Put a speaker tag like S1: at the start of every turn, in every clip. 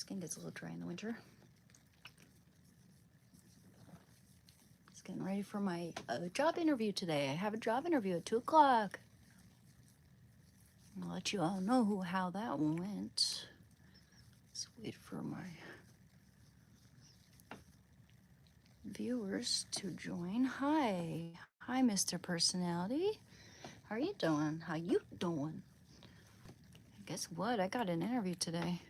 S1: Skin gets a little dry in the winter. Just getting ready for my job interview today. I have a job interview at 2 o'clock. I'll let you all know how that went. Let's wait for my viewers to join. Hi, Mr. Personality. How are you doing? How you doing? Guess what? I got an interview today.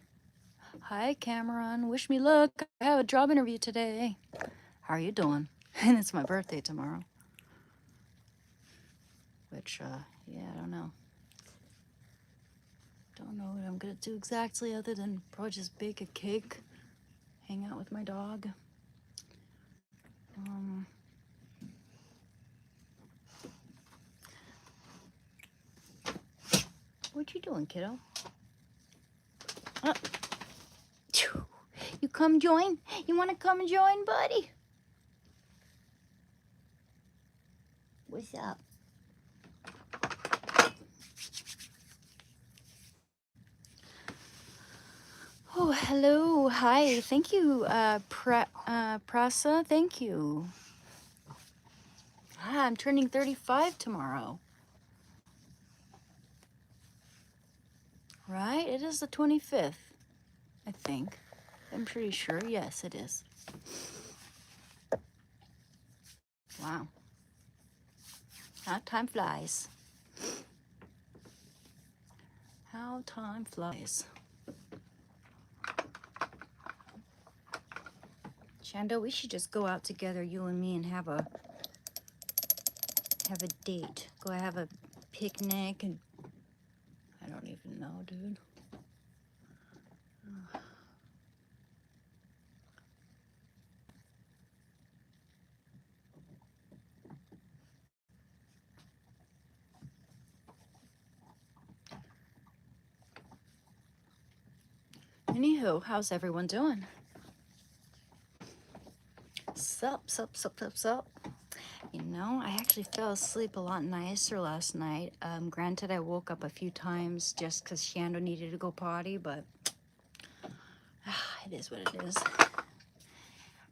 S1: Hi, Cameron. Wish me luck. I have a job interview today. How are you doing? And it's my birthday tomorrow. Which, yeah, I don't know. Don't know what I'm gonna do exactly other than probably just bake a cake, hang out with my dog. What you doing, kiddo? You come join? You wanna come join, buddy? What's up? Oh, hello. Hi. Thank you, Prasa. Thank you. Ah, I'm turning 35 tomorrow. Right? It is the 25th, I think. I'm pretty sure. Yes, it is. Wow. How time flies. How time flies. Shando, we should just go out together, you and me, and have a date. Go have a picnic and I don't even know, dude. Anywho, how's everyone doing? Sup. You know, I actually fell asleep a lot nicer last night. Granted, I woke up a few times just because Shando needed to go potty, but it is what it is.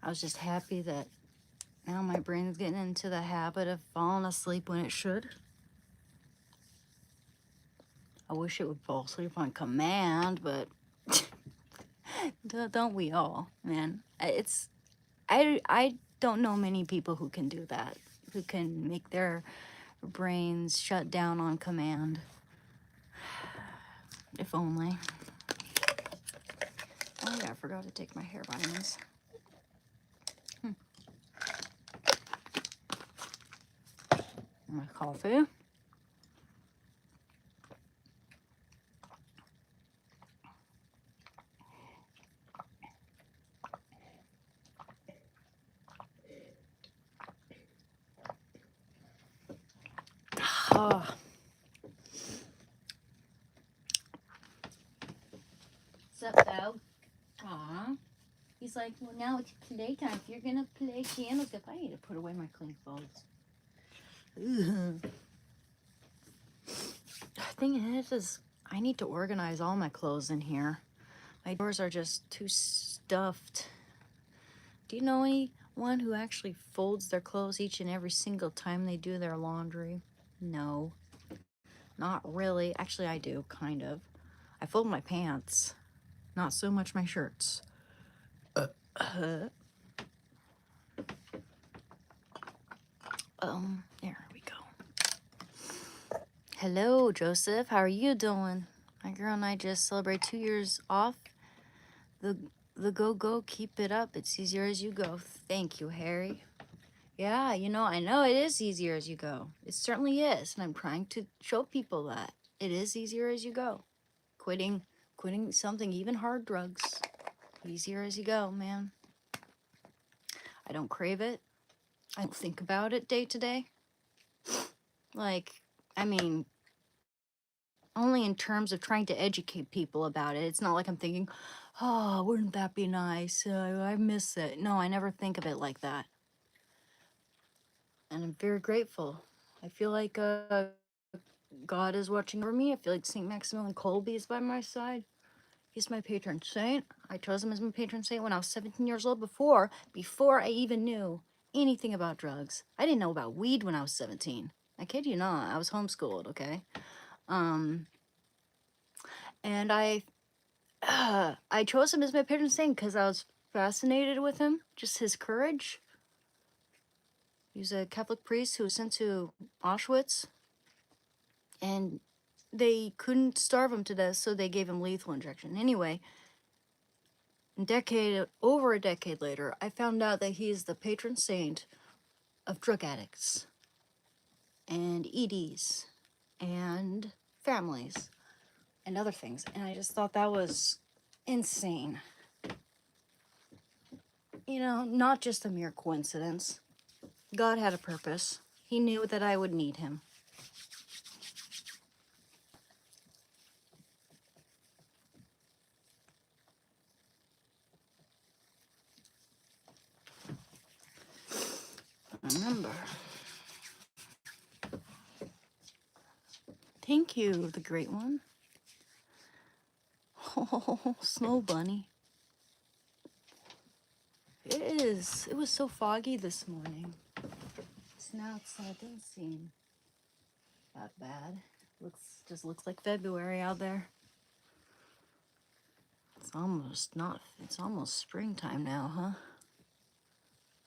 S1: I was just happy that now my brain's getting into the habit of falling asleep when it should. I wish it would fall asleep on command, but don't we all, man? I don't know many people who can do that, who can make their brains shut down on command. If only. Oh yeah, I forgot to take my hair vitamins. My coffee. Oh. What's up, though? Aw. He's like, well, now it's playtime. If you're gonna play piano stuff, I need to put away my clean clothes. Ugh. The thing is I need to organize all my clothes in here. My drawers are just too stuffed. Do you know anyone who actually folds their clothes each and every single time they do their laundry? No, not really. Actually, I do, kind of. I fold my pants, not so much my shirts. There we go. Hello, Joseph. How are you doing? My girl and I just celebrate 2 years off. The go, keep it up. It's easier as you go. Thank you, Harry. Yeah, you know, I know it is easier as you go. It certainly is. And I'm trying to show people that it is easier as you go. Quitting something, even hard drugs, easier as you go, man. I don't crave it. I don't think about it day to day. Like, I mean, only in terms of trying to educate people about it. It's not like I'm thinking, oh, wouldn't that be nice? I miss it. No, I never think of it like that. And I'm very grateful. I feel like God is watching over me. I feel like St. Maximilian Kolbe is by my side. He's my patron saint. I chose him as my patron saint when I was 17 years old before I even knew anything about drugs. I didn't know about weed when I was 17. I kid you not. I was homeschooled, okay? And I chose him as my patron saint because I was fascinated with him, just his courage. He's a Catholic priest who was sent to Auschwitz, and they couldn't starve him to death, so they gave him lethal injection. Anyway, over a decade later, I found out that he's the patron saint of drug addicts and EDs and families and other things, and I just thought that was insane. You know, not just a mere coincidence. God had a purpose. He knew that I would need him. Remember. Thank you, the great one. Oh, Snow Bunny. It is. It was so foggy this morning. It's now it doesn't seem that bad. Just looks like February out there. It's almost springtime now, huh?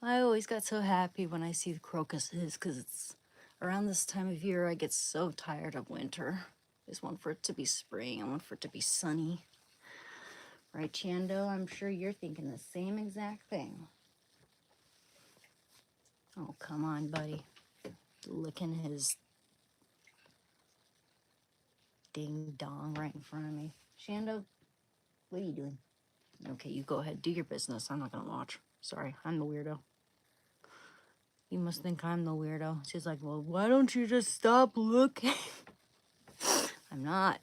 S1: I always got so happy when I see the crocuses because it's around this time of year I get so tired of winter. I just want for it to be spring. I want for it to be sunny. Right, Chando? I'm sure you're thinking the same exact thing. Oh, come on, buddy. Licking his ding dong right in front of me. Shando, what are you doing? Okay, you go ahead. Do your business. I'm not going to watch. Sorry, I'm the weirdo. You must think I'm the weirdo. She's like, well, why don't you just stop looking? I'm not.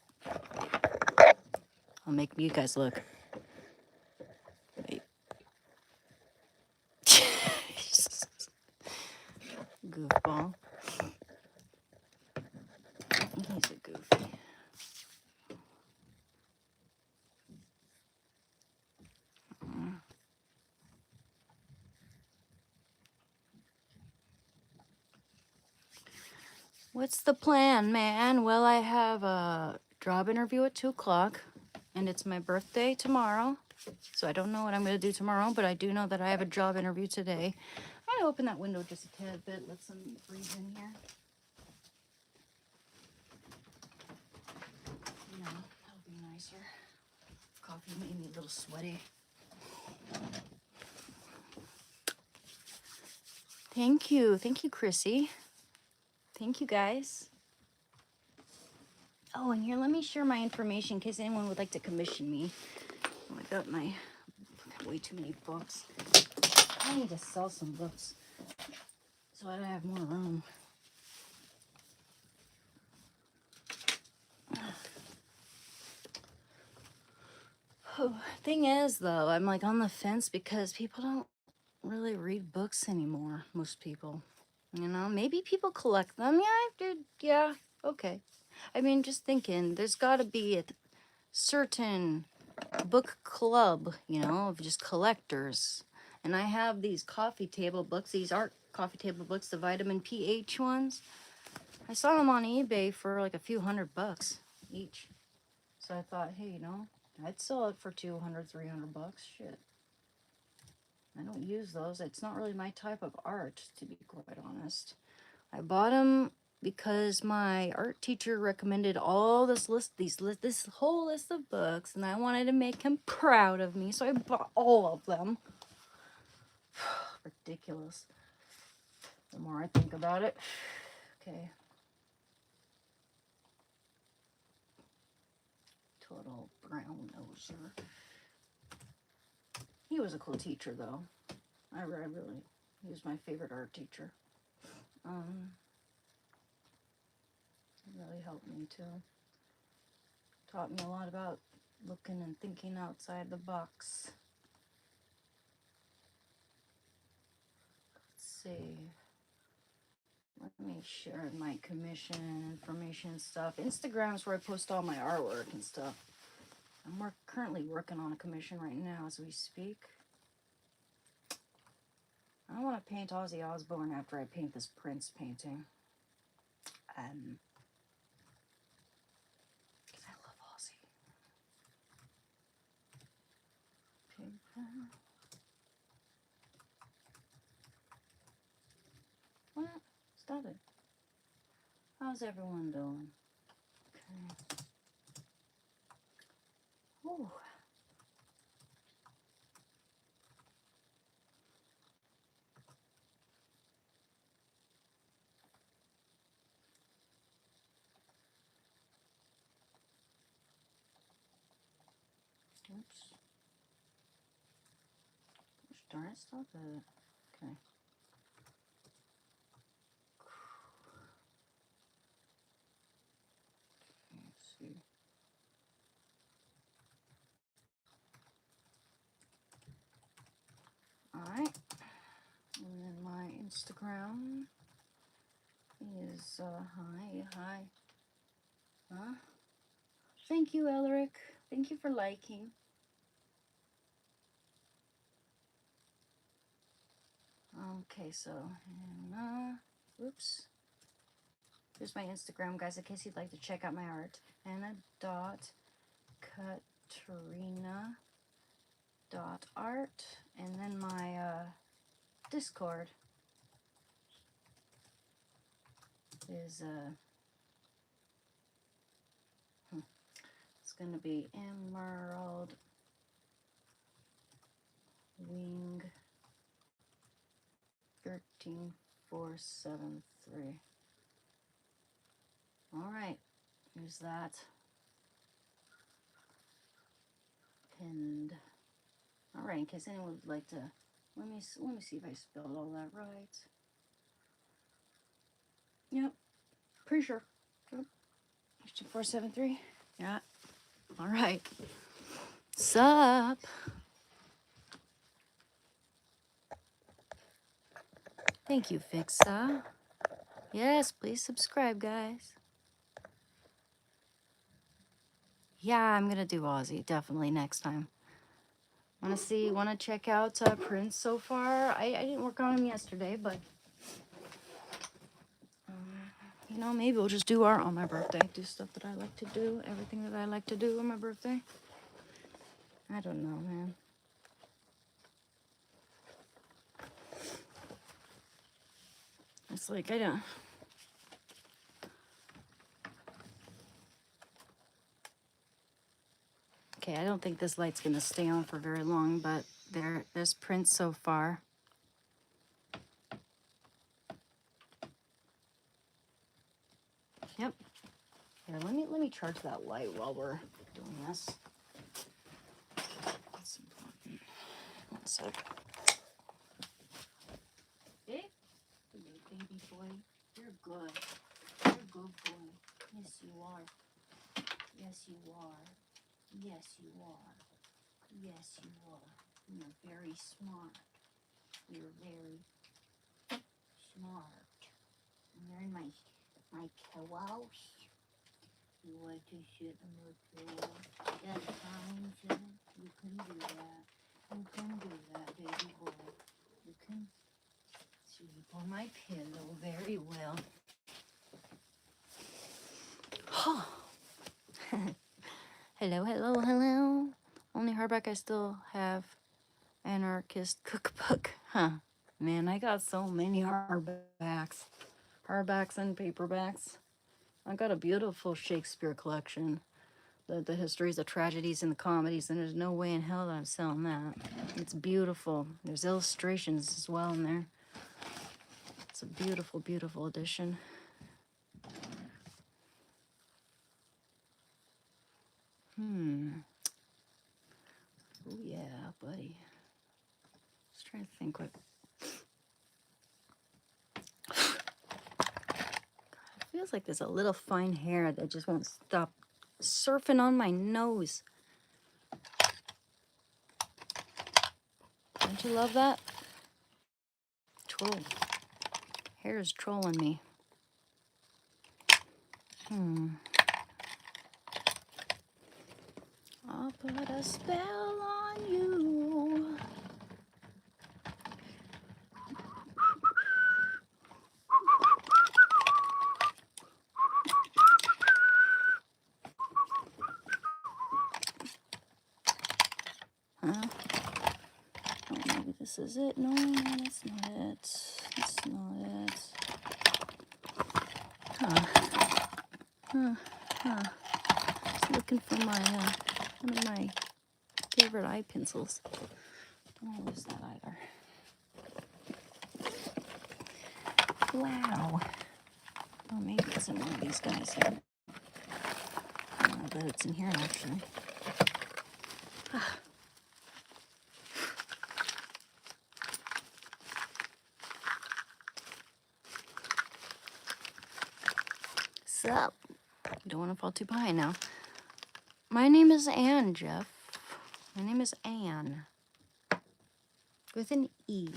S1: I'll make you guys look. Wait. Goofball. He's a goofy. What's the plan, man? Well, I have a job interview at 2 o'clock, and it's my birthday tomorrow. So I don't know what I'm going to do tomorrow, but I do know that I have a job interview today. I'm going to open that window just a tad bit, let some breeze in here. You know, that'll be nicer. Coffee made me a little sweaty. Thank you. Thank you, Chrissy. Thank you, guys. Oh, and here, let me share my information in case anyone would like to commission me. Oh, I got way too many books. I need to sell some books so I have more room. Thing is, though, I'm like on the fence because people don't really read books anymore. Most people, you know, maybe people collect them. Yeah, dude. Yeah, okay. I mean, just thinking, there's got to be a certain book club, you know, of just collectors. And I have these coffee table books, these art coffee table books, the vitamin pH ones. I saw them on eBay for like a few $100 each. So I thought, hey, you know, I'd sell it for $200, $300. Shit. I don't use those. It's not really my type of art, to be quite honest. I bought them because my art teacher recommended all this whole list of books, and I wanted to make him proud of me, so I bought all of them. Ridiculous. The more I think about it. Okay. Total brown noser. He was a cool teacher, though. He was my favorite art teacher. It really helped me, too. Taught me a lot about looking and thinking outside the box. Let's see. Let me share my commission information stuff. Instagram is where I post all my artwork and stuff. I'm currently working on a commission right now as we speak. I don't want to paint Ozzy Osbourne after I paint this Prince painting. Because I love Ozzy. What? Stop it. How's everyone doing? Okay. Ooh. Oops. Gosh darn it, stop it. Okay. Let's see. Alright. And then my Instagram is, hi. Huh? Thank you, Elric. Thank you for liking. Okay, so, oops. Here's my Instagram, guys, in case you'd like to check out my art. Anna.Katrina.art. And then my Discord is, it's going to be Emerald Wing 13473. All right, here's that pinned. All right, in case anyone would like to, let me see if I spelled all that right. Yep, pretty sure. Yep. 2473. Yeah. All right. Sup? Thank you, Fixa. Yes, please subscribe, guys. Yeah, I'm gonna do Aussie definitely next time. Want to check out Prince so far? I didn't work on him yesterday, but you know, maybe we'll just do art on my birthday. Do stuff that I like to do, everything that I like to do on my birthday. I don't know, man. It's like, I don't... Okay, I don't think this light's gonna stay on for very long, but there's Prince so far. Yep. Here, let me charge that light while we're doing this. That's important. 1 sec. Hey, baby boy, you're good. You're a good boy. Yes, you are. Yes, you are. Yes, you are. Yes, you are. You're very smart. You're very smart. And you're in my couch. You like to sit in the pillow. That's fine, son. You can do that. You can do that, baby boy. You can sleep on my pillow very well. Hello, hello, hello. Only hardback I still have. Anarchist cookbook. Huh. Man, I got so many hardbacks. Hardbacks and paperbacks. I got a beautiful Shakespeare collection. The histories, the tragedies, and the comedies, and there's no way in hell that I'm selling that. It's beautiful. There's illustrations as well in there. It's a beautiful, beautiful edition. Oh yeah, buddy. Just trying to think what. It feels like there's a little fine hair that just won't stop surfing on my nose. Don't you love that? Troll. Hair is trolling me. I'll put a spell on you. Huh? Oh, maybe this is it. No, that's not it. That's not it. Just looking for my one of my favorite eye pencils. Don't want to lose that either. Wow. Oh, maybe it's in one of these guys here. I don't know that it's in here actually. Sup? Don't want to fall too behind now. My name is Anne, Jeff. My name is Anne. With an E.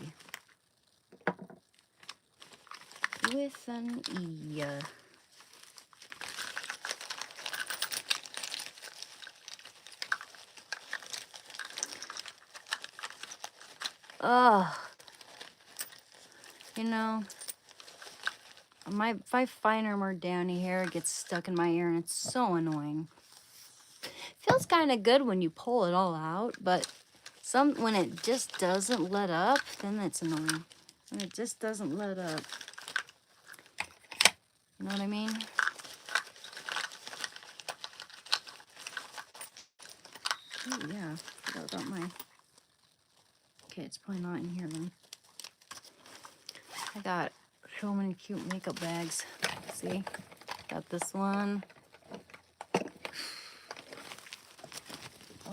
S1: With an E. Ugh. You know, if I finer more downy hair, it gets stuck in my ear and it's so annoying. Feels kind of good when you pull it all out, but when it just doesn't let up, then it's annoying. When it just doesn't let up. You know what I mean? Oh yeah, forgot about my... Okay, it's probably not in here then. I got so many cute makeup bags. See? Got this one.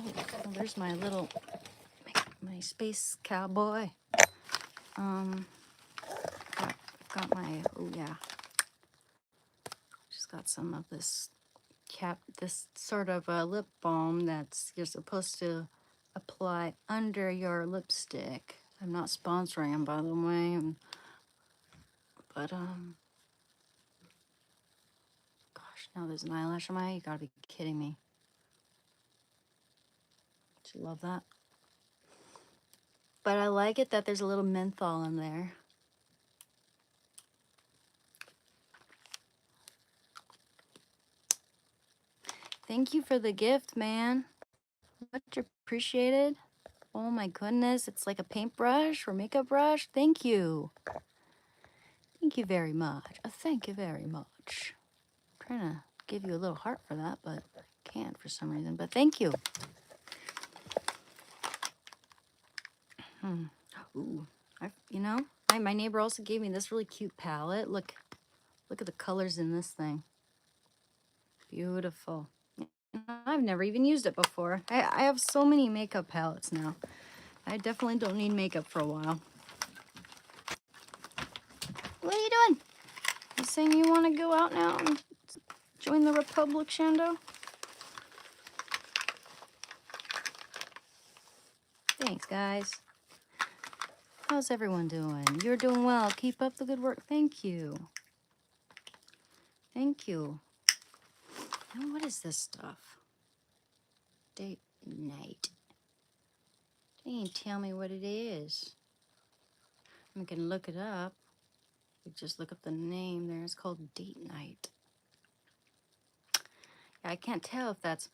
S1: Oh, there's my little... my space cowboy. Got my... Oh yeah. Just got some of this this sort of a lip balm that's you're supposed to apply under your lipstick. I'm not sponsoring them, by the way, but gosh, now there's an eyelash on my eye. You gotta be kidding me. Don't you love that? But I like it that there's a little menthol in there. Thank you for the gift, man. Much appreciated. Oh my goodness, it's like a paintbrush or makeup brush. Thank you. Thank you very much. Thank you very much. I'm trying to give you a little heart for that, but I can't for some reason. But thank you. Ooh, you know, my neighbor also gave me this really cute palette. Look at the colors in this thing. Beautiful. I've never even used it before. I have so many makeup palettes now. I definitely don't need makeup for a while. What are you doing? You saying you want to go out now and join the Republic, Shando? Thanks, guys. How's everyone doing? You're doing well. Keep up the good work. Thank you. Thank you. Now, what is this stuff? Date night. They didn't tell me what it is. I'm gonna look it up. You just look up the name there. It's called Date Night. Yeah, I can't tell if that's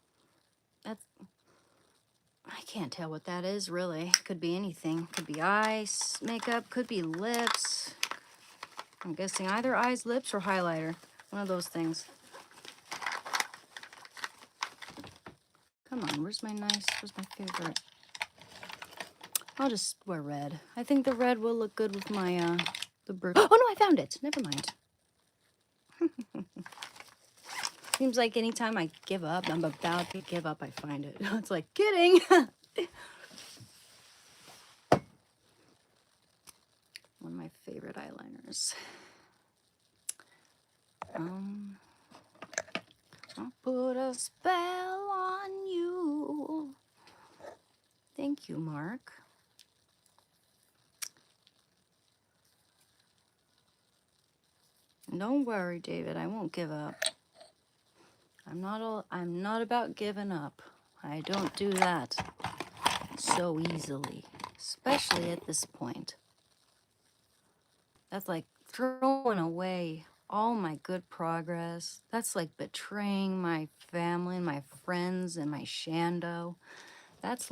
S1: I can't tell what that is really. Could be anything. Could be eyes, makeup, could be lips. I'm guessing either eyes, lips, or highlighter. One of those things. Come on, where's my favorite? I'll just wear red. I think the red will look good with my, the bird. Oh no, I found it. Never mind. Seems like anytime I give up, I'm about to give up, I find it. It's like, kidding. One of my favorite eyeliners. I'll put a spell on you. Thank you, Mark. Don't worry, David. I won't give up. I'm not about giving up. I don't do that so easily, especially at this point. That's like throwing away all my good progress. That's like betraying my family and my friends and my shando. That's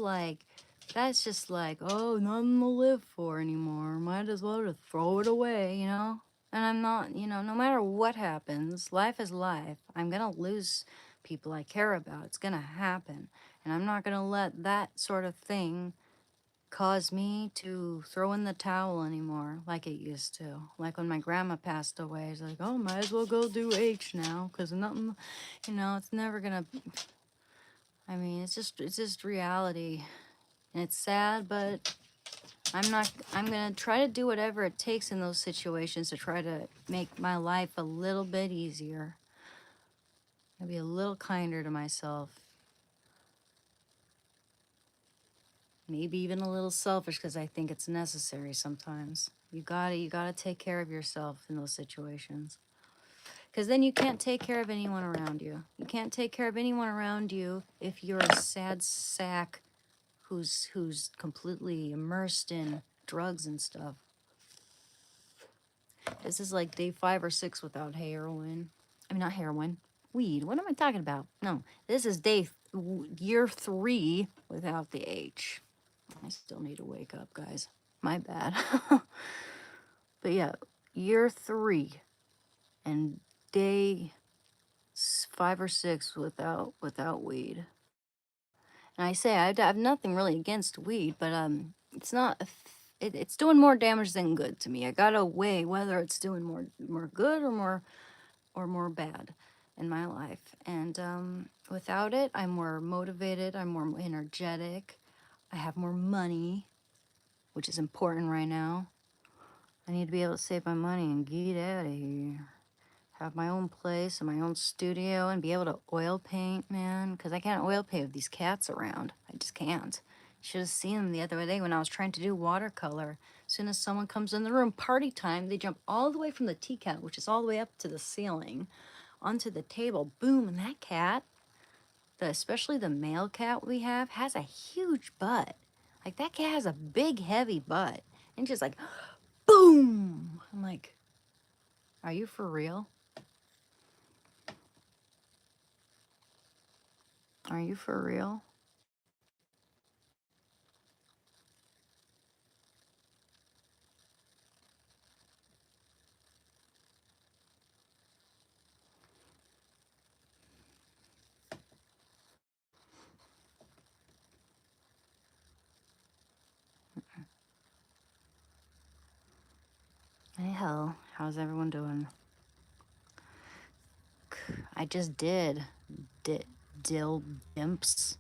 S1: just like, oh, nothing to live for anymore. Might as well just throw it away, you know? And I'm not, no matter what happens, life is life. I'm going to lose people I care about. It's going to happen. And I'm not going to let that sort of thing cause me to throw in the towel anymore like it used to. Like when my grandma passed away, it's like, oh, might as well go do H now because nothing, it's never going to, it's just reality. And it's sad, but I'm going to try to do whatever it takes in those situations to try to make my life a little bit easier. I'll be a little kinder to myself. Maybe even a little selfish because I think it's necessary sometimes. You gotta take care of yourself in those situations. Because then you can't take care of anyone around you. You can't take care of anyone around you if you're a sad sack who's completely immersed in drugs and stuff. This is like day 5 or 6 without heroin. I mean, not heroin, weed. What am I talking about? No, this is year 3 without the H. I still need to wake up, guys. My bad. But yeah, year 3 and day 5 or 6 without weed. And I say I have nothing really against weed, but it's not. It's doing more damage than good to me. I gotta weigh whether it's doing more good or more bad in my life. And without it, I'm more motivated. I'm more energetic. I have more money, which is important right now. I need to be able to save my money and get out of here. Have my own place and my own studio and be able to oil paint, man. Because I can't oil paint with these cats around. I just can't. Should have seen them the other day when I was trying to do watercolor. As soon as someone comes in the room, party time, they jump all the way from the tea cat, which is all the way up to the ceiling, onto the table. Boom, and that cat, especially the male cat we have, has a huge butt. Like, that cat has a big, heavy butt. And just like, boom! I'm like, are you for real? Are you for real? Hey, hell, how's everyone doing? I just did dill dimps.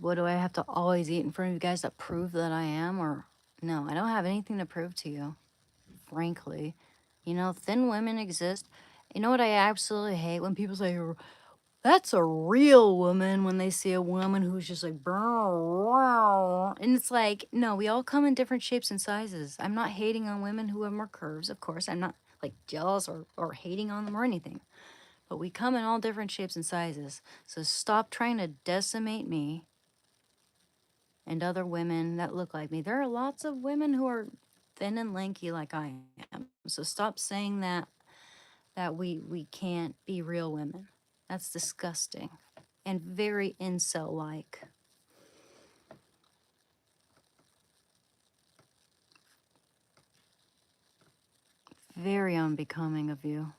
S1: What do I have to always eat in front of you guys to prove that I am? Or no, I don't have anything to prove to you, frankly. Thin women exist. You know what I absolutely hate? When people say, that's a real woman, when they see a woman who's just like, "Brr, and it's like, no, we all come in different shapes and sizes. I'm not hating on women who have more curves, of course. I'm not like jealous or hating on them or anything. But we come in all different shapes and sizes. So stop trying to decimate me and other women that look like me. There are lots of women who are thin and lanky like I am. So stop saying that we can't be real women. That's disgusting and very incel-like. Very unbecoming of you.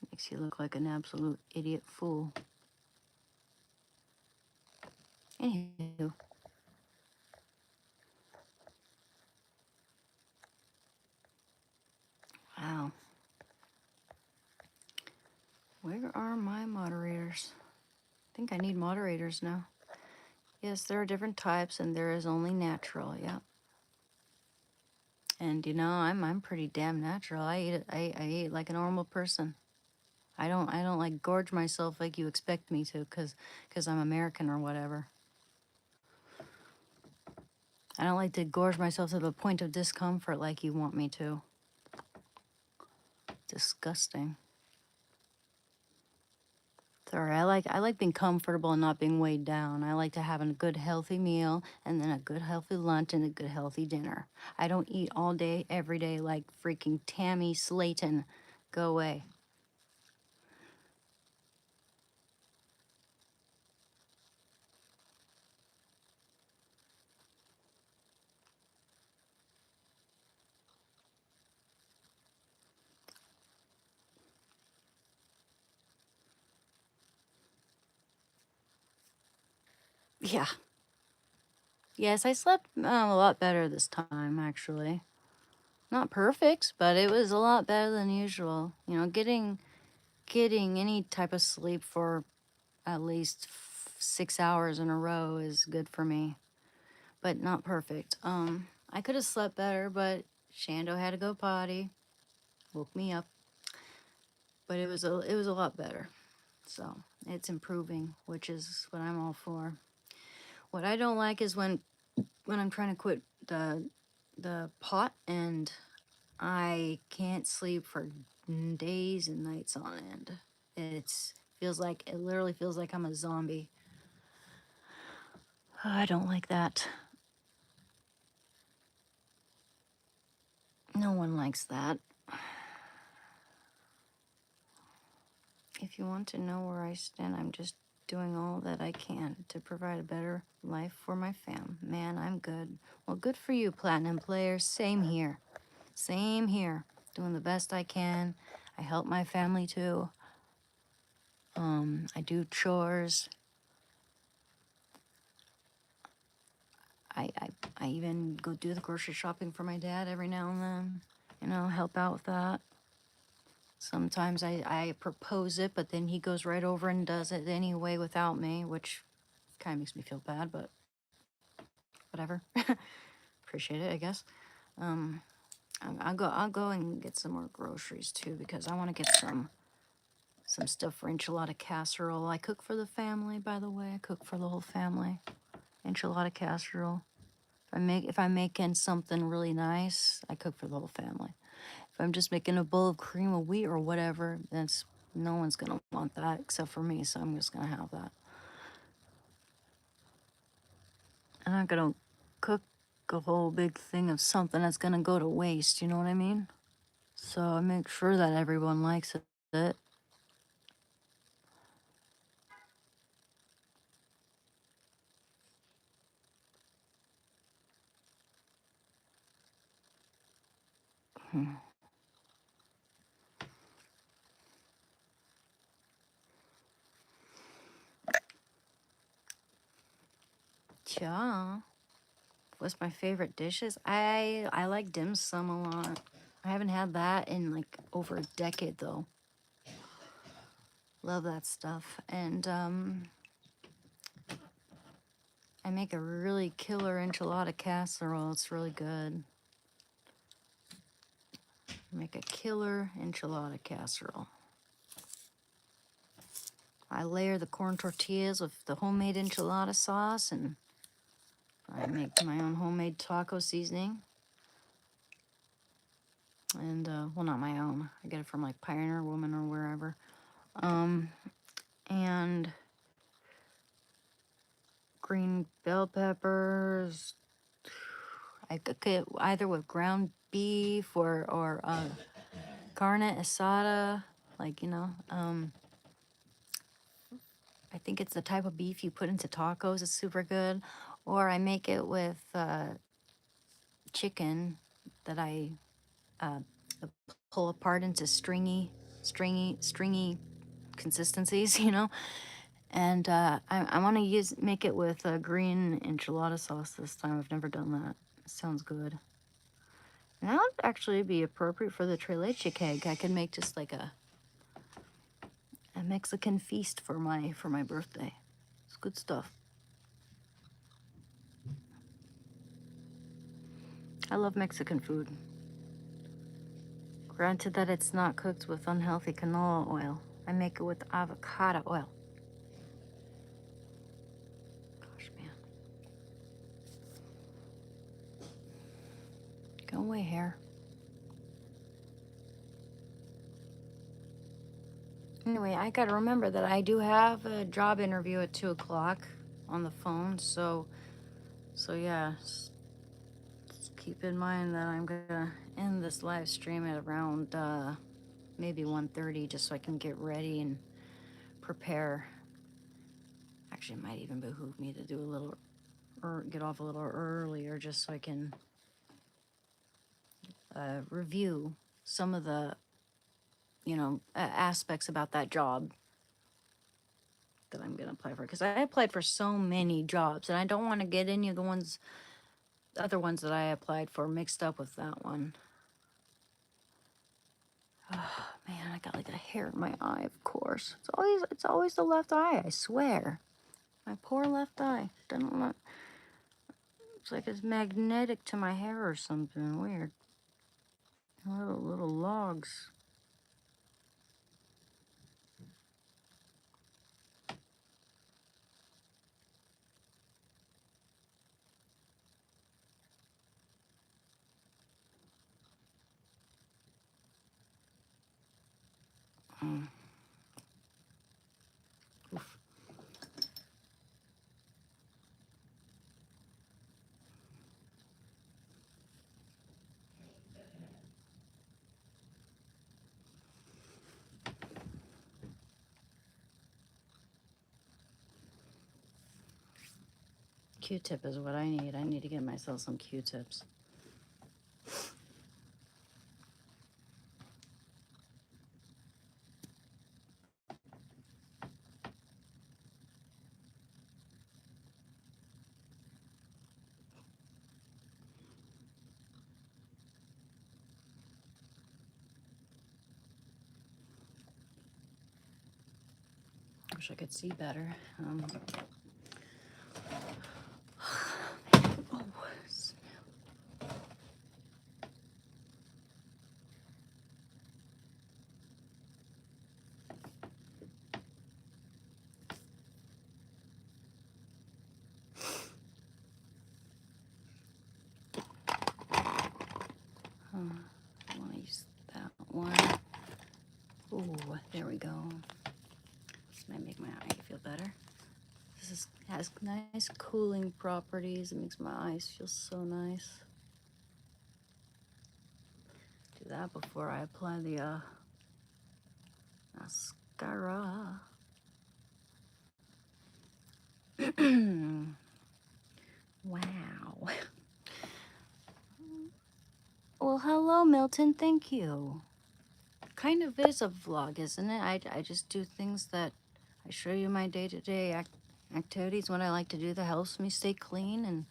S1: Makes you look like an absolute idiot fool. Anywho. Wow. Where are my moderators? I think I need moderators now. Yes, there are different types, and there is only natural. Yeah. And I'm pretty damn natural. I eat like a normal person. I don't like gorge myself like you expect me to, cause I'm American or whatever. I don't like to gorge myself to the point of discomfort like you want me to. Disgusting. Sorry, I like being comfortable and not being weighed down. I like to have a good healthy meal and then a good healthy lunch and a good healthy dinner. I don't eat all day, every day like freaking Tammy Slayton. Go away. Yeah. Yes, I slept a lot better this time, actually. Not perfect, but it was a lot better than usual. You know, getting any type of sleep for at least 6 hours in a row is good for me, but not perfect. I could have slept better, but Shando had to go potty, woke me up, but it was a lot better. So it's improving, which is what I'm all for. What I don't like is when I'm trying to quit the pot and I can't sleep for days and nights on end. It literally feels like I'm a zombie. I don't like that. No one likes that. If you want to know where I stand, I'm just doing all that I can to provide a better life for my fam. Man, I'm good. Well, good for you, Platinum players. Same here. Same here. Doing the best I can. I help my family too. I do chores. I, I, I even go do the grocery shopping for my dad every now and then. You know, help out with that. Sometimes I propose it, but then he goes right over and does it anyway without me, which kind of makes me feel bad, but whatever. Appreciate it, I guess. Um, I'll go and get some more groceries too because I want to get some stuff for enchilada casserole. I cook for the family, by the way. I cook for the whole family. Enchilada casserole. If I'm making something really nice, I cook for the whole family. If I'm just making a bowl of cream of wheat or whatever, that's no one's gonna want that except for me, so I'm just gonna have that. I'm not gonna cook a whole big thing of something that's gonna go to waste, you know what I mean? So I make sure that everyone likes it. Hmm. Yeah. What's my favorite dishes? I like dim sum a lot. I haven't had that in like over a decade though. Love that stuff. And I make a really killer enchilada casserole. It's really good. Make a killer enchilada casserole. I layer the corn tortillas with the homemade enchilada sauce, and I make my own homemade taco seasoning. And, well, not my own. I get it from like Pioneer Woman or wherever. And green bell peppers. I cook it either with ground beef or carne asada, like, I think it's the type of beef you put into tacos. It's super good. Or I make it with chicken that I uh, pull apart into stringy consistencies, And I want to make it with green enchilada sauce this time. I've never done that. It sounds good. And that would actually be appropriate for the tres leche cake. I could make just like a Mexican feast for my birthday. It's good stuff. I love Mexican food. Granted that it's not cooked with unhealthy canola oil. I make it with avocado oil. Gosh, man. Go away, hair. Anyway, I gotta remember that I do have a job interview at 2 o'clock on the phone, so yeah, just keep in mind that I'm gonna end this live stream at around maybe 1:30, just so I can get ready and prepare. Actually, it might even behoove me to do a little, or get off a little earlier, just so I can review some of the, aspects about that job that I'm gonna apply for. Because I applied for so many jobs, and I don't want to get any of the other ones that I applied for mixed up with that one. Oh man, I got like a hair in my eye. Of course, it's always the left eye. I swear, my poor left eye. Don't know. It's like it's magnetic to my hair or something weird. Little logs. Mm. Oof. Q-tip is what I need. I need to get myself some Q-tips. Wish I could see better. Oh, I want to use that one. Oh, there we go. This might make my eye feel better. Has nice cooling properties. It makes my eyes feel so nice. Do that before I apply the mascara. Wow. Well, hello, Milton. Thank you. Kind of is a vlog, isn't it? I just do things that I show you my day-to-day activities, what I like to do that helps me stay clean and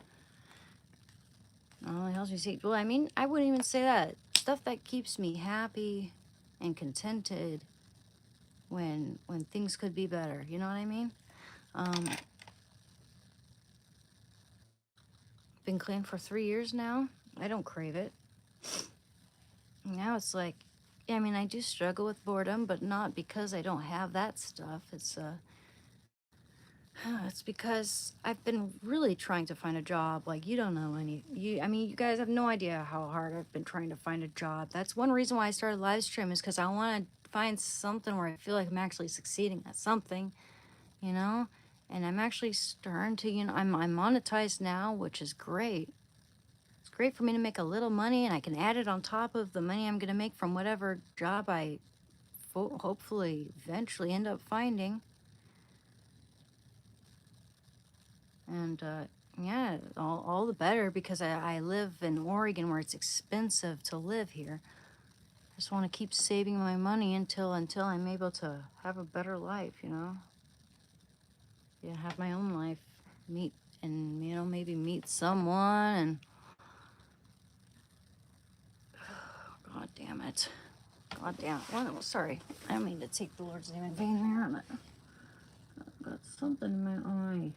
S1: helps me see. Well, I mean, I wouldn't even say that. Stuff that keeps me happy and contented when things could be better. You know what I mean? Been clean for 3 years now. I don't crave it. Now it's like, yeah, I mean, I do struggle with boredom, but not because I don't have that stuff. It's because I've been really trying to find a job. Like, you don't know I mean, you guys have no idea how hard I've been trying to find a job. That's one reason why I started live stream, is because I want to find something where I feel like I'm actually succeeding at something, you know? And I'm actually starting to, I'm monetized now, which is great. It's great for me to make a little money, and I can add it on top of the money I'm going to make from whatever job I hopefully eventually end up finding. And yeah, all the better, because I live in Oregon where it's expensive to live here. I just want to keep saving my money until I'm able to have a better life, Yeah, have my own life, meet, and maybe meet someone, and God damn it. God damn it. Well, sorry. I don't mean to take the Lord's name in vain there. I've got something in my eye.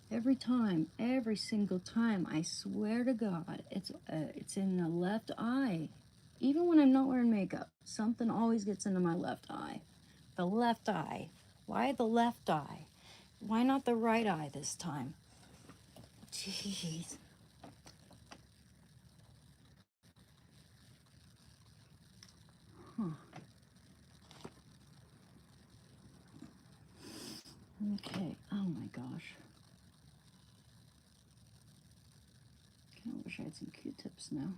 S1: Every single time, I swear to God, it's in the left eye. Even when I'm not wearing makeup, something always gets into my left eye. The left eye. Why the left eye? Why not the right eye this time? Jeez. Huh. Okay, oh my gosh. I wish I had some Q-tips now.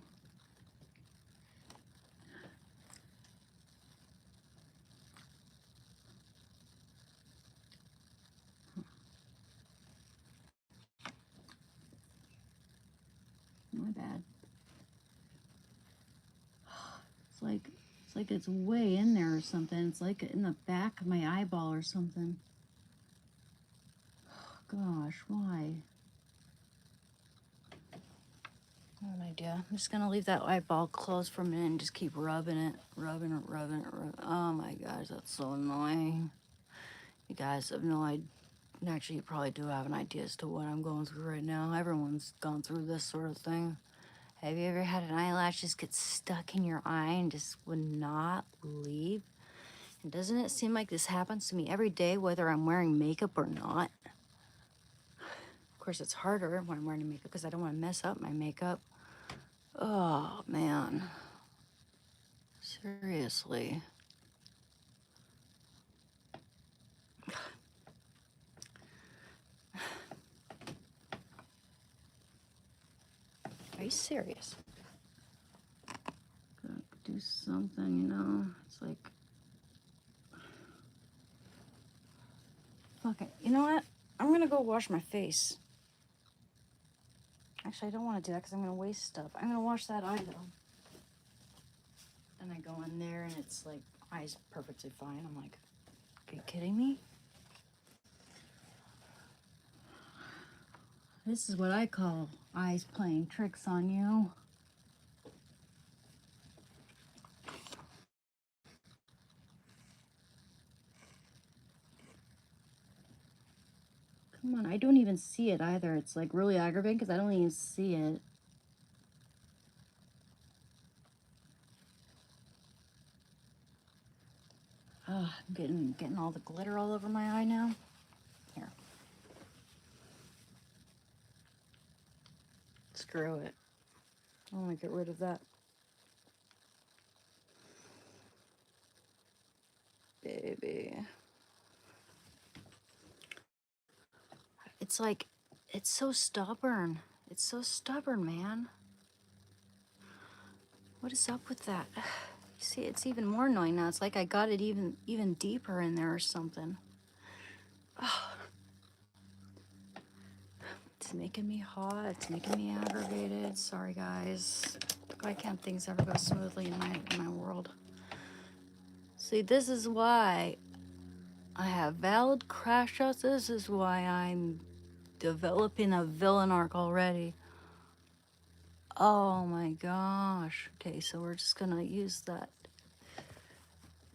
S1: My bad. It's like it's way in there or something. It's like in the back of my eyeball or something. Gosh, why? No idea. I'm just gonna leave that eyeball closed for a minute and just keep rubbing it. Oh my gosh, that's so annoying. You guys have no idea. Actually, you probably do have an idea as to what I'm going through right now. Everyone's gone through this sort of thing. Have you ever had an eyelash just get stuck in your eye and just would not leave? And doesn't it seem like this happens to me every day, whether I'm wearing makeup or not? Of course, it's harder when I'm wearing makeup because I don't want to mess up my makeup. Oh, man. Seriously. Are you serious? Gotta do something, you know? It's like... Fuck it. You know what? I'm gonna go wash my face. Actually, I don't want to do that because I'm gonna waste stuff. I'm gonna wash that eye, though. And I go in there and it's like, eye's perfectly fine. I'm like, are you kidding me? This is what I call eyes playing tricks on you. Come on, I don't even see it either. It's like really aggravating because I don't even see it. Oh, I'm getting all the glitter all over my eye now. Here. Screw it. I want to get rid of that. Baby. It's like, it's so stubborn. It's so stubborn, man. What is up with that? You see, it's even more annoying now. It's like I got it even deeper in there or something. Oh. It's making me hot. It's making me aggravated. Sorry, guys. Why can't things ever go smoothly in my world? See, this is why I have valid crash shots. This is why I'm developing a villain arc already. Oh my gosh. Okay, so we're just gonna use that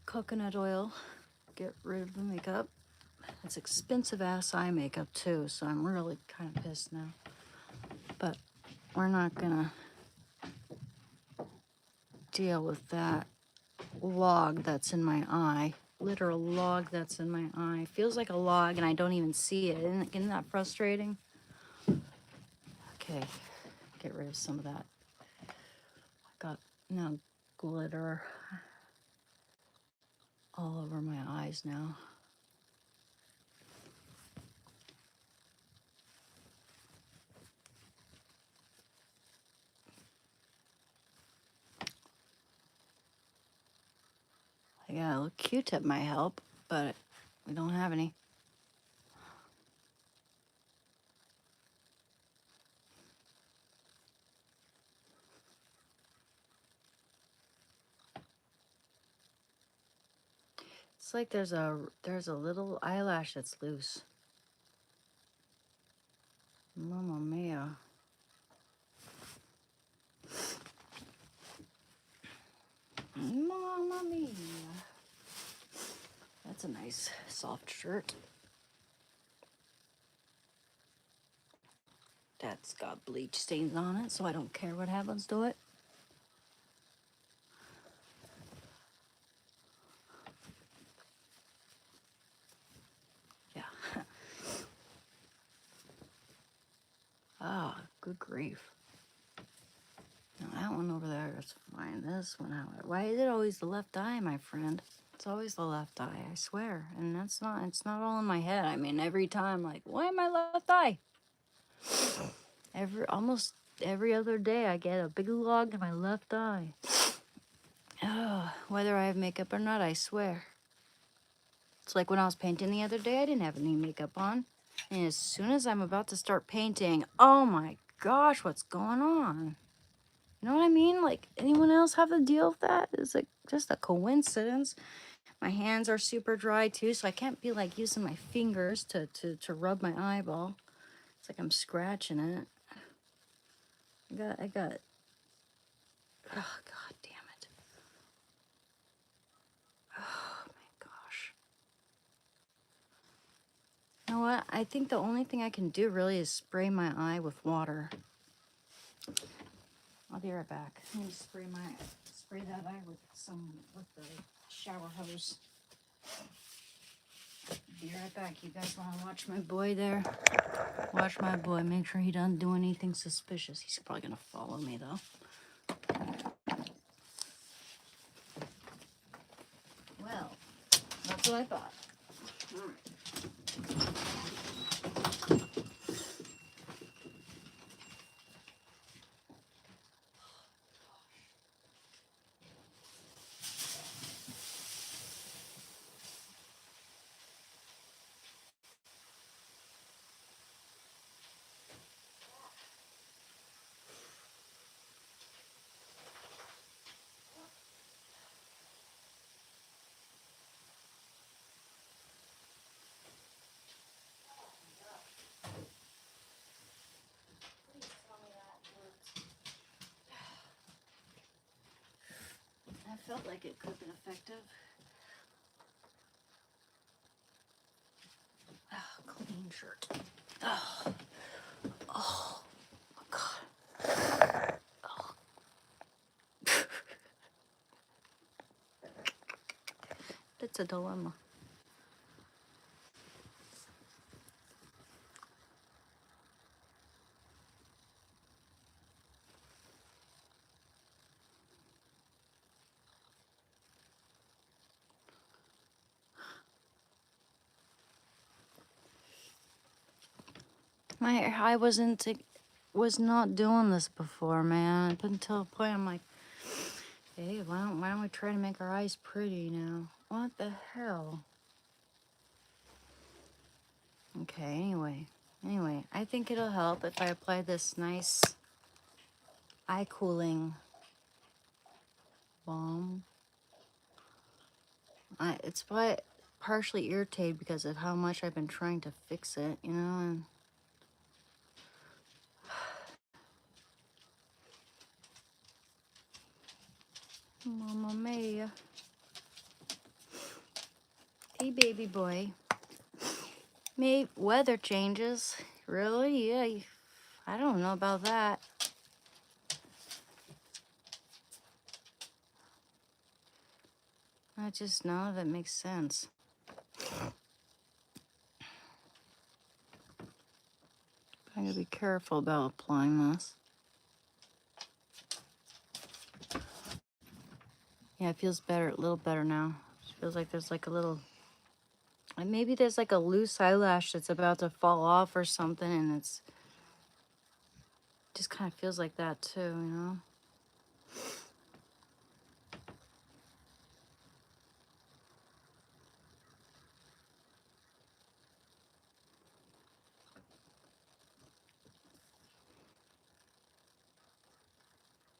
S1: coconut oil. Get rid of the makeup. It's expensive ass eye makeup too, so I'm really kind of pissed now. But we're not gonna deal with that log that's in my eye. Literal log that's in my eye. Feels like a log and I don't even see it. Isn't that frustrating? Okay, get rid of some of that. I got now glitter all over my eyes now. Yeah, a little Q-tip might help, but we don't have any. It's like there's a little eyelash that's loose. Mamma mia. Mamma mia. That's a nice soft shirt. That's got bleach stains on it, so I don't care what happens to it. Yeah. Ah, good grief. Now that one over there is fine. This one, however, why is it always the left eye, my friend? It's always the left eye, I swear. And it's not all in my head. I mean, every time, like, why my left eye? Almost every other day, I get a big log in my left eye. Oh, whether I have makeup or not, I swear. It's like when I was painting the other day, I didn't have any makeup on. And as soon as I'm about to start painting, oh my gosh, what's going on? You know what I mean? Like, anyone else have to deal with that? It's like just a coincidence. My hands are super dry too, so I can't be like using my fingers to rub my eyeball. It's like I'm scratching it. I got, oh god damn it. Oh my gosh. You know what? I think the only thing I can do really is spray my eye with water. I'll be right back. I'm gonna spray that eye with the shower hose. Be right back. You guys want to watch my boy there? Watch my boy. Make sure he doesn't do anything suspicious. He's probably gonna follow me though. Well, that's what I thought. All right. I felt like it could have been effective. Oh, clean shirt. Oh, oh my god. Oh. It's a dilemma. I was not doing this before, man. Up until a point, I'm like, hey, why don't we try to make our eyes pretty now? What the hell? Okay, anyway, I think it'll help if I apply this nice eye cooling balm. It's probably partially irritated because of how much I've been trying to fix it, you know, and Mama Mia. Hey, baby boy. Maybe weather changes. Really? Yeah, I don't know about that. I just know that makes sense. I'm gonna be careful about applying this. Yeah, it feels better, a little better now. It feels like there's like a little, maybe there's like a loose eyelash that's about to fall off or something, and it's just kind of feels like that too, you know?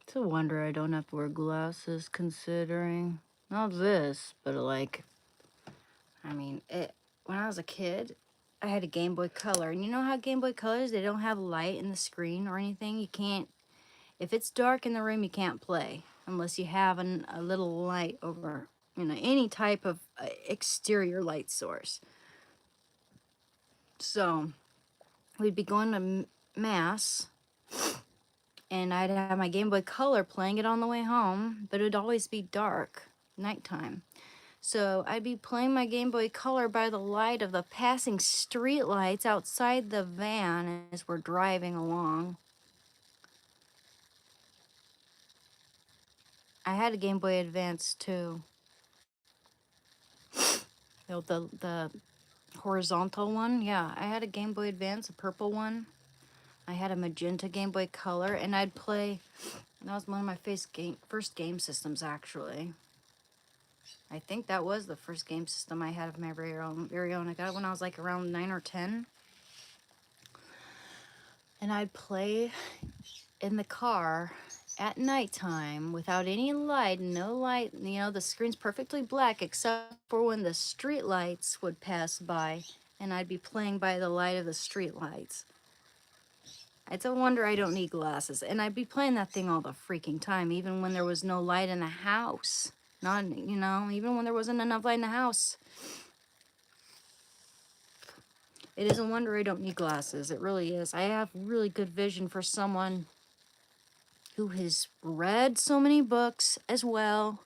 S1: It's a wonder I don't have to wear glasses, considering not this, but like, I mean, when I was a kid, I had a Game Boy Color, and you know how Game Boy Colors, they don't have light in the screen or anything. You can't, if it's dark in the room, you can't play unless you have a little light over, you know, any type of exterior light source. So we'd be going to mass, and I'd have my Game Boy Color playing it on the way home, but it would always be dark, nighttime. So I'd be playing my Game Boy Color by the light of the passing street lights outside the van as we're driving along. I had a Game Boy Advance too. The horizontal one. Yeah, I had a Game Boy Advance, a purple one. I had a magenta Game Boy Color, and I'd play. That was one of my first game systems, actually. I think that was the first game system I had of my very own. I got it when I was like around 9 or 10. And I'd play in the car at nighttime without any light, no light. You know, the screen's perfectly black except for when the street lights would pass by, and I'd be playing by the light of the street lights. It's a wonder I don't need glasses. And I'd be playing that thing all the freaking time, even when there was no light in the house. Not, you know, even when there wasn't enough light in the house. It is a wonder I don't need glasses. It really is. I have really good vision for someone who has read so many books as well.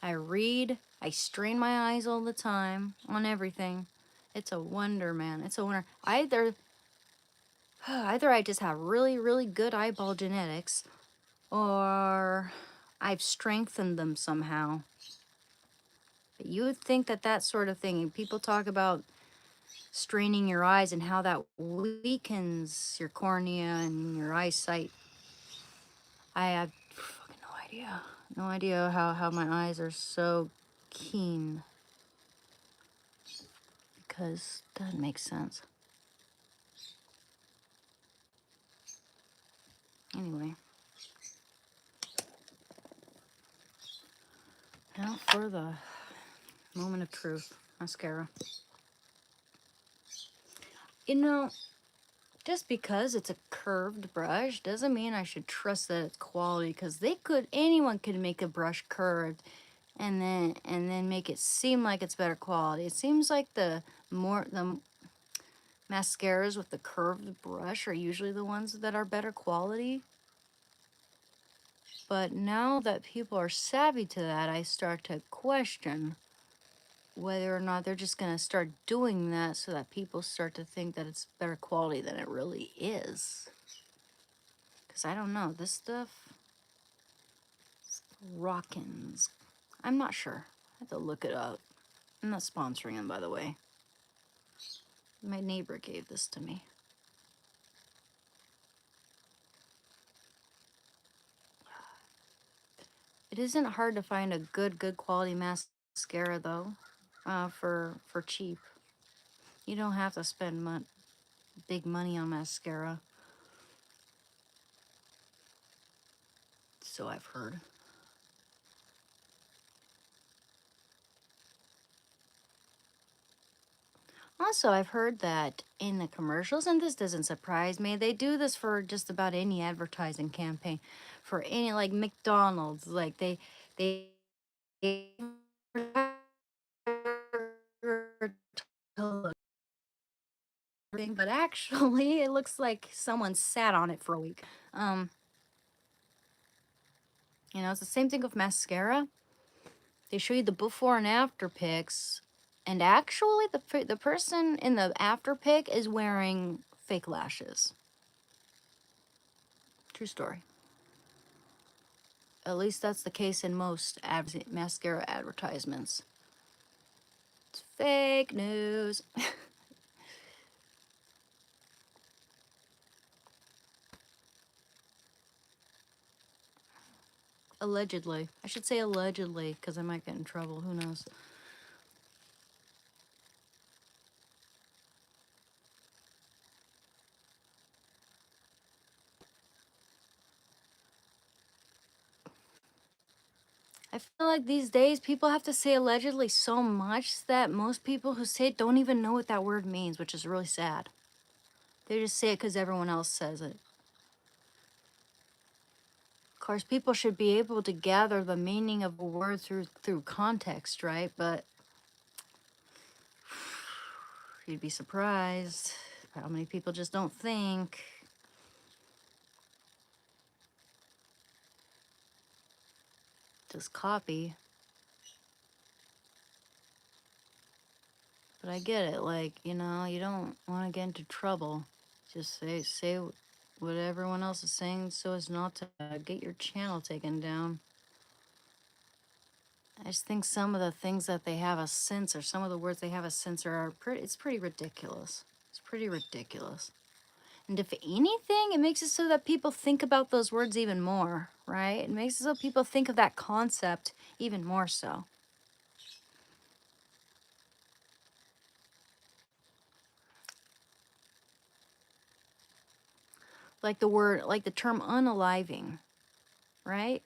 S1: I read. I strain my eyes all the time on everything. It's a wonder, man. It's a wonder. Either I just have really, really good eyeball genetics, or I've strengthened them somehow. But you would think that that sort of thing, people talk about straining your eyes and how that weakens your cornea and your eyesight. I have fucking no idea. No idea how my eyes are so keen. Because that makes sense. Anyway. Now for the moment of truth. Mascara. You know, just because it's a curved brush doesn't mean I should trust that it's quality, because anyone could make a brush curved and then make it seem like it's better quality. It seems like the mascaras with the curved brush are usually the ones that are better quality. But now that people are savvy to that, I start to question whether or not they're just going to start doing that so that people start to think that it's better quality than it really is. Because I don't know, this stuff, Rockins. I'm not sure. I have to look it up. I'm not sponsoring them, by the way. My neighbor gave this to me. It isn't hard to find a good quality mascara though, for cheap. You don't have to spend big money on mascara. So I've heard. Also, I've heard that in the commercials, and this doesn't surprise me, they do this for just about any advertising campaign. For any, like McDonald's, like they but actually it looks like someone sat on it for a week. You know, it's the same thing with mascara. They show you the before and after pics, and actually the person in the after pic is wearing fake lashes. True story. At least that's the case in most mascara advertisements. It's fake news. Allegedly. I should say allegedly, because I might get in trouble. Who knows? I feel like these days people have to say allegedly so much that most people who say it don't even know what that word means, which is really sad. They just say it because everyone else says it. Of course, people should be able to gather the meaning of a word through context, right? But you'd be surprised how many people just don't think. Just copy. But I get it, like, you know, you don't want to get into trouble. Just say what everyone else is saying so as not to get your channel taken down. I just think some of the things that they have us censor, some of the words they have us censor are it's pretty ridiculous. It's pretty ridiculous. And if anything, it makes it so that people think about those words even more, right? It makes it so people think of that concept even more so. Like the word, like the term unaliving, right?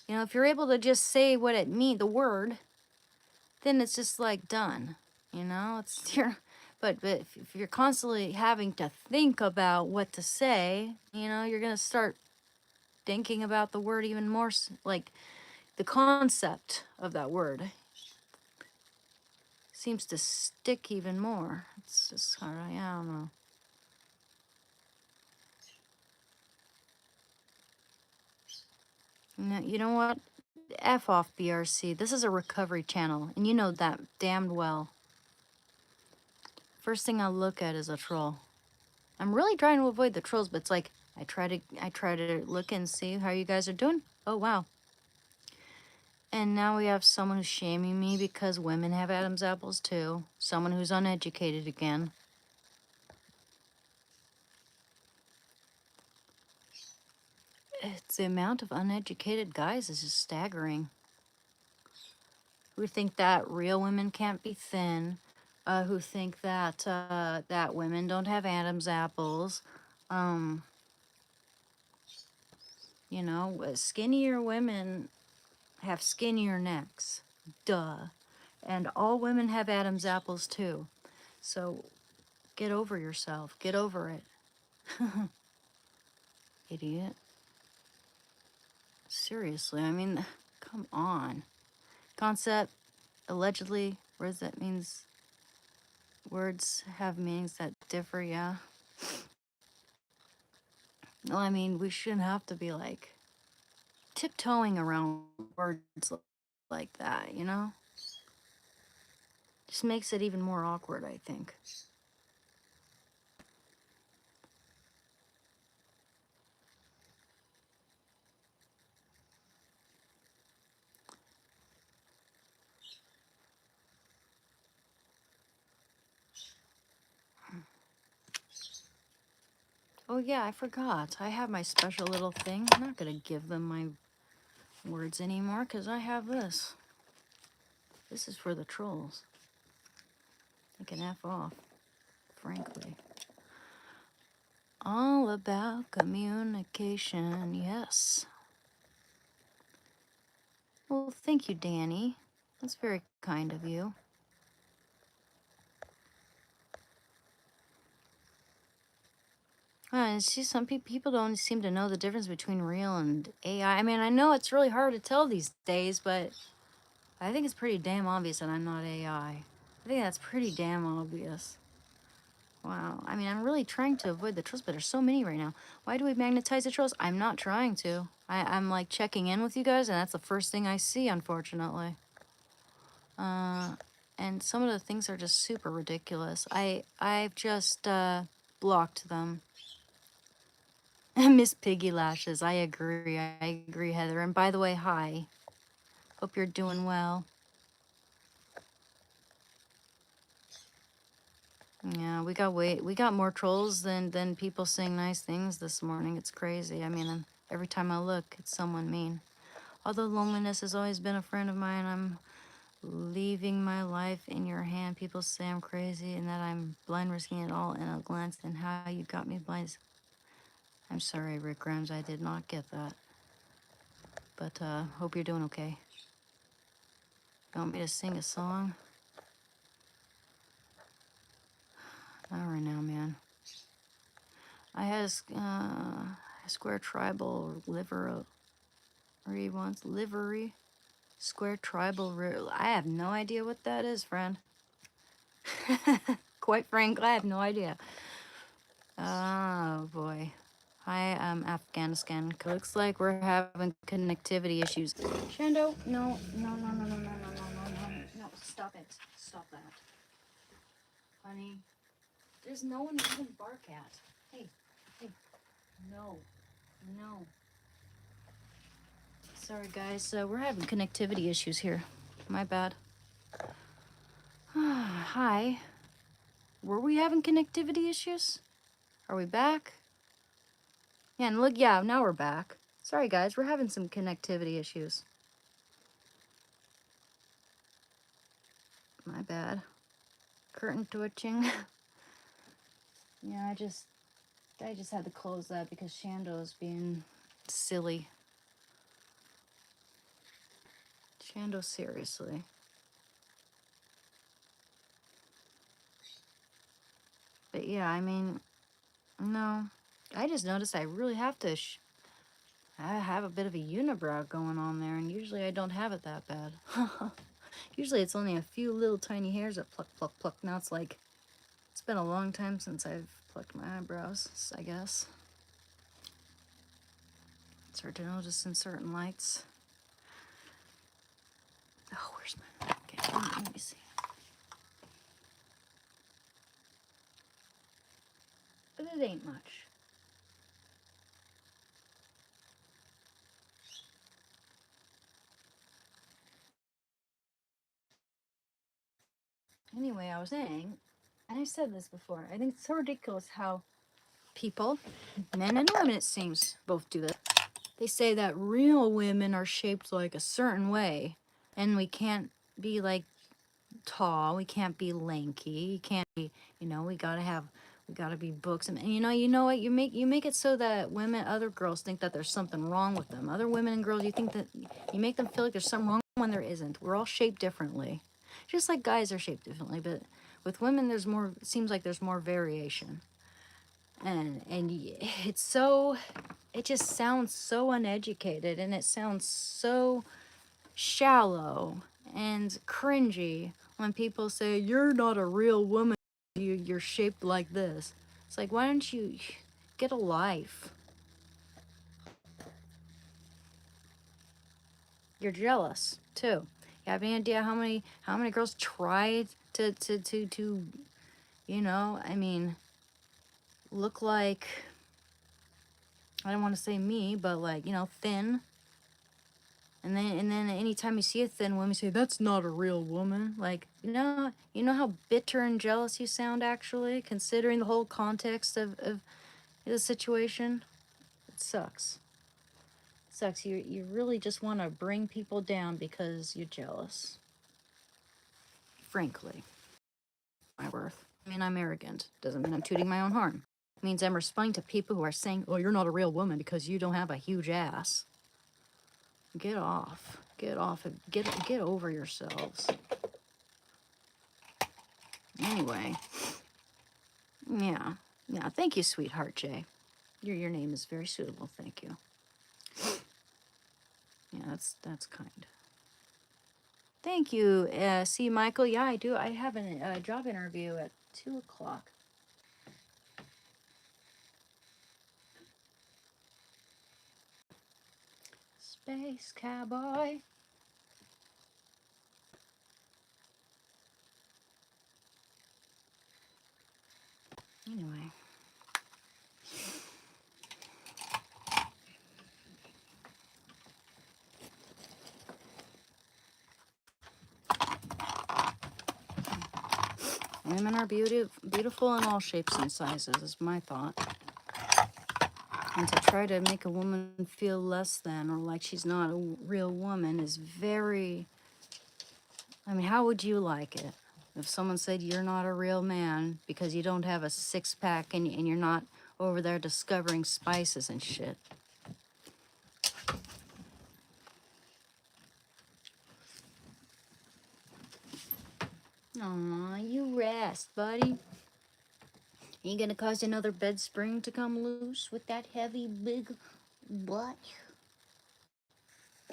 S1: You know, if you're able to just say what it means, the word, then it's just like done. You know, it's your, but if you're constantly having to think about what to say, you know, you're gonna start thinking about the word even more, like the concept of that word seems to stick even more. It's just kind of, I don't know. You know what? F off BRC. This is a recovery channel, and you know that damned well. First thing I look at is a troll. I'm really trying to avoid the trolls, but it's like I try to look and see how you guys are doing. Oh wow. And now we have someone who's shaming me because women have Adam's apples too. Someone who's uneducated again. It's the amount of uneducated guys is just staggering. Who think that real women can't be thin, who think that that women don't have Adam's apples. Um, you know, skinnier women have skinnier necks. Duh. And all women have Adam's apples too. So get over yourself. Get over it. Idiot. Seriously, I mean, come on. Concept, allegedly, words that means, words have meanings that differ, yeah. Well, I mean, we shouldn't have to be like tiptoeing around words like that, you know? Just makes it even more awkward, I think. Oh yeah, I forgot. I have my special little thing. I'm not gonna give them my words anymore because I have this. This is for the trolls. They can F off, frankly. All about communication, yes. Well, thank you, Danny. That's very kind of you. See, some people don't seem to know the difference between real and AI. I mean, I know it's really hard to tell these days, but I think it's pretty damn obvious that I'm not AI. I think that's pretty damn obvious. Wow. I mean, I'm really trying to avoid the trolls, but there's so many right now. Why do we magnetize the trolls? I'm not trying to. I'm like checking in with you guys, and that's the first thing I see, unfortunately. And some of the things are just super ridiculous. I've just blocked them. Miss Piggy Lashes. I agree. I agree, Heather. And by the way, hi. Hope you're doing well. Yeah, we got more trolls than people saying nice things this morning. It's crazy. I mean, every time I look, it's someone mean. Although loneliness has always been a friend of mine, I'm leaving my life in your hand. People say I'm crazy and that I'm blind, risking it all in a glance. And how you got me blind. I'm sorry, Rick Grimes. I did not get that. But hope you're doing okay. You want me to sing a song? All right now, man. I had a square tribal livery once. Livery? Square tribal. I have no idea what that is, friend. Quite frankly, I have no idea. Oh, boy. Hi, Afghanistan. Looks like we're having connectivity issues. Shando, no. Stop it. Stop that. Honey, there's no one you can bark at. Hey, no. Sorry, guys. We're having connectivity issues here. My bad. Hi. Were we having connectivity issues? Are we back? Yeah, and look, yeah, now we're back. Sorry, guys. We're having some connectivity issues. My bad. Curtain twitching. Yeah, I just had to close that because Shando's being silly. Shando, seriously. But yeah, I mean, no. I just noticed I really have to I have a bit of a unibrow going on there, and usually I don't have it that bad. Usually it's only a few little tiny hairs that pluck, pluck, pluck. Now it's like, it's been a long time since I've plucked my eyebrows, I guess. It's hard to notice in certain lights. Oh, where's my, okay, let me see. But it ain't much. Anyway, I was saying, and I said this before, I think it's so ridiculous how people, men and women it seems, both do this. They say that real women are shaped like a certain way, and we can't be like tall, we can't be lanky, you can't be, we gotta be books, and you know what, you make it so that other girls think that there's something wrong with them. Other women and girls, you think that you make them feel like there's something wrong when there isn't. We're all shaped differently, just like guys are shaped differently, but with women there's more, it seems like there's more variation. And it's so, it just sounds so uneducated, and it sounds so shallow and cringy when people say you're not a real woman, you're shaped like this. It's like, why don't you get a life? You're jealous too. You have any idea how many girls try to I mean, look like, I don't want to say me, but like, thin. And then anytime you see a thin woman, you say, that's not a real woman. Like, you know how bitter and jealous you sound, actually, considering the whole context of the situation? It sucks. It sucks. You really just want to bring people down because you're jealous. Frankly. My worth. I mean, I'm arrogant. Doesn't mean I'm tooting my own horn. It means I'm responding to people who are saying, oh, you're not a real woman because you don't have a huge ass. Get off. Get off. Get over yourselves. Anyway. Yeah. Yeah. Thank you, sweetheart Jay. Your name is very suitable. Thank you. Yeah, that's kind. Thank you. See, Michael. Yeah, I do. I have a job interview at 2:00. Space cowboy. Anyway. Women are beautiful in all shapes and sizes, is my thought. And to try to make a woman feel less than or like she's not a real woman is very... I mean, how would you like it if someone said you're not a real man because you don't have a six-pack and you're not over there discovering spices and shit? Aw, you rest, buddy. You gonna cause another bed spring to come loose with that heavy, big butt?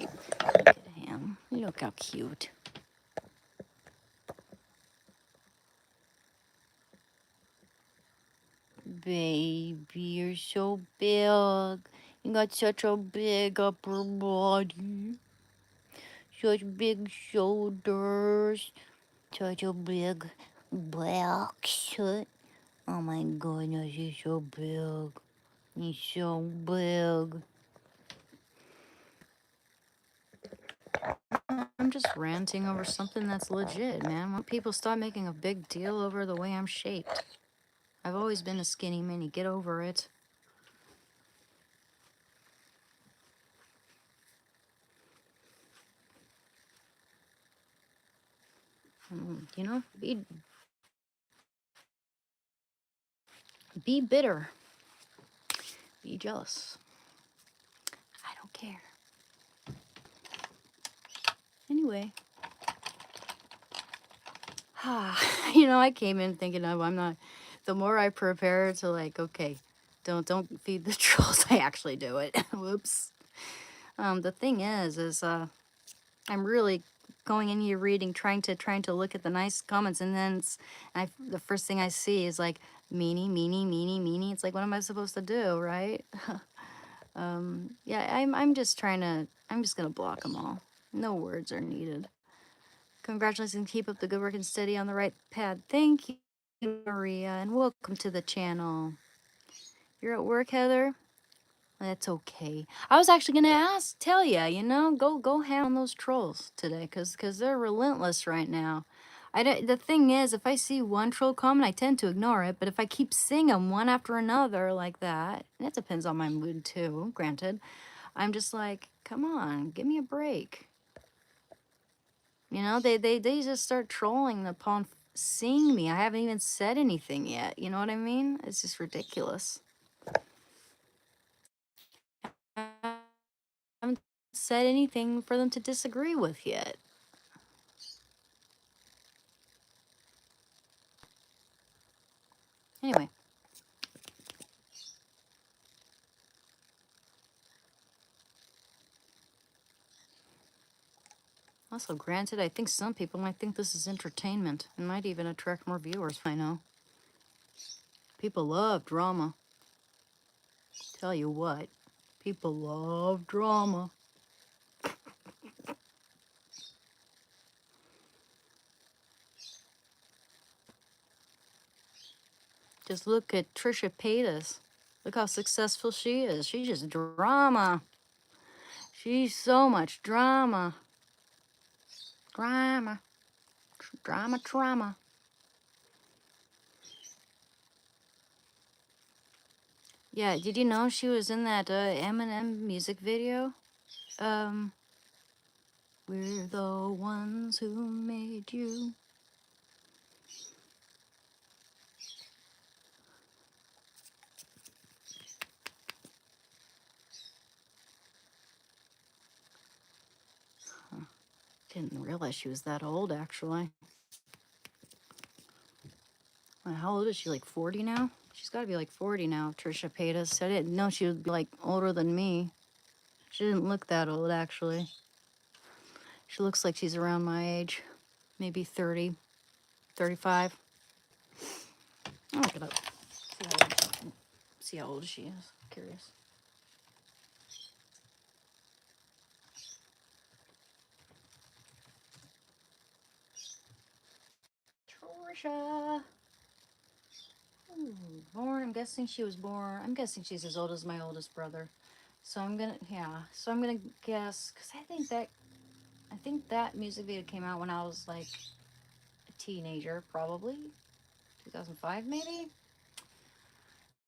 S1: Look at him. Look how cute. Baby, you're so big. You got such a big upper body. Such big shoulders. Such a big back. Oh my goodness, he's so big. He's so big. I'm just ranting over something that's legit, man. When people stop making a big deal over the way I'm shaped. I've always been a skinny mini. Get over it. You know, be bitter. Be jealous. I don't care. Anyway. You know, I came in thinking I'm not. The more I prepare to like, okay, don't feed the trolls. I actually do it. Whoops. The thing is I'm really going in here reading, trying to look at the nice comments, and then the first thing I see is like meanie, meanie, meanie, meanie. It's like, what am I supposed to do, right? Yeah, I'm just I'm just gonna block them all. No words are needed. Congratulations, keep up the good work and steady on the right path. Thank you, Maria, and welcome to the channel. You're at work, Heather? That's okay. I was actually gonna tell you, you know, go ham on those trolls today, cause they're relentless right now. The thing is, if I see one troll comment, I tend to ignore it. But if I keep seeing them one after another like that, and it depends on my mood too, granted, I'm just like, come on, give me a break. You know, they just start trolling upon seeing me. I haven't even said anything yet. You know what I mean? It's just ridiculous. I haven't said anything for them to disagree with yet. Anyway. Also, granted, I think some people might think this is entertainment and might even attract more viewers. I know. People love drama. Tell you what, people love drama. Just look at Trisha Paytas. Look how successful she is. She's just drama. She's so much drama. Drama. Drama, drama. Yeah, did you know she was in that Eminem music video? We're the ones who made you. Didn't realize she was that old, actually. How old is she? Like 40 now? She's got to be like 40 now, Trisha Paytas. I didn't know she would be like older than me. She didn't look that old, actually. She looks like she's around my age. Maybe 30, 35. I'll look it up. See how old she is. Curious. Trisha. Ooh, born, I'm guessing she was born. I'm guessing she's as old as my oldest brother. So I'm gonna, yeah. So I'm gonna guess, because I think that music video came out when I was like a teenager, probably 2005, maybe.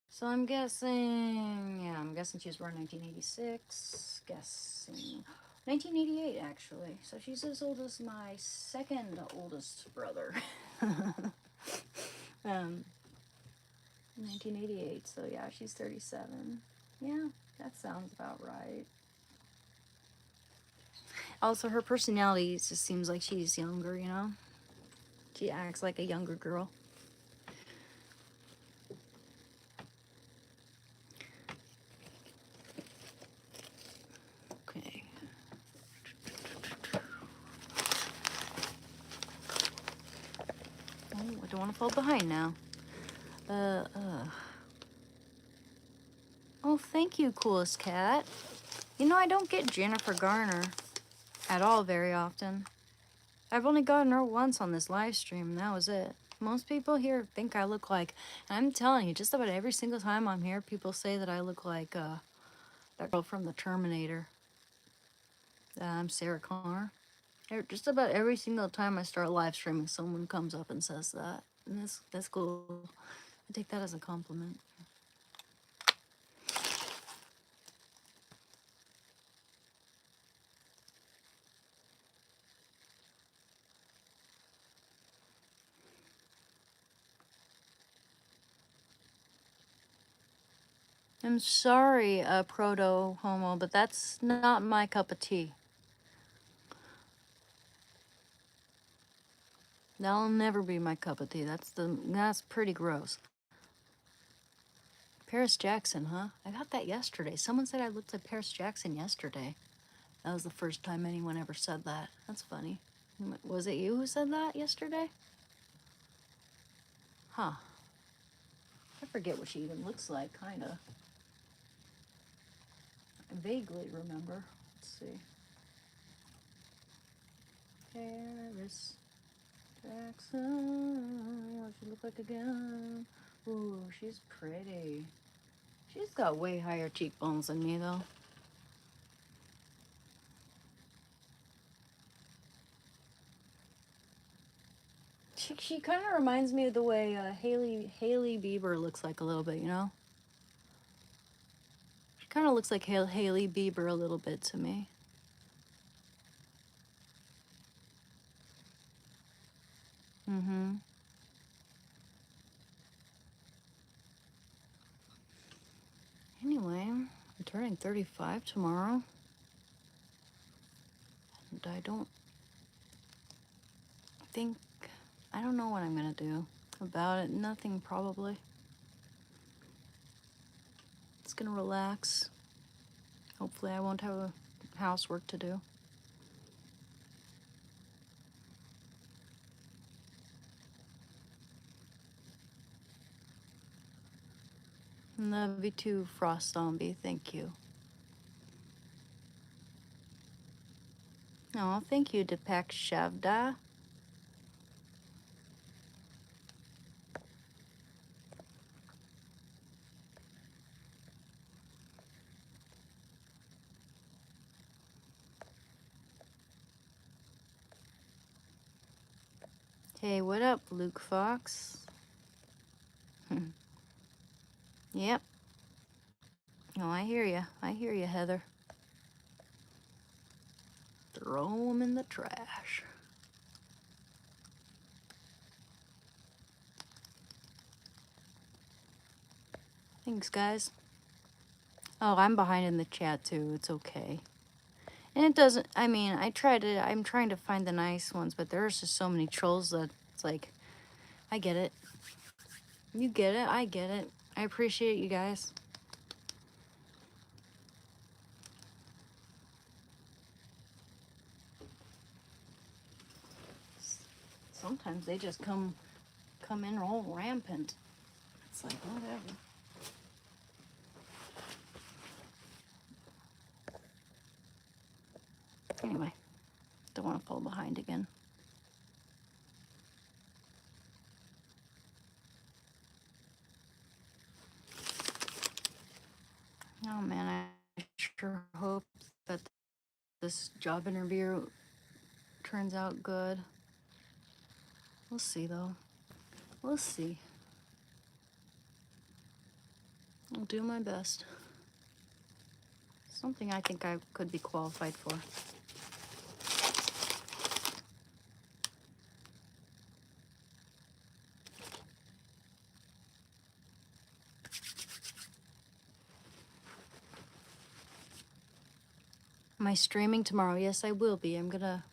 S1: So I'm guessing, yeah, I'm guessing she was born 1986. Guessing 1988, actually. So she's as old as my second oldest brother. 1988. So yeah, she's 37. Yeah, that sounds about right. Also, her personality just seems like she's younger, you know? She acts like a younger girl. Okay. Oh, I don't want to fall behind now. Oh, thank you, coolest cat. You know, I don't get Jennifer Garner at all very often. I've only gotten her once on this live stream, and that was it. Most people here think I look like, and I'm telling you, just about every single time I'm here, people say that I look like that girl from the Terminator. I'm Sarah Connor. Just about every single time I start live streaming, someone comes up and says that. And that's cool. I take that as a compliment. I'm sorry, proto homo, but that's not my cup of tea. That'll never be my cup of tea. That's pretty gross. Paris Jackson, huh? I got that yesterday. Someone said I looked like Paris Jackson yesterday. That was the first time anyone ever said that. That's funny. Was it you who said that yesterday? Huh. I forget what she even looks like, kinda. I vaguely remember. Let's see. Paris Jackson. What she look like again? Ooh, she's pretty. She's got way higher cheekbones than me, though. She kind of reminds me of the way Hailey Bieber looks like a little bit, you know? She kind of looks like Hailey Bieber a little bit to me. Mm-hmm. Anyway, I'm turning 35 tomorrow. And I don't know what I'm gonna do about it. Nothing, probably. It's gonna relax. Hopefully I won't have a housework to do. Love you too, Frost Zombie. Thank you. Oh, thank you, Deepak Shavda. Hey, what up, Luke Fox? Yep. Oh, I hear you. I hear you, Heather. Throw them in the trash. Thanks, guys. Oh, I'm behind in the chat, too. It's okay. And it doesn't, I mean, I'm trying to find the nice ones, but there's just so many trolls that it's like, I get it. You get it. I get it. I appreciate you guys. Sometimes they just come in all rampant. It's like, whatever. Anyway, don't want to fall behind again. Oh man, I sure hope that this job interview turns out good. We'll see though. We'll see. I'll do my best. Something I think I could be qualified for. Am I streaming tomorrow? Yes, I will be. I'm gonna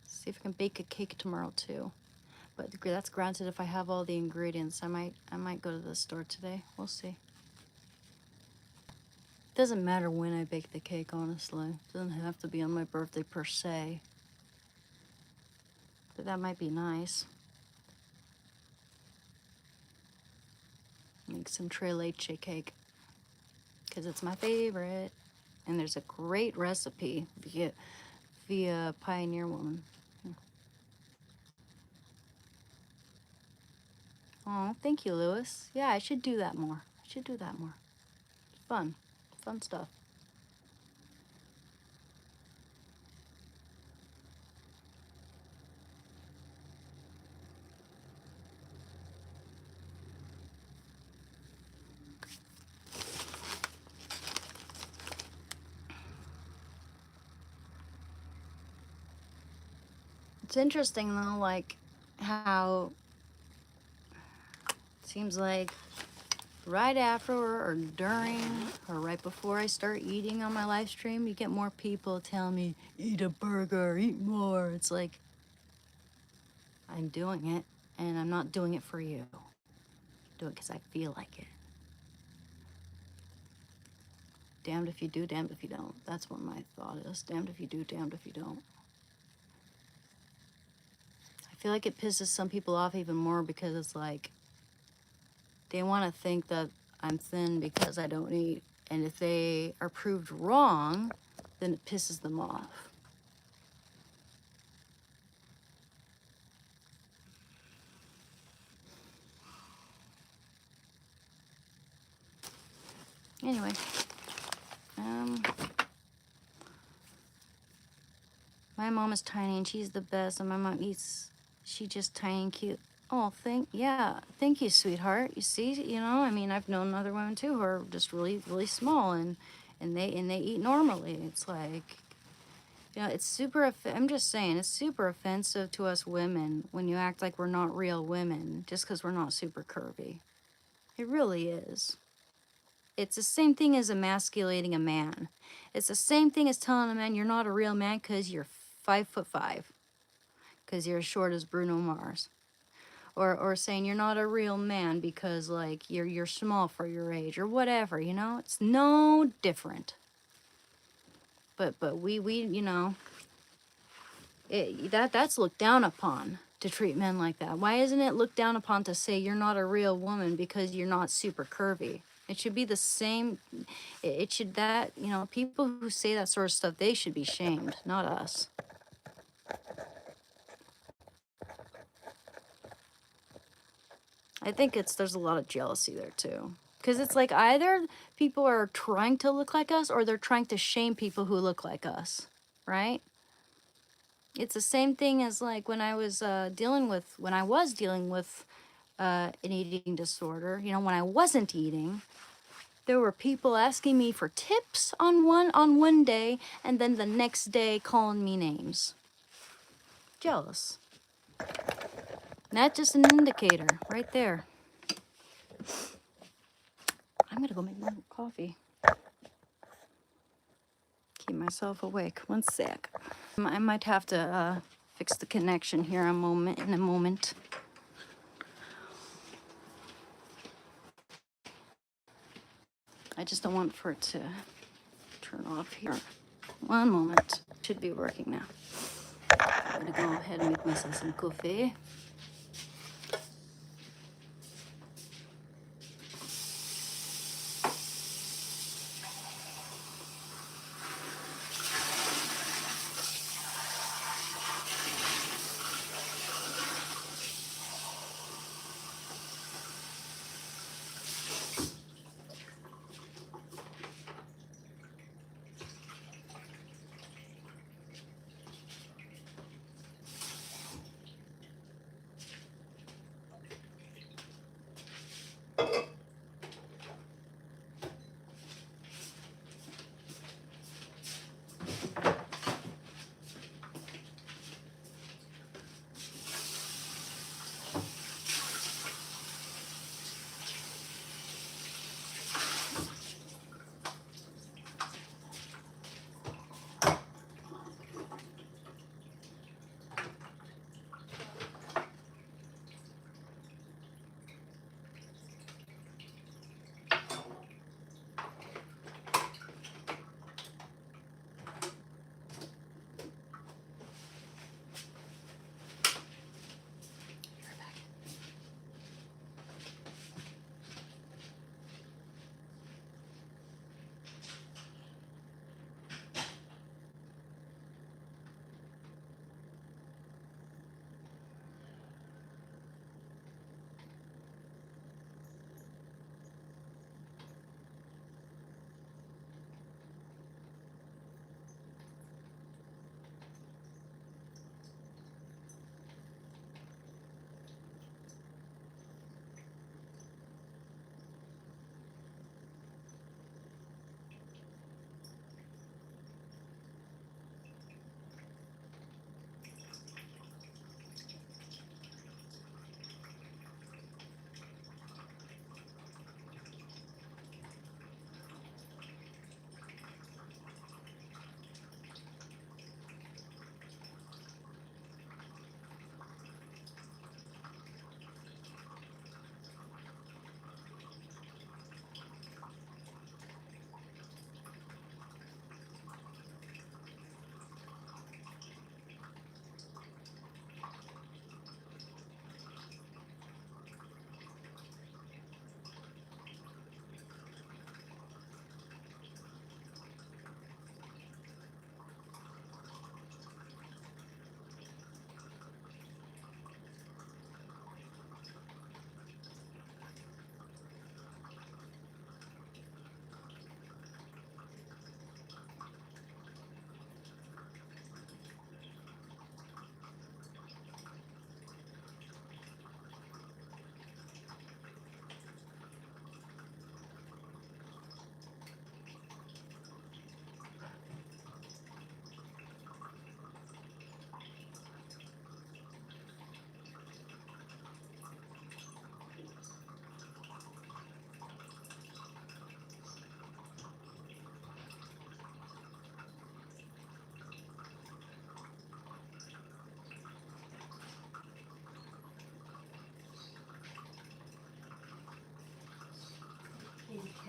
S1: see if I can bake a cake tomorrow too. But that's granted if I have all the ingredients. I might go to the store today. We'll see. Doesn't matter when I bake the cake, honestly. Doesn't have to be on my birthday per se. But that might be nice. Make some tres leche cake. Because it's my favorite. And there's a great recipe via Pioneer Woman. Oh, thank you, Lewis. Yeah, I should do that more. I should do that more. It's fun. Fun stuff. It's interesting though, like how it seems like right after or during or right before I start eating on my live stream, you get more people telling me, eat a burger, eat more. It's like, I'm doing it, and I'm not doing it for you. I'm doing it because I feel like it. Damned if you do, damned if you don't. That's what my thought is. Damned if you do, damned if you don't. I feel like it pisses some people off even more because it's like, they want to think that I'm thin because I don't eat. And if they are proved wrong, then it pisses them off. Anyway, my mom is tiny and she's the best, and my mom eats, she just tiny and cute. Oh, thank you, sweetheart. You see, you know, I mean, I've known other women too who are just really, really small, and they eat normally. It's like, you know, it's super, I'm just saying, it's super offensive to us women when you act like we're not real women just because we're not super curvy. It really is. It's the same thing as emasculating a man. It's the same thing as telling a man you're not a real man because you're 5'5", because you're as short as Bruno Mars. Or saying you're not a real man because like you're small for your age or whatever, you know? It's no different. But we you know, that's looked down upon to treat men like that. Why isn't it looked down upon to say you're not a real woman because you're not super curvy? It should be the same. It should, that, you know, people who say that sort of stuff, they should be shamed, not us. I think there's a lot of jealousy there too. Because it's like either people are trying to look like us or they're trying to shame people who look like us, right? It's the same thing as like when I was dealing with an eating disorder. You know, when I wasn't eating, there were people asking me for tips on one day, and then the next day calling me names. Jealous. That's just an indicator right there. I'm gonna go make more coffee. Keep myself awake. One sec. I might have to fix the connection here in a moment. I just don't want for it to turn off here. One moment. Should be working now. I'm gonna go ahead and make myself some coffee.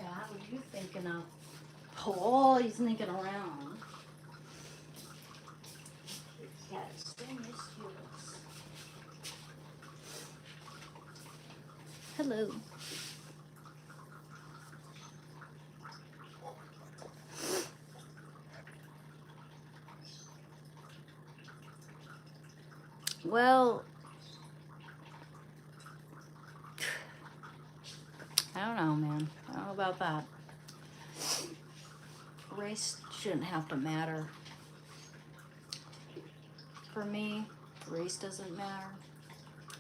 S1: What are you thinking of? Oh, he's sneaking around. Yes, so mischievous. Hello. Well, I don't know, man. I don't know about that. Race shouldn't have to matter. For me, race doesn't matter.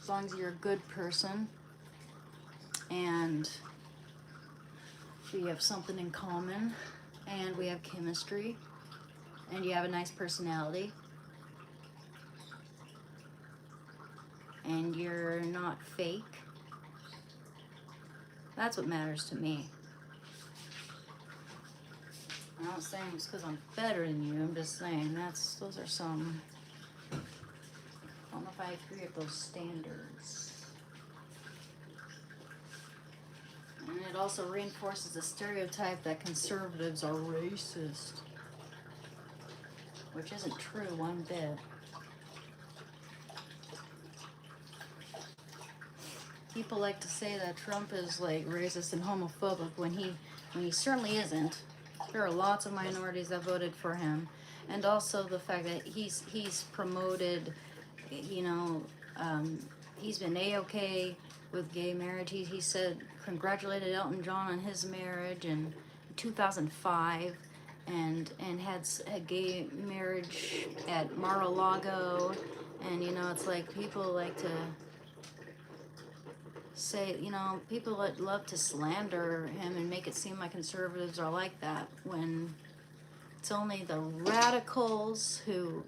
S1: As long as you're a good person and we have something in common and we have chemistry and you have a nice personality and you're not fake. That's what matters to me. I'm not saying it's because I'm better than you. I'm just saying those are some. I don't know if I agree with those standards. And it also reinforces the stereotype that conservatives are racist, which isn't true one bit. People like to say that Trump is like racist and homophobic when he certainly isn't. There are lots of minorities that voted for him, and also the fact that he's promoted, you know, he's been A-OK with gay marriage. He said congratulated Elton John on his marriage in 2005, and had a gay marriage at Mar-a-Lago, and you know it's like people like to say, you know, people that love to slander him and make it seem like conservatives are like that when it's only the radicals who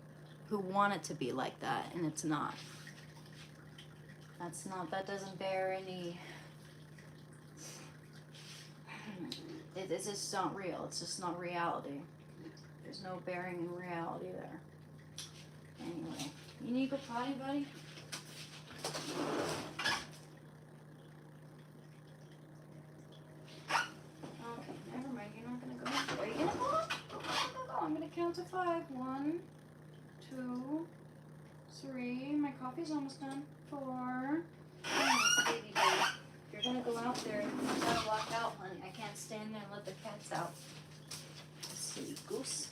S1: want it to be like that, and it's not. That doesn't bear any, it's just not real. It's just not reality. There's no bearing in reality there. Anyway, you need to go potty, buddy? Okay, never mind. You're not gonna go. Are you gonna go? I'm gonna count to 5. 1, 2, 3. My coffee's almost done. 4. Baby, you're gonna go out there. You gotta walk out, honey. I can't stand there and let the cats out. Silly goose.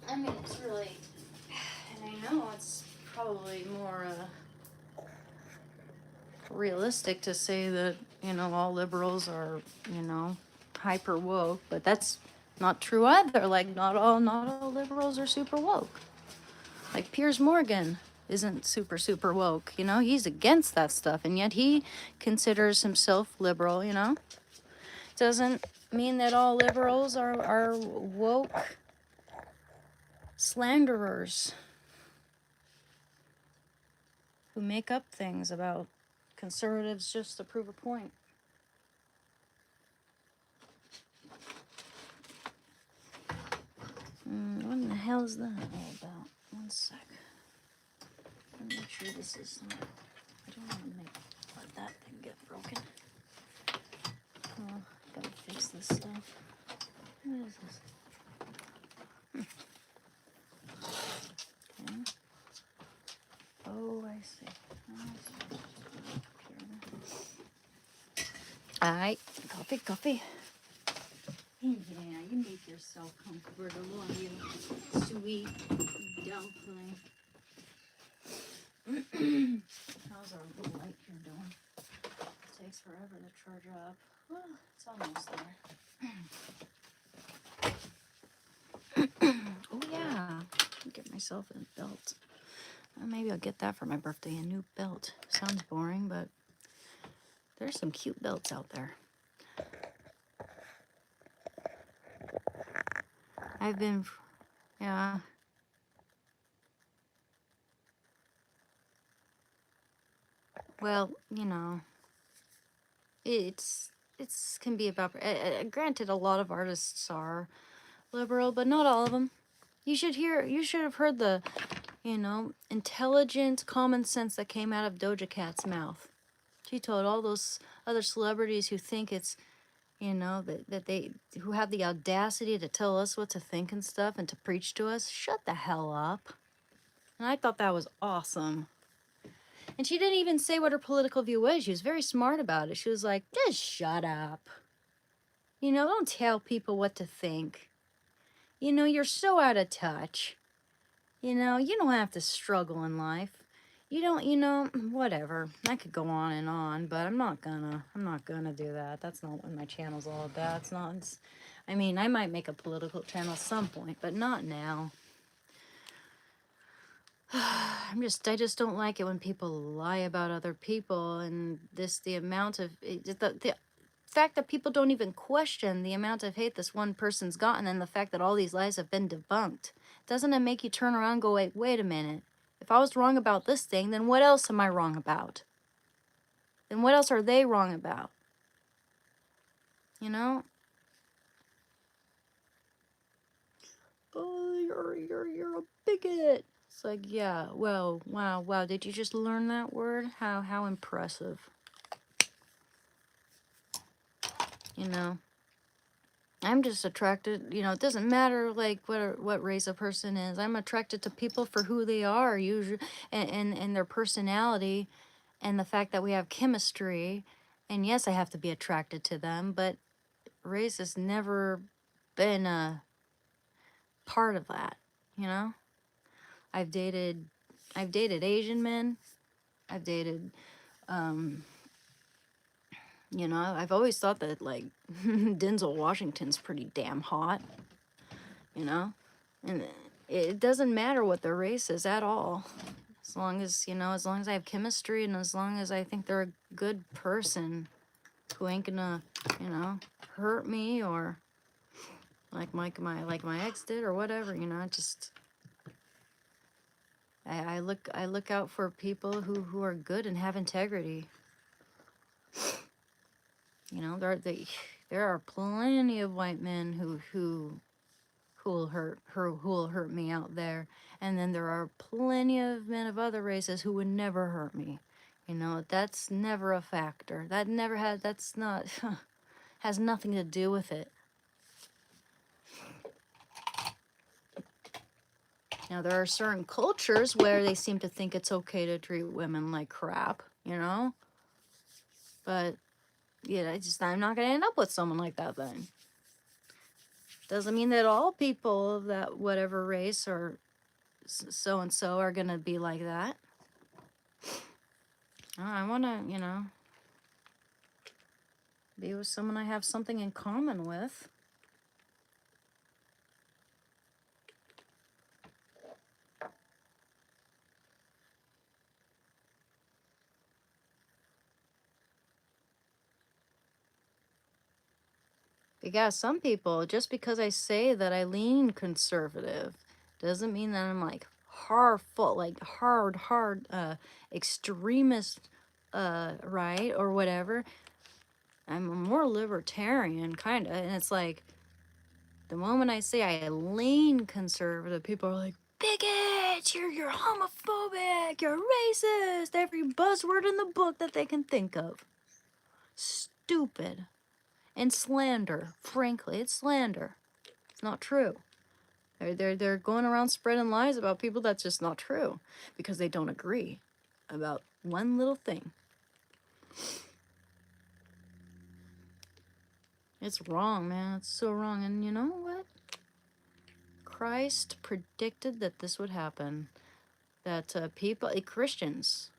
S1: I mean, it's really, and I know it's probably more realistic to say that, you know, all liberals are, you know, hyper woke, but that's not true either. Like not all liberals are super woke. Like Piers Morgan isn't super woke, you know, he's against that stuff, and yet he considers himself liberal, you know. Doesn't mean that all liberals are woke slanderers who make up things about conservatives just to prove a point. What in the hell is that all about? One sec. Let me make sure this is not, I don't want to let that thing get broken. Oh, gotta fix this stuff. What is this? Okay. Oh, I see. Alright, coffee. Yeah, you make yourself comfortable, you sweet dumpling. How's our little light here doing? It takes forever to charge up. Well, it's almost there. Oh yeah, get myself a belt. Maybe I'll get that for my birthday, a new belt. Sounds boring, but there's some cute belts out there. Yeah. Well, you know, it's can be about. Granted, a lot of artists are liberal, but not all of them. You should have heard the, you know, intelligent common sense that came out of Doja Cat's mouth. She told all those other celebrities who think it's, you know, who have the audacity to tell us what to think and stuff and to preach to us, shut the hell up. And I thought that was awesome. And she didn't even say what her political view was. She was very smart about it. She was like, just shut up. You know, don't tell people what to think. You know, you're so out of touch. You know, you don't have to struggle in life. You don't, you know, whatever. I could go on, but I'm not gonna do that. That's not what my channel's all about. I mean, I might make a political channel at some point, but not now. I just don't like it when people lie about other people, and the amount of, the fact that people don't even question the amount of hate this one person's gotten, and the fact that all these lies have been debunked. Doesn't it make you turn around and go, wait a minute. If I was wrong about this thing, then what else am I wrong about? Then what else are they wrong about? You know? Oh, you're a bigot. It's like, yeah, well, wow. Did you just learn that word? How impressive. You know? I'm just attracted, you know, it doesn't matter like what race a person is. I'm attracted to people for who they are, usually, and their personality, and the fact that we have chemistry. And yes, I have to be attracted to them, but race has never been a part of that, you know? I've dated Asian men. I've dated, you know, I've always thought that like Denzel Washington's pretty damn hot, you know? And it doesn't matter what their race is at all. As long as, you know, as long as I have chemistry and as long as I think they're a good person who ain't gonna, you know, hurt me or like my ex did or whatever, you know, I look out for people who are good and have integrity. You know, there are plenty of white men who will hurt me out there, and then there are plenty of men of other races who would never hurt me. You know, that's never a factor. That's not has nothing to do with it. Now there are certain cultures where they seem to think it's okay to treat women like crap, you know? But yeah, I'm not gonna end up with someone like that then. Doesn't mean that all people of that whatever race or so and so are gonna be like that. I wanna, you know, be with someone I have something in common with. Because some people, just because I say that I lean conservative, doesn't mean that I'm like hard, extremist, right, or whatever. I'm a more libertarian, kind of, and it's like, the moment I say I lean conservative, people are like, bigot, you're homophobic, you're racist, every buzzword in the book that they can think of. Stupid. And slander, frankly, it's slander. It's not true. They're going around spreading lies about people that's just not true because they don't agree about one little thing. It's wrong, man. It's so wrong. And you know what? Christ predicted that this would happen. That Christians,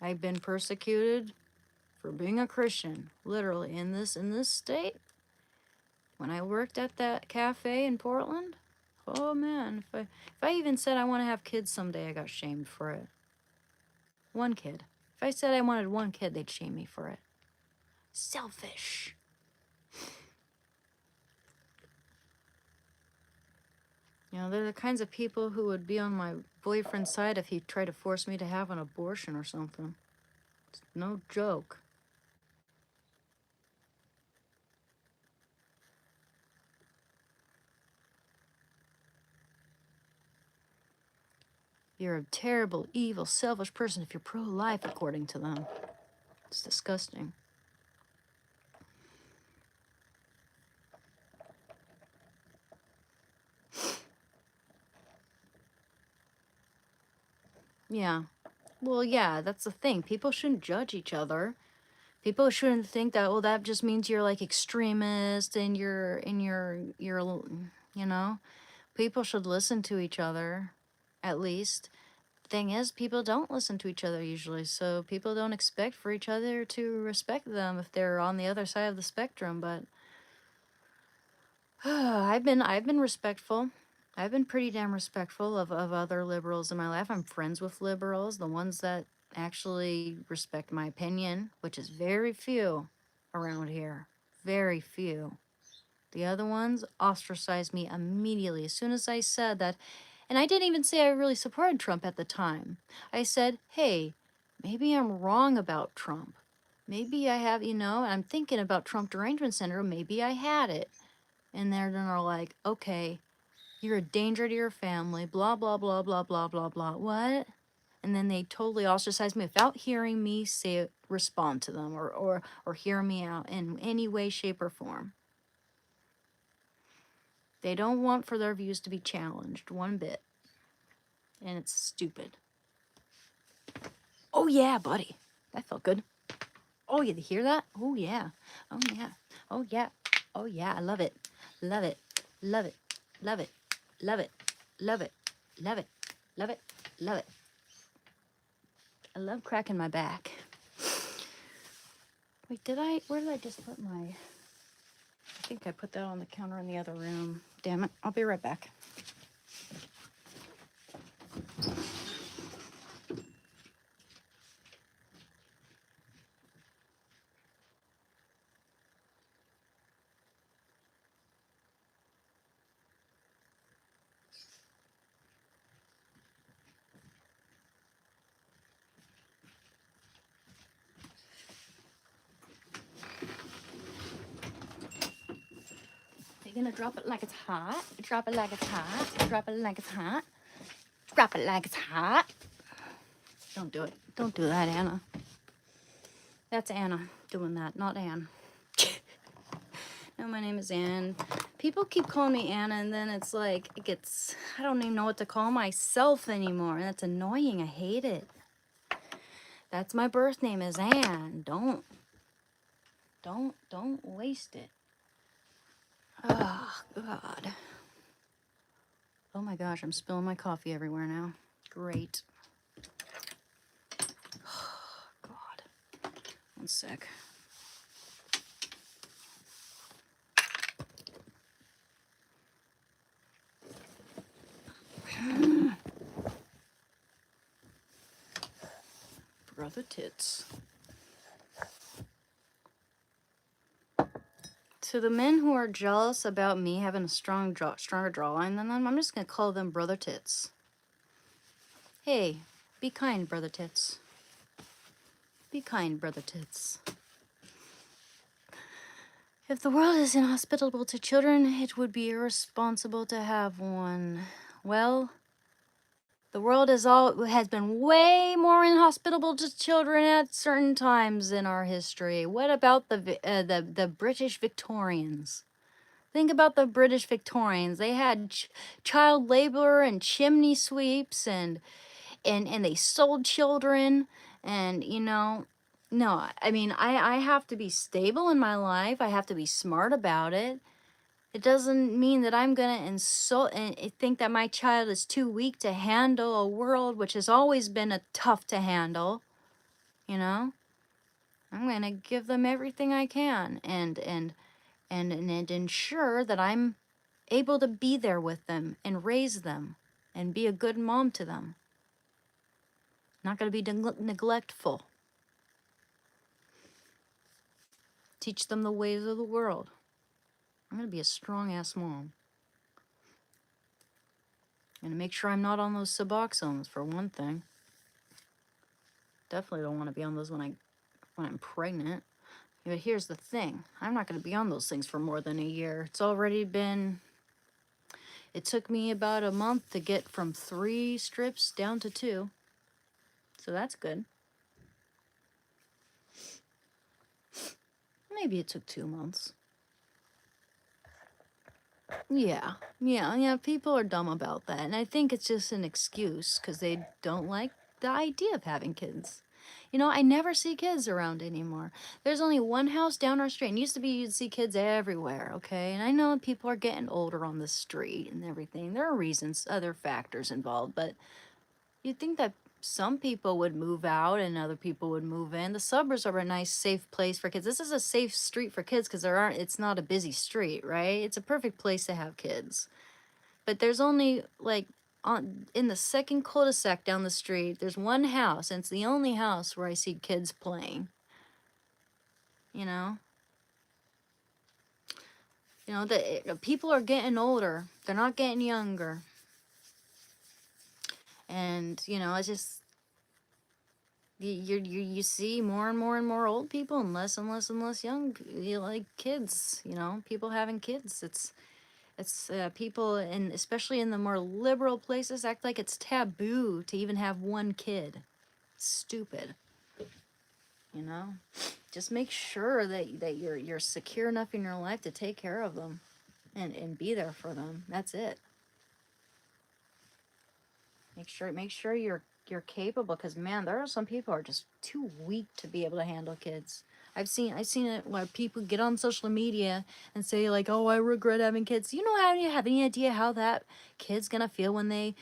S1: I've been persecuted for being a Christian, literally in this state. When I worked at that cafe in Portland, oh man, if I even said I want to have kids someday, I got shamed for it. One kid. If I said I wanted one kid, they'd shame me for it. Selfish. You know, they're the kinds of people who would be on my boyfriend's side if he tried to force me to have an abortion or something. It's no joke. You're a terrible, evil, selfish person if you're pro-life, according to them. It's disgusting. Yeah. Well, yeah, that's the thing. People shouldn't judge each other. People shouldn't think that, well, that just means you're like extremist and you're, you know, people should listen to each other, at least. Thing is, people don't listen to each other usually, so people don't expect for each other to respect them if they're on the other side of the spectrum. But I've been respectful. I've been pretty damn respectful of other liberals in my life. I'm friends with liberals, the ones that actually respect my opinion, which is very few around here. Very few. The other ones ostracized me immediately as soon as I said that. And I didn't even say I really supported Trump at the time. I said, hey, maybe I'm wrong about Trump. Maybe I have, I'm thinking about Trump derangement syndrome. Maybe I had it. And then they're like, okay, you're a danger to your family, blah, blah, blah, blah, blah, blah, blah. What? And then they totally ostracized me without hearing me respond to them or hear me out in any way, shape, or form. They don't want for their views to be challenged one bit. And it's stupid. Oh, yeah, buddy. That felt good. Oh, you hear that? Oh, yeah. Oh, yeah. Oh, yeah. Oh, yeah. I love it. Love it. Love it. Love it. Love it. Love it. Love it. Love it. Love it. I love cracking my back. Wait, where did I just put my, I think I put that on the counter in the other room. Damn it. I'll be right back. You're gonna drop it like it's hot. Drop it like it's hot. Drop it like it's hot. Drop it like it's hot. Don't do it. Don't do that, Anna. That's Anna doing that, not Anne. No, my name is Anne. People keep calling me Anna, and then it's like, I don't even know what to call myself anymore, and that's annoying. I hate it. That's my birth name is Anne. Don't waste it. Oh, God. Oh, my gosh, I'm spilling my coffee everywhere now. Great. Oh, God. One sec. Brother tits. To the men who are jealous about me having a stronger jawline than them, I'm just going to call them brother tits. Hey, be kind, brother tits. Be kind, brother tits. If the world is inhospitable to children, it would be irresponsible to have one. Well, the world has been way more inhospitable to children at certain times in our history. What about the British Victorians? Think about the British Victorians. They had child labor and chimney sweeps and they sold children and no, I mean, I have to be stable in my life. I have to be smart about it. It doesn't mean that I'm gonna insult and think that my child is too weak to handle a world which has always been a tough to handle. I'm gonna give them everything I can and ensure that I'm able to be there with them and raise them and be a good mom to them. Not gonna be neglectful. Teach them the ways of the world. I'm gonna be a strong-ass mom. I'm gonna make sure I'm not on those Suboxones for one thing. Definitely don't want to be on those when I'm pregnant. But here's the thing. I'm not gonna be on those things for more than a year. It took me about a month to get from 3 strips down to 2. So that's good. maybe it took 2 months. Yeah, people are dumb about that. And I think it's just an excuse because they don't like the idea of having kids. You know, I never see kids around anymore. There's only one house down our street. And used to be you'd see kids everywhere, okay? And I know people are getting older on the street and everything. There are reasons, other factors involved, but you'd think that some people would move out and other people would move in. The suburbs are a nice, safe place for kids. This is a safe street for kids because it's not a busy street, right? It's a perfect place to have kids. But there's only like in the second cul-de-sac down the street, there's one house, and it's the only house where I see kids playing. You know? People are getting older. They're not getting younger. And, it's just you see more and more and more old people and less young like kids, people having kids. It's people, and especially in the more liberal places, act like it's taboo to even have one kid. Stupid. Just make sure that you're secure enough in your life to take care of them and be there for them. That's it. Make sure you're capable, because man, there are some people who are just too weak to be able to handle kids. I've seen it where people get on social media and say like, "Oh, I regret having kids." You know, how do you have any idea how that kid's gonna feel when they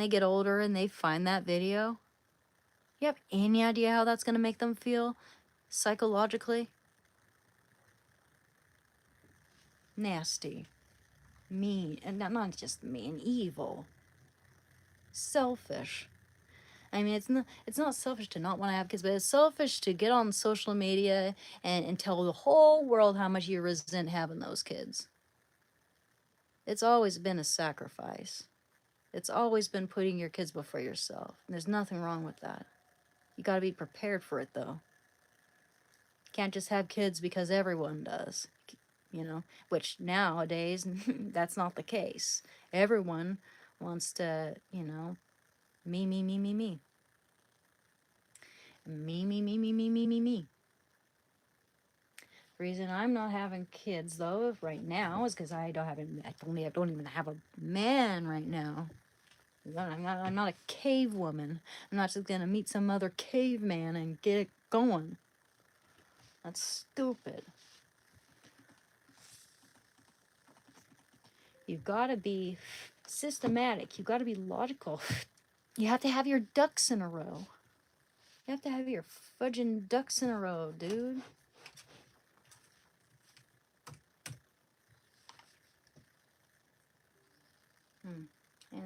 S1: get older and they find that video? You have any idea how that's gonna make them feel psychologically? Nasty, mean, and not just mean, evil, selfish. I mean, it's not selfish to not want to have kids, but it's selfish to get on social media and tell the whole world how much you resent having those kids. It's always been a sacrifice. It's always been putting your kids before yourself. And there's nothing wrong with that. You got to be prepared for it, though. Can't just have kids because everyone does, which nowadays that's not the case. Everyone wants to, me, me, me, me, me. Me, me, me, me, me, me, me, me. The reason I'm not having kids though right now is because I don't even have a man right now. I'm not a cave woman. I'm not just gonna meet some other caveman and get it going. That's stupid. You've got to be systematic. You've got to be logical. You have to have your ducks in a row. You have to have your fudging ducks in a row, dude. And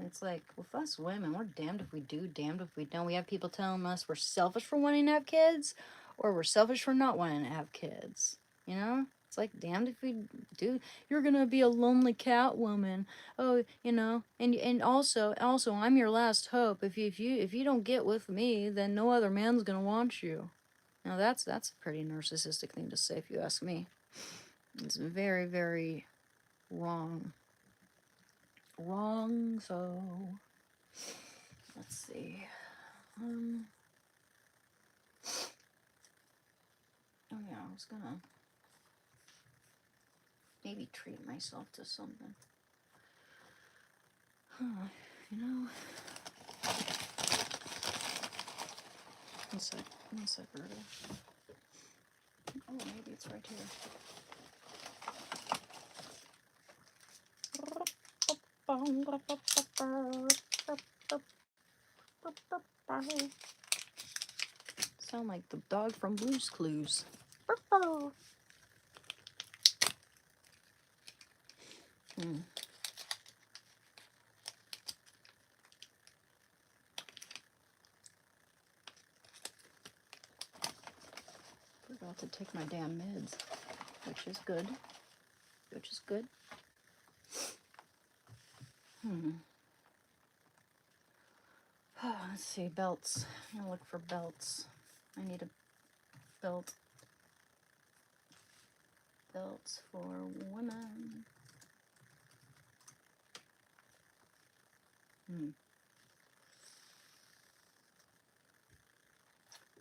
S1: it's like, with us women, we're damned if we do, damned if we don't. We have people telling us we're selfish for wanting to have kids, or we're selfish for not wanting to have kids. It's like, damned if we do. You're gonna be a lonely cat woman. Oh, and also, I'm your last hope. If you don't get with me, then no other man's gonna want you. Now that's a pretty narcissistic thing to say, if you ask me. It's very, very wrong. So let's see. Oh yeah, I was gonna maybe treat myself to something. One sec, Roberta. Oh, maybe it's right here. Sound like the dog from Blue's Clues. Forgot to take my damn meds, which is good. Let's see, belts. I'm gonna look for belts. I need a belt. Belts for women.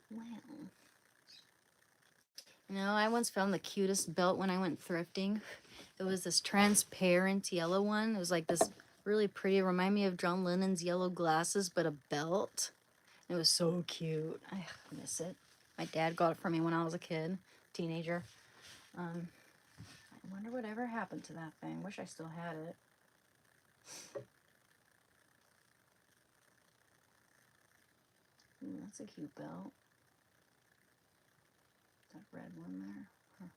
S1: Well, You know, I once found the cutest belt when I went thrifting. It was this transparent yellow one. It was like this really pretty, remind me of John Lennon's yellow glasses, but a belt. It was so cute. I miss it. My dad got it for me when I was a kid, teenager. I wonder whatever happened to that thing. Wish I still had it. Ooh, that's a cute belt. That red one there. Huh.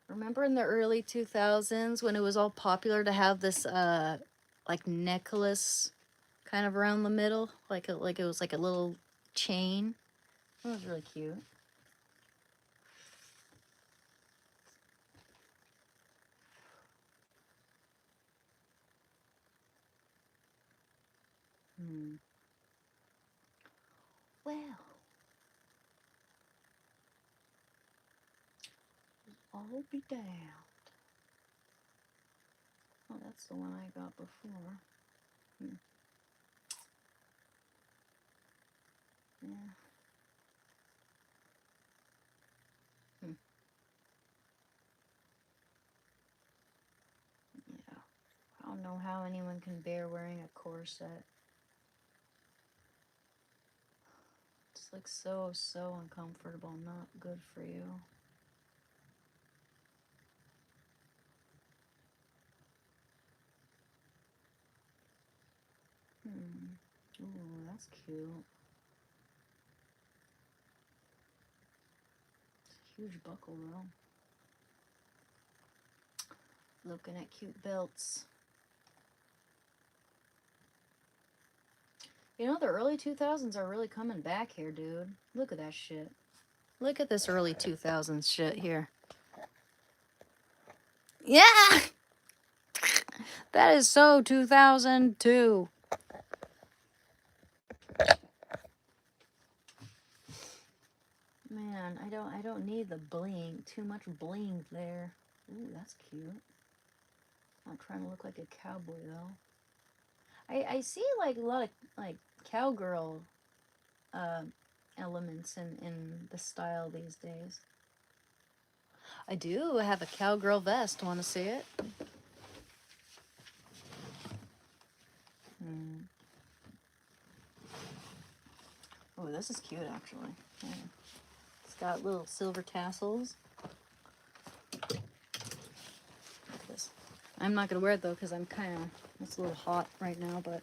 S1: Remember in the early 2000s when it was all popular to have this like necklace kind of around the middle, like it was like a little chain. It was really cute. Well, I'll be damned. Oh, that's the one I got before. Yeah. Yeah. I don't know how anyone can bear wearing a corset. It's like so uncomfortable, not good for you. Ooh, that's cute. It's a huge buckle though. Looking at cute belts. You know, the early 2000s are really coming back here, dude. Look at that shit. Look at this early 2000s shit here. Yeah! That is so 2002. Man, I don't need the bling. Too much bling there. Ooh, that's cute. Not trying to look like a cowboy though. I see like a lot of like cowgirl elements in the style these days. I do have a cowgirl vest. Want to see it? Oh, this is cute actually. Yeah. It's got little silver tassels. Look at this. I'm not gonna wear it though because it's a little hot right now, but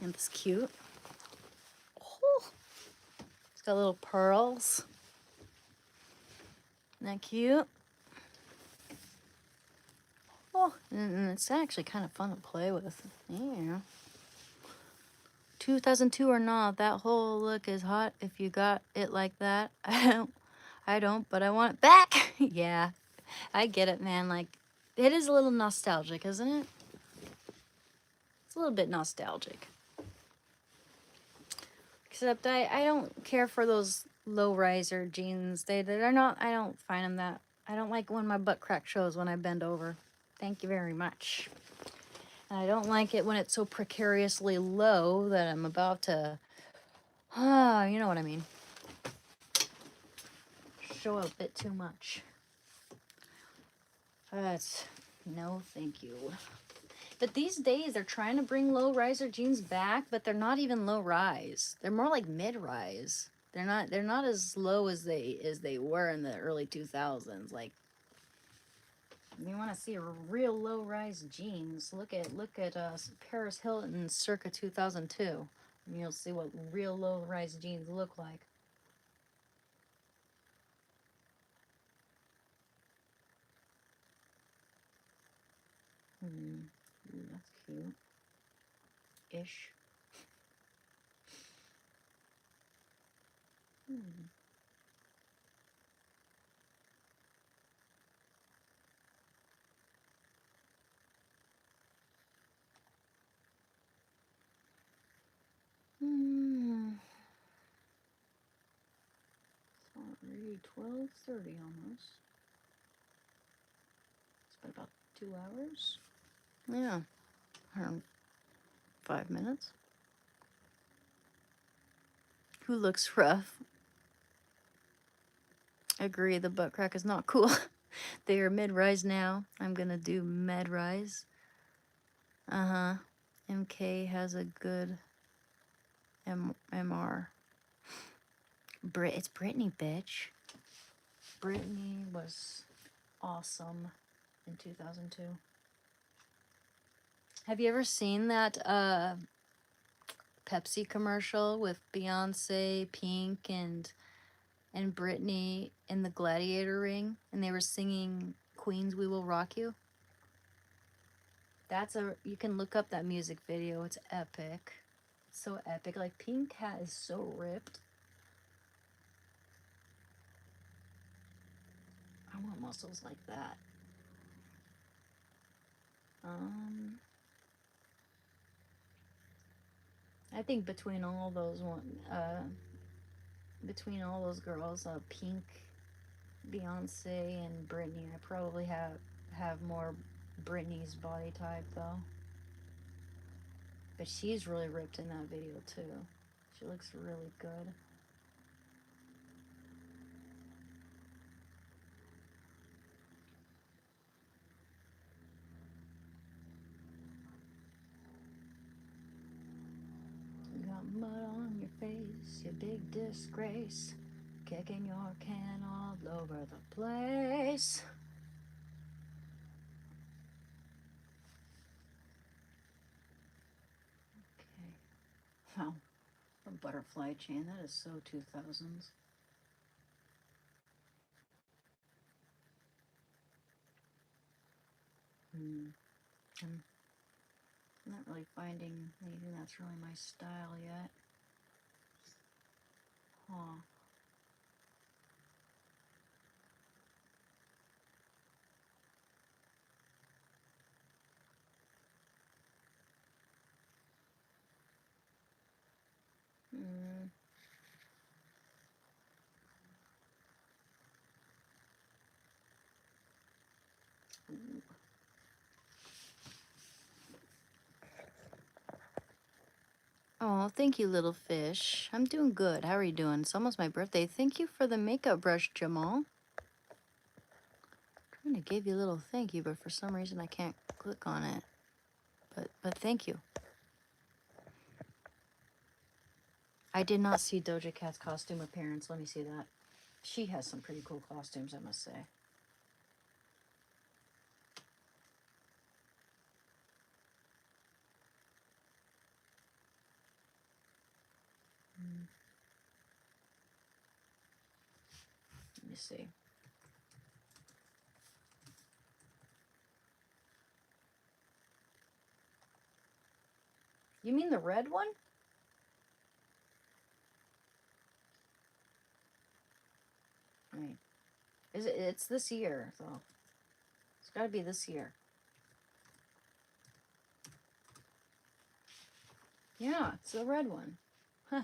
S1: and it's cute. Oh, it's got little pearls. Isn't that cute? Oh, and it's actually kind of fun to play with. Yeah. 2002 or not, that whole look is hot if you got it like that. I don't, but I want it back. Yeah, I get it, man. Like, it is a little nostalgic, isn't it? It's a little bit nostalgic. Except I don't care for those low riser jeans. They're not, I don't find them that, I don't like when my butt crack shows when I bend over. Thank you very much. And I don't like it when it's so precariously low that I'm about to, you know what I mean. Show a bit too much. But no, thank you. But these days they're trying to bring low riser jeans back, but they're not even low rise. They're more like mid rise. They're not as low as they were in the early 2000s. Like, if you want to see a real low rise jeans, look at Paris Hilton circa 2002, and you'll see what real low rise jeans look like. Ooh, that's cute. Ish. Already 12:30 almost. It's been about 2 hours. Yeah, around 5 minutes. Who looks rough? Agree, the butt crack is not cool. They are mid-rise now. I'm gonna do mid-rise. Uh-huh. MK has a good MR. It's Britney, bitch. Britney was awesome in 2002. Have you ever seen that Pepsi commercial with Beyonce, Pink, and Britney in the gladiator ring, and they were singing Queens We Will Rock You? You can look up that music video. It's epic. So epic. Like, Pink Hat is so ripped. I want muscles like that. I think between all those girls, Pink, Beyonce, and Britney, I probably have more Britney's body type though. But she's really ripped in that video too. She looks really good. You got mud on your face, you big disgrace, kicking your can all over the place. Okay. Wow. A butterfly chain. That is so 2000s. I'm not really finding anything that's really my style yet. Huh. Oh, thank you, little fish. I'm doing good. How are you doing? It's almost my birthday. Thank you for the makeup brush, Jamal. I'm trying to give you a little thank you, but for some reason I can't click on it. But thank you. I did not see Doja Cat's costume appearance. Let me see that. She has some pretty cool costumes, I must say. Let me see. You mean the red one? Right. It's this year, so it's got to be this year. Yeah, it's the red one. Huh.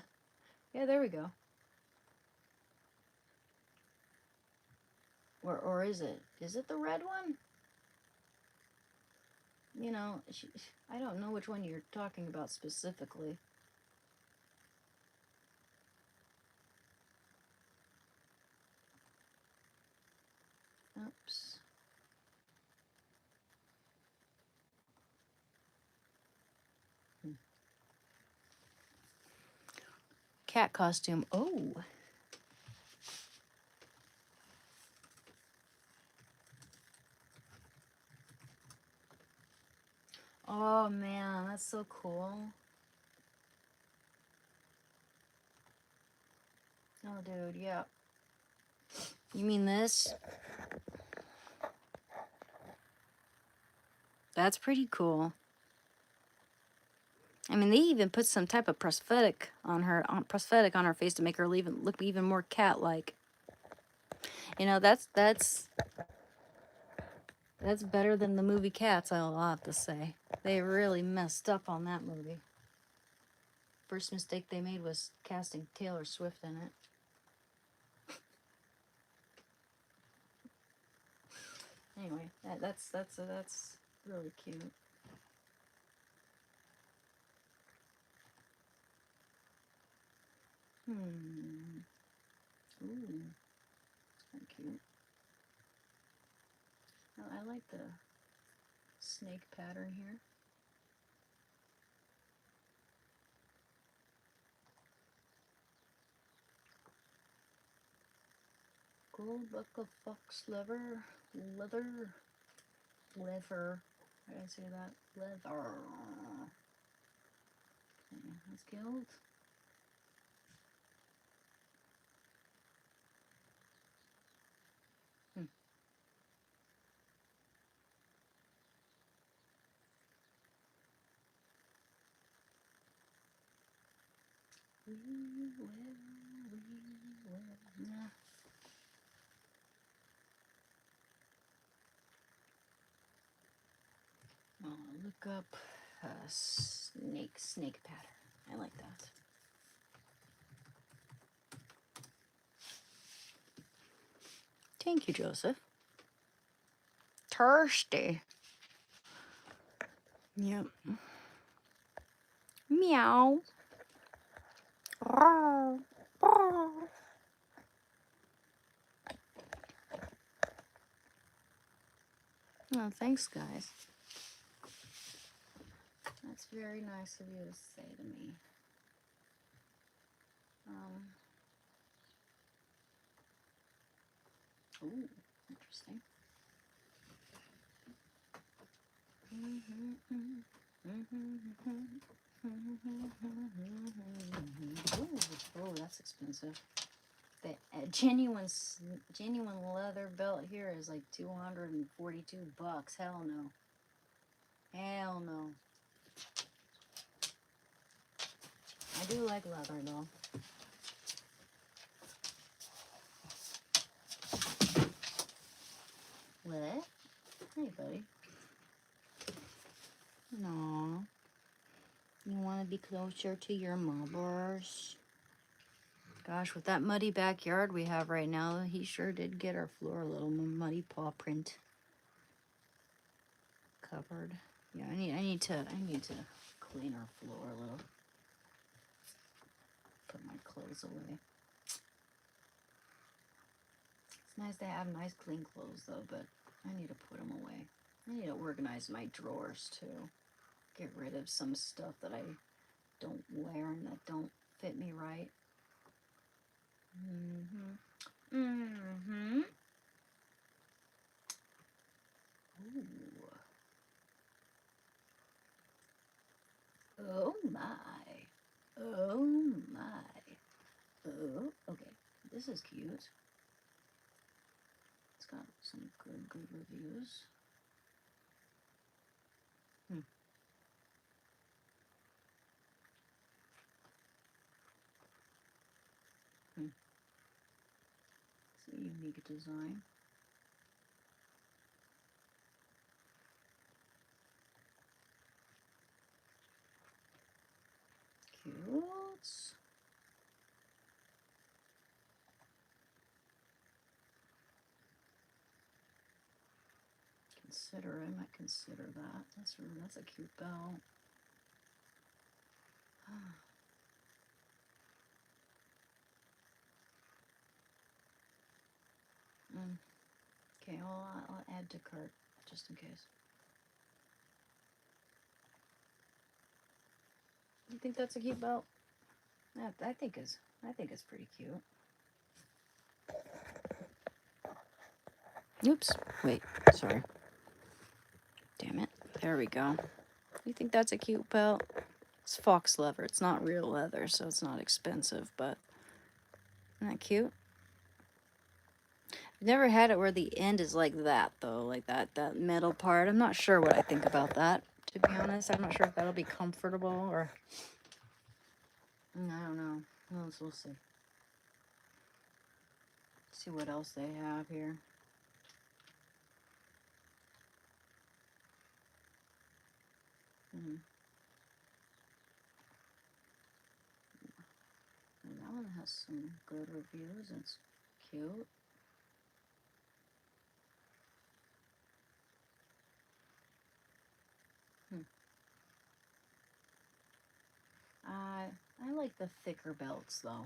S1: Yeah, there we go. Or is it? Is it the red one? You know, I don't know which one you're talking about specifically. Oops. Cat costume. Oh. Oh man, that's so cool. Oh dude, yeah. You mean this? That's pretty cool. I mean, they even put some type of prosthetic on her face to make her look even more cat-like. You know, that's better than the movie Cats, I'll have to say. They really messed up on that movie. First mistake they made was casting Taylor Swift in it. Anyway, that's really cute. Ooh. snake pattern here. Gold buckle fox leather. Leather. How did I say that? Leather. Okay, that's killed. Nah. I'll look up snake pattern. I like that. Thank you, Joseph. Thirsty. Yep. Meow. Oh, thanks, guys. That's very nice of you to say to me. Ooh, interesting. Oh, that's expensive. The genuine leather belt here is like $242. Hell no. Hell no. I do like leather though. What? Hey, buddy. No. You want to be closer to your mothers? Gosh, with that muddy backyard we have right now, he sure did get our floor a little muddy paw print covered. Yeah, I need to clean our floor a little. Put my clothes away. It's nice to have nice clean clothes though, but I need to put them away. I need to organize my drawers too. Get rid of some stuff that I don't wear and that don't fit me right. Ooh. Oh my. Oh my. Oh, okay. This is cute. It's got some good reviews. It's a unique design. Cute. I might consider that. That's a cute belt. Okay, well, I'll add to cart just in case. You think that's a cute belt? Yeah, I think it's pretty cute. Oops. Wait. Sorry. Damn it. There we go. You think that's a cute belt? It's fox leather. It's not real leather, so it's not expensive, but isn't that cute? I've never had it where the end is like that, though. Like that metal part. I'm not sure what I think about that, to be honest. I'm not sure if that'll be comfortable or... I don't know. We'll see. See what else they have here. And that one has some good reviews. It's cute. I like the thicker belts though.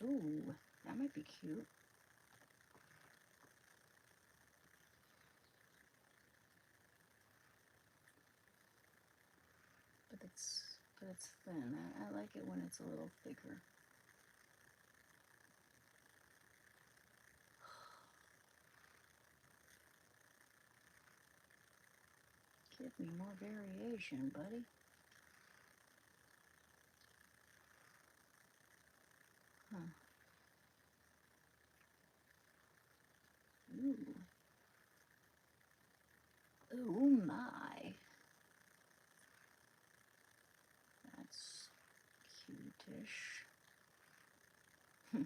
S1: Ooh, that be cute. But it's thin. I like it when it's a little thicker. Give me more variation, buddy. Huh. Ooh. Oh my. That's cute-ish. I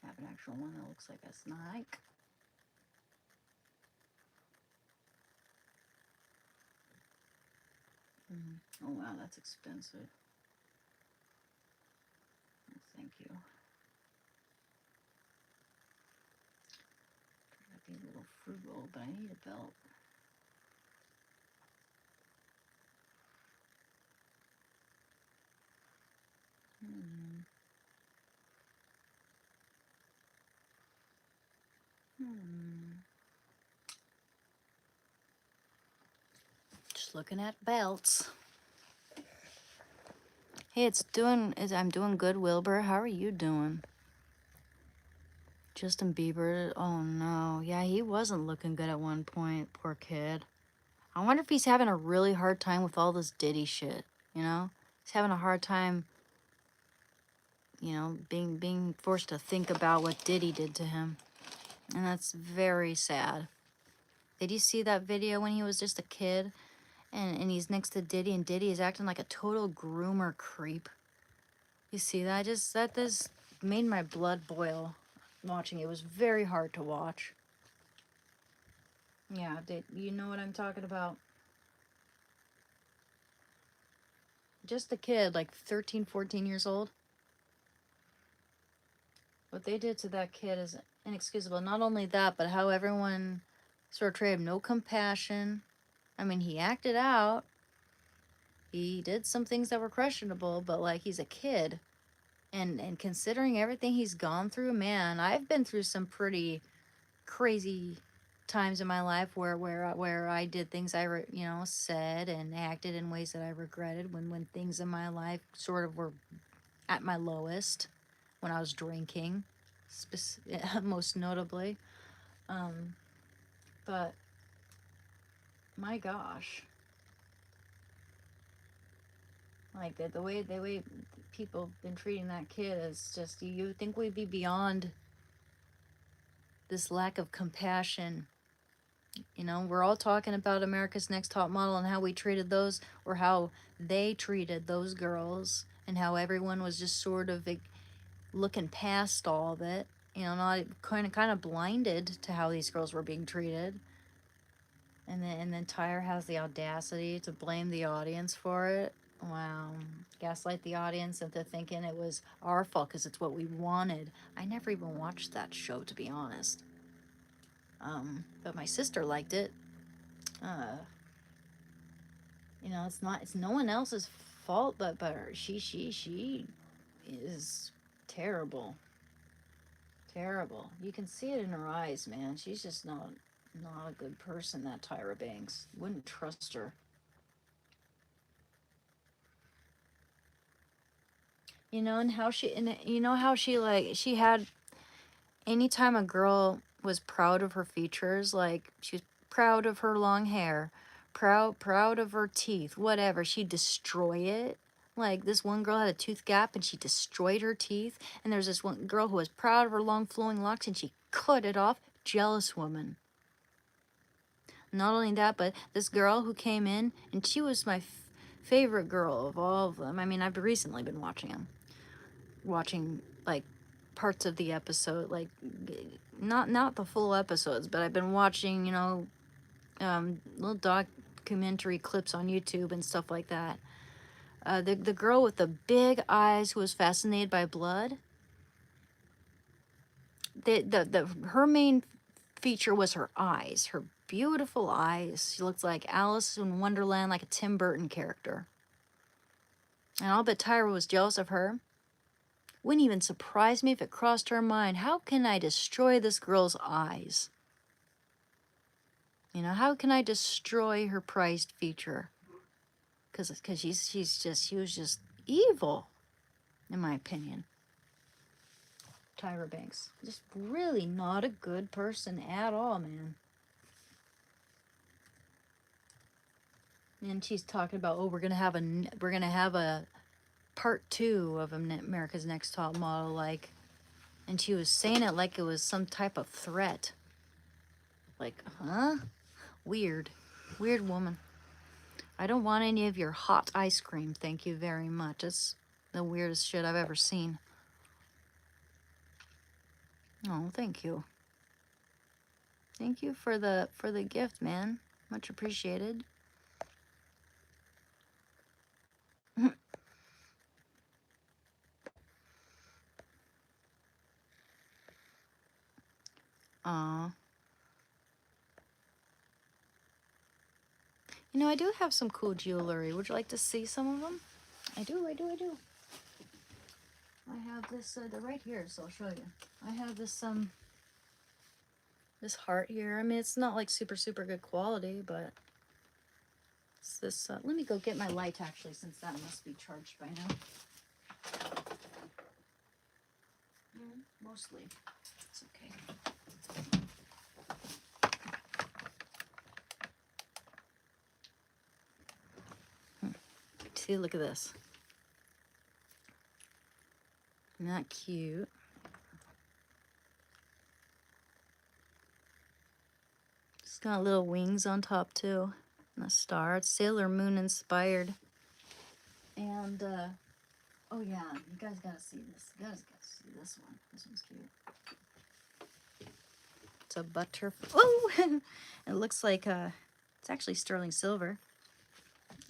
S1: have an actual one that looks like a snake. Oh wow, that's expensive. Oh, thank you. Try to be a little frugal, but I need a belt. Just looking at belts. Hey, I'm doing good, Wilbur. How are you doing? Justin Bieber, oh no. Yeah, he wasn't looking good at one point, poor kid. I wonder if he's having a really hard time with all this Diddy shit, you know? He's having a hard time, you know, being forced to think about what Diddy did to him. And that's very sad. Did you see that video when he was just a kid? And he's next to Diddy, and Diddy is acting like a total groomer creep. You see that? That just made my blood boil watching. It was very hard to watch. Yeah, you know what I'm talking about? Just a kid, like 13, 14 years old. What they did to that kid is inexcusable. Not only that, but how everyone sort of treated him, no compassion. I mean, he acted out. He did some things that were questionable, but like he's a kid. And considering everything he's gone through, man, I've been through some pretty crazy times in my life where I did things said and acted in ways that I regretted when things in my life sort of were at my lowest, when I was drinking, most notably. But my gosh, like the way people have been treating that kid is just, you think we'd be beyond this lack of compassion. You know, we're all talking about America's Next Top Model and how we treated those, or how they treated those girls, and how everyone was just sort of looking past all of it. You know, not kind of blinded to how these girls were being treated. And then Tyra has the audacity to blame the audience for it. Wow. Gaslight the audience into thinking it was our fault because it's what we wanted. I never even watched that show, to be honest. But my sister liked it. You know, it's no one else's fault but her. She is terrible. Terrible. You can see it in her eyes, man. She's just not a good person, that Tyra Banks. Wouldn't trust her. You know, and you know how she had, anytime a girl was proud of her features, like she was proud of her long hair, proud of her teeth, whatever, she'd destroy it. Like this one girl had a tooth gap and she destroyed her teeth. And there's this one girl who was proud of her long flowing locks and she cut it off. Jealous woman. Not only that, but this girl who came in, and she was my favorite girl of all of them. I mean, I've recently been watching like parts of the episode, like not the full episodes, but I've been watching, you know, little documentary clips on YouTube and stuff like that. The girl with the big eyes who was fascinated by blood. Her main feature was her eyes, her beautiful eyes. She looks like Alice in Wonderland, like a Tim Burton character. And I'll bet Tyra was jealous of her. Wouldn't even surprise me if it crossed her mind, how can I destroy this girl's eyes? You know, how can I destroy her prized feature? Because she was just evil, in my opinion. Tyra Banks, just really not a good person at all, man. And she's talking about, oh, we're gonna have a part 2 of America's Next Top Model, like, and she was saying it like it was some type of threat. Like, huh? Weird woman. I don't want any of your hot ice cream, thank you very much. It's the weirdest shit I've ever seen. Oh, thank you. Thank you for the gift, man. Much appreciated. Aw. You know, I do have some cool jewelry. Would you like to see some of them? I do. I have this, they're right here, so I'll show you. I have this heart here. I mean, it's not like super good quality, but it's this, let me go get my light actually, since that must be charged by now. Mostly. It's okay. See, look at this. Isn't that cute? It's got little wings on top too. And a star. It's Sailor Moon inspired. And oh yeah, you guys gotta see this. You guys gotta see this one. This one's cute. It's a butterfly. Oh, it looks like it's actually sterling silver,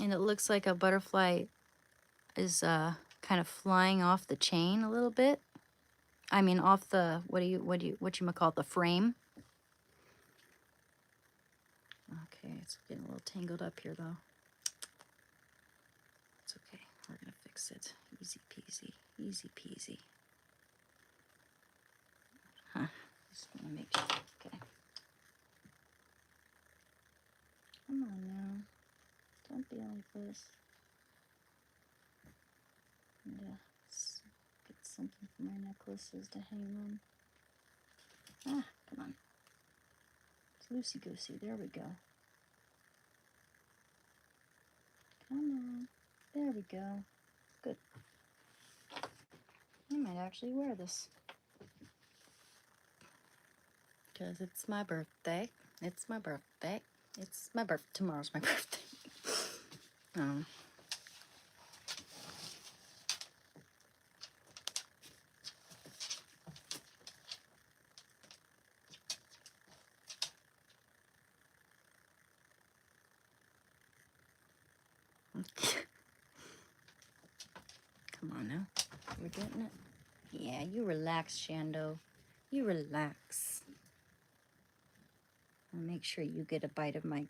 S1: and it looks like a butterfly is kind of flying off the chain a little bit. I mean, off the what you call it, the frame. Okay, it's getting a little tangled up here though. It's okay. We're gonna fix it. Easy peasy. Easy peasy. Huh. Just wanna make sure. Okay. Come on now. Don't be like this. Yeah. Let's get something for my necklaces to hang on. Ah, come on. It's loosey-goosey. There we go. Come on. There we go. Good. I might actually wear this. Because it's my birthday. It's my birthday. It's my birthday. Tomorrow's my birthday. Oh. Come on now. We're getting it. Yeah, you relax, Shando. You relax. I'll make sure you get a bite of my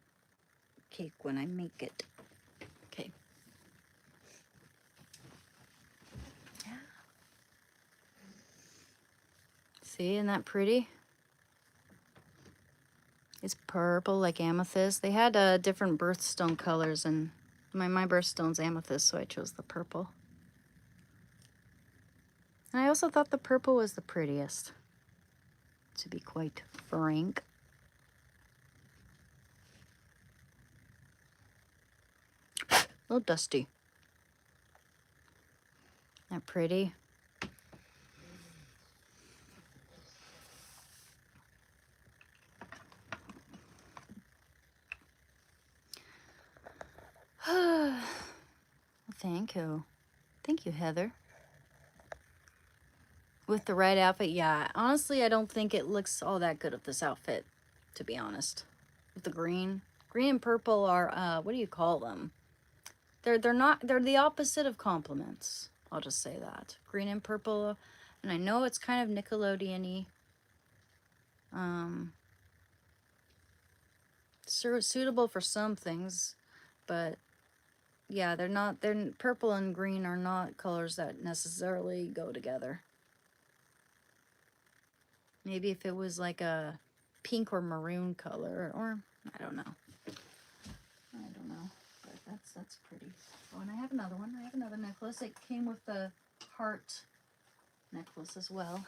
S1: cake when I make it. Okay. Yeah. See, isn't that pretty? It's purple like amethyst. They had different birthstone colors, and my birthstone's amethyst, so I chose the purple. And I also thought the purple was the prettiest, to be quite frank. A little dusty. Isn't that pretty? Thank you. Thank you, Heather. With the right outfit, yeah. Honestly, I don't think it looks all that good with this outfit, to be honest. With the green. Green and purple are, what do you call them? They're the opposite of compliments. I'll just say that. Green and purple, and I know it's kind of Nickelodeon-y. Suitable for some things, but yeah, purple and green are not colors that necessarily go together. Maybe if it was like a pink or maroon color, or I don't know. I don't know, but that's pretty. Oh, and I have another one. I have another necklace. It came with the heart necklace as well.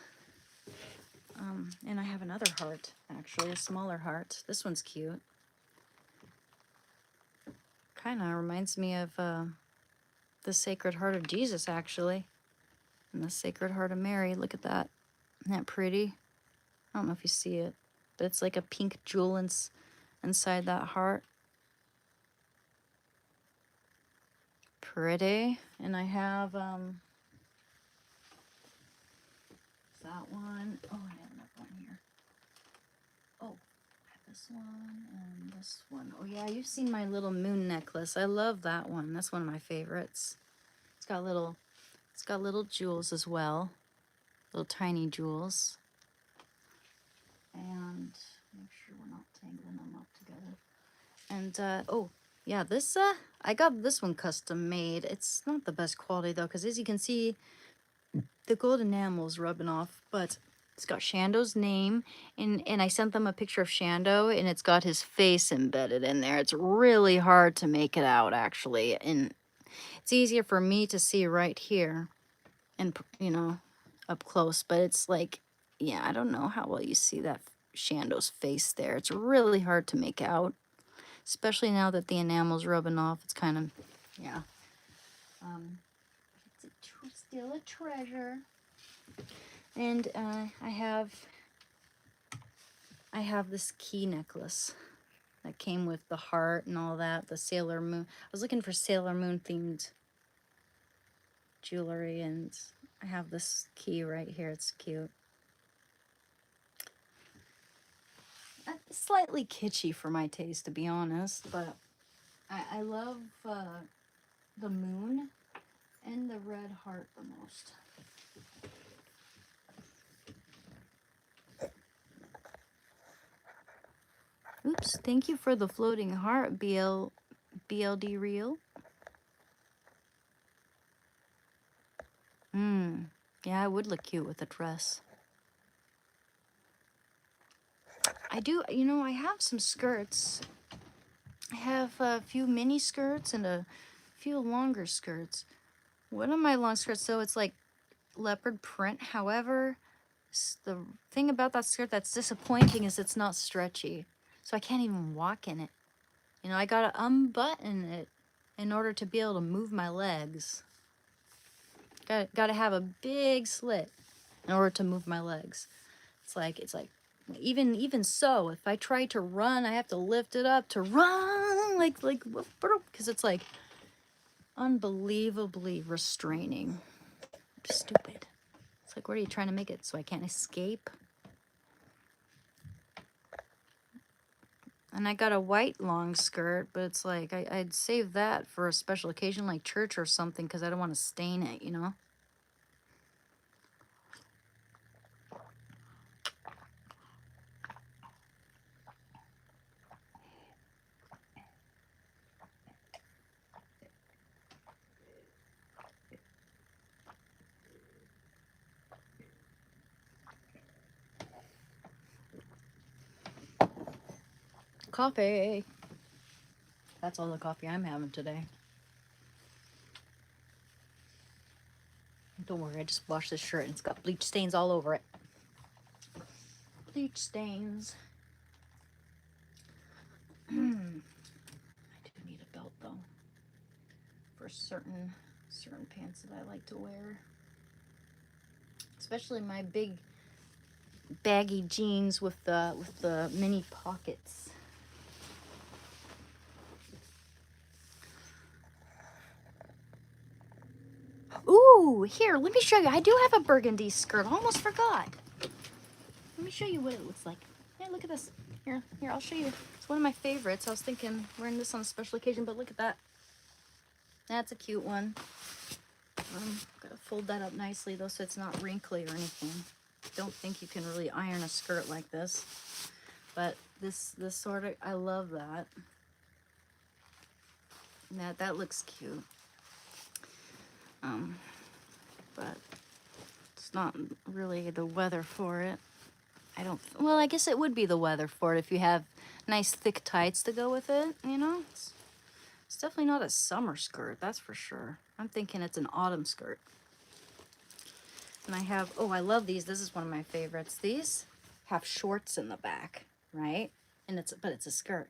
S1: And I have another heart, actually, a smaller heart. This one's cute. Kind of reminds me of the Sacred Heart of Jesus, actually, and the Sacred Heart of Mary. Look at that. Isn't that pretty? I don't know if you see it, but it's like a pink jewel inside that heart. Pretty. And I have that one. Oh, I have another one here. Oh, I have this one and this one. Oh yeah, you've seen my little moon necklace. I love that one. That's one of my favorites. It's got little jewels as well. Little tiny jewels. And make sure we're not tangling them up together. And oh yeah, this I got this one custom made. It's not the best quality though, because as you can see, the gold enamel's rubbing off, but it's got Shando's name, and I sent them a picture of Shando, and it's got his face embedded in there. It's really hard to make it out, actually, and it's easier for me to see right here, and you know, up close, but it's like, yeah, I don't know how well you see that Shando's face there. It's really hard to make out, especially now that the enamel's rubbing off. It's kind of, yeah. It's still a treasure. And I have this key necklace that came with the heart and all that, the Sailor Moon. I was looking for Sailor Moon themed jewelry, and I have this key right here. It's cute. Slightly kitschy for my taste, to be honest, but I love the moon and the red heart the most. Oops, thank you for the floating heart, BLD Real. Yeah, I would look cute with a dress. I do, you know, I have some skirts. I have a few mini skirts and a few longer skirts. One of my long skirts, so it's like leopard print. However, the thing about that skirt that's disappointing is it's not stretchy. So I can't even walk in it. You know, I gotta unbutton it in order to be able to move my legs. Gotta have a big slit in order to move my legs. It's like even so, if I try to run, I have to lift it up to run, like because it's like unbelievably restraining. Stupid. It's like, what are you trying to make it so I can't escape? And I got a white long skirt, but it's like I'd save that for a special occasion like church or something, because I don't want to stain it, you know? Coffee. That's all the coffee I'm having today. Don't worry, I just washed this shirt and it's got bleach stains all over it. Bleach stains. I do need a belt though, for certain pants that I like to wear, especially my big baggy jeans with the mini pockets. Ooh, here, let me show you. I do have a burgundy skirt. I almost forgot. Let me show you what it looks like. Hey, look at this. Here, I'll show you. It's one of my favorites. I was thinking wearing this on a special occasion, but look at that. That's a cute one. Gotta fold that up nicely though, so it's not wrinkly or anything. Don't think you can really iron a skirt like this, but this sort of, I love that. That looks cute. But it's not really the weather for it. Well, I guess it would be the weather for it if you have nice thick tights to go with it, you know? It's definitely not a summer skirt, that's for sure. I'm thinking it's an autumn skirt. And I have, oh, I love these. This is one of my favorites. These have shorts in the back, right? And but it's a skirt.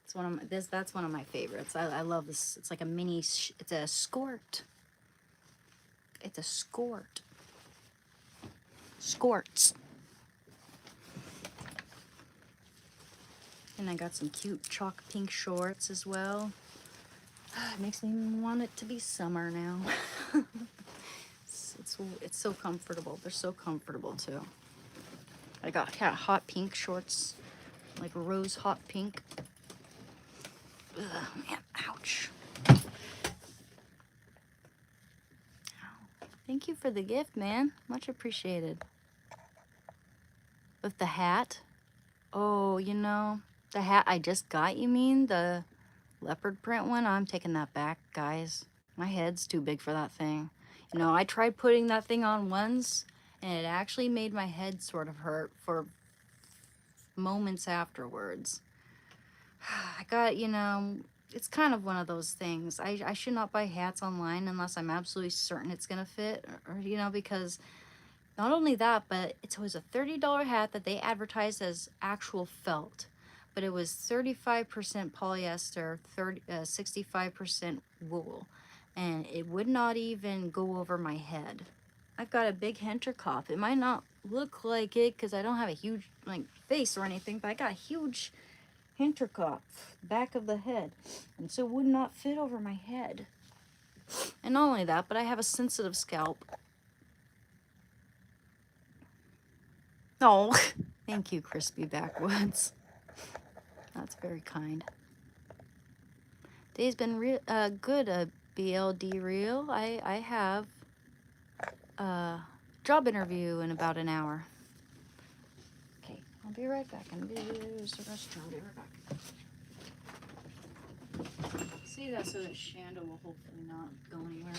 S1: It's one of my, that's one of my favorites. I love this. It's like a mini, it's a skirt. It's a skirt. Skirts. And I got some cute chalk pink shorts as well. It makes me want it to be summer now. It's so comfortable. They're so comfortable too. I got hot pink shorts, like rose hot pink. Ugh, man, ouch. Ow. Thank you for the gift, man. Much appreciated. With the hat. Oh, you know, the hat I just got, you mean? The leopard print one? I'm taking that back, guys. My head's too big for that thing. You know, I tried putting that thing on once, and it actually made my head sort of hurt for moments afterwards. I got, you know, it's kind of one of those things. I should not buy hats online unless I'm absolutely certain it's going to fit, or, you know, because not only that, but it was a $30 hat that they advertised as actual felt, but it was 35% polyester, 65% wool, and it would not even go over my head. I've got a big Hinterkopf. It might not look like it because I don't have a huge like face or anything, but I got a huge Hinterkopf, back of the head, and so it would not fit over my head. And not only that, but I have a sensitive scalp. Oh, thank you, Crispy Backwoods. That's very kind. Day's been good, BLD Real. I have a job interview in about an hour. Okay, I'll be right back. I'm gonna use the restroom. I'll be right back. See that so that Shanda will hopefully not go anywhere.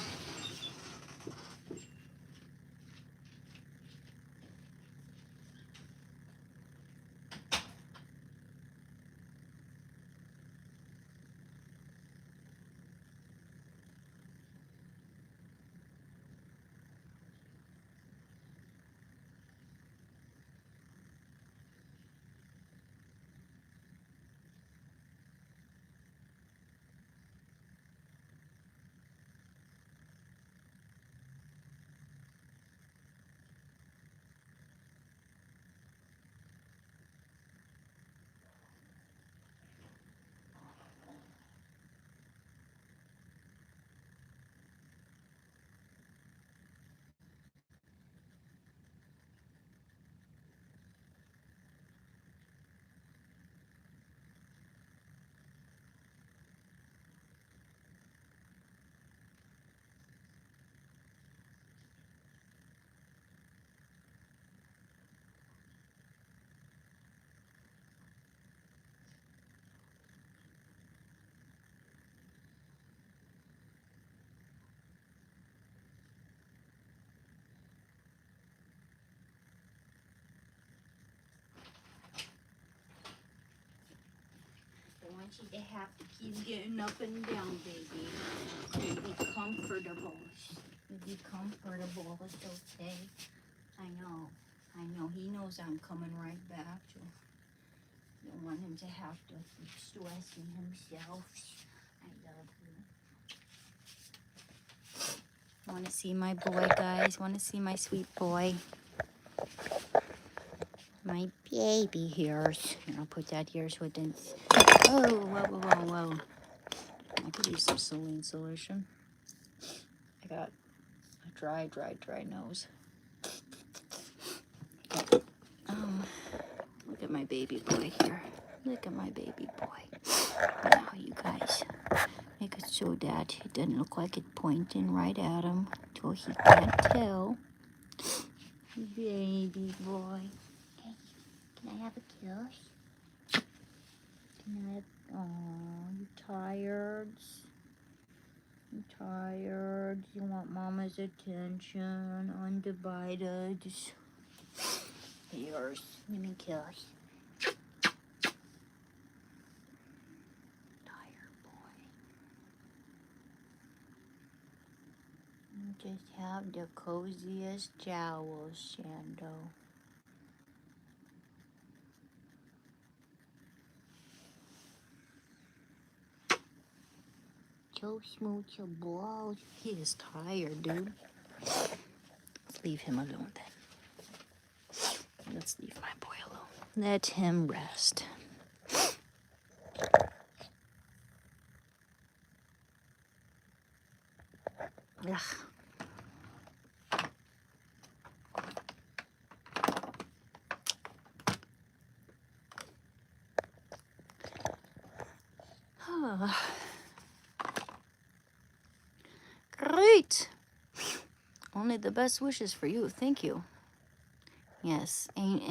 S1: I want you to have to keep getting up and down, baby. Be comfortable. Be comfortable. It's okay. I know. He knows I'm coming right back. You don't want him to have to keep stressing himself. I love you. Want to see my boy, guys? Want to see my sweet boy? My baby hairs. Here, I'll put that here so it didn't. Oh, whoa. I could use some saline solution. I got a dry nose. Okay. Look at my baby boy here. Look at my baby boy. Now, you guys, make it so that it doesn't look like it's pointing right at him, so he can't tell. Baby boy. Okay. Can I have a kiss? Can I have... Oh, you tired? tired. You want mama's attention. Undivided. Yours. Let me kiss. Tired boy. You just have the coziest jowls, Shando. So smooth your balls. He is tired, dude. Let's leave him alone then. Let's leave my boy alone. Let him rest. Ugh. Great. Only the best wishes for you. Thank you. Yes, and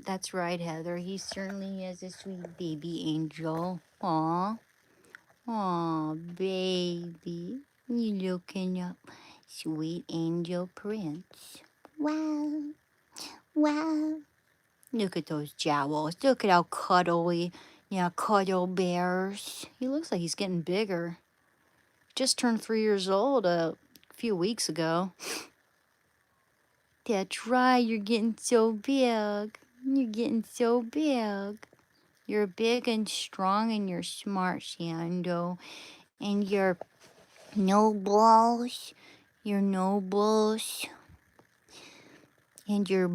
S1: that's right, Heather. He certainly is a sweet baby angel. Aw. Aw, baby. You looking up. Sweet angel prince. Wow. Wow. Look at those jowls. Look at how cuddly. Yeah, cuddle bears. He looks like he's getting bigger. Just turned 3 years old a few weeks ago. That's right, you're getting so big. You're getting so big. You're big and strong and you're smart, Shando. And you're nobles. You're nobles. And you're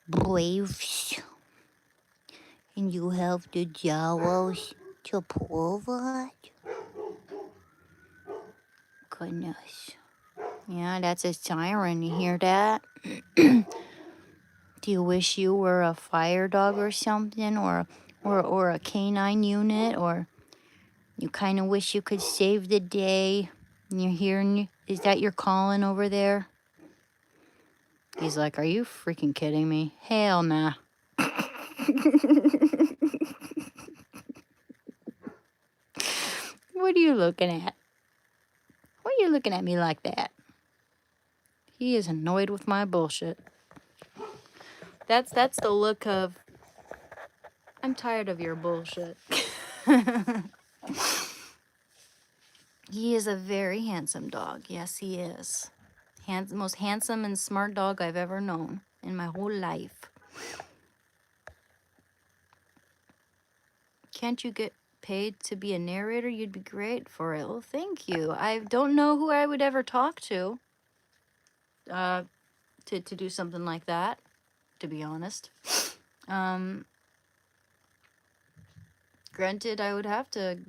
S1: braves. And you have the jowls to prove it. Goodness. Yeah, that's a siren. You hear that? Do you wish you were a fire dog or something, or a canine unit, or you kind of wish you could save the day? And you're hearing, is that your calling over there? He's like, are you freaking kidding me? Hell nah. What are you looking at? Why are you looking at me like that? He is annoyed with my bullshit. That's the look of, I'm tired of your bullshit. He is a very handsome dog. Yes, he is. Most handsome and smart dog I've ever known in my whole life. Can't you get paid to be a narrator? You'd be great for it. Well, thank you. I don't know who I would ever talk to do something like that, to be honest. Granted, I would have to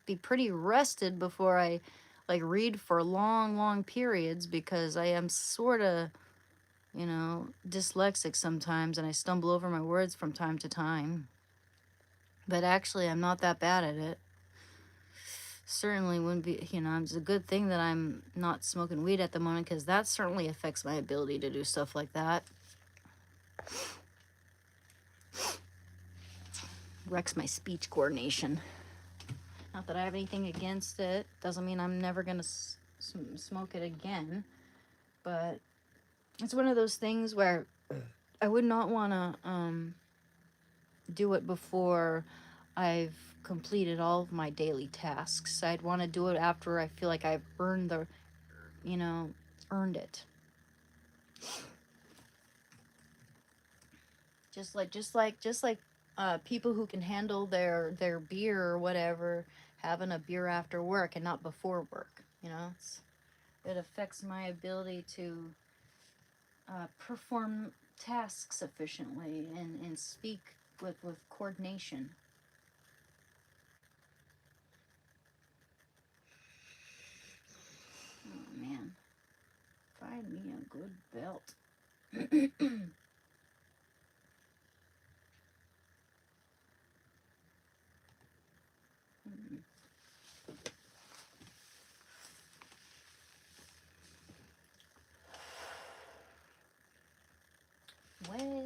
S1: be pretty rested before I read for long periods, because I am sort of, dyslexic sometimes and I stumble over my words from time to time. But actually, I'm not that bad at it. Certainly wouldn't be, it's a good thing that I'm not smoking weed at the moment, because that certainly affects my ability to do stuff like that. Wrecks my speech coordination. Not that I have anything against it. Doesn't mean I'm never going to smoke it again. But it's one of those things where I would not want to do it before I've completed all of my daily tasks. I'd want to do it after I feel like I've earned it. Just like people who can handle their beer or whatever, having a beer after work and not before work. It affects my ability to perform tasks efficiently and speak with coordination. Oh man, find me a good belt. Well.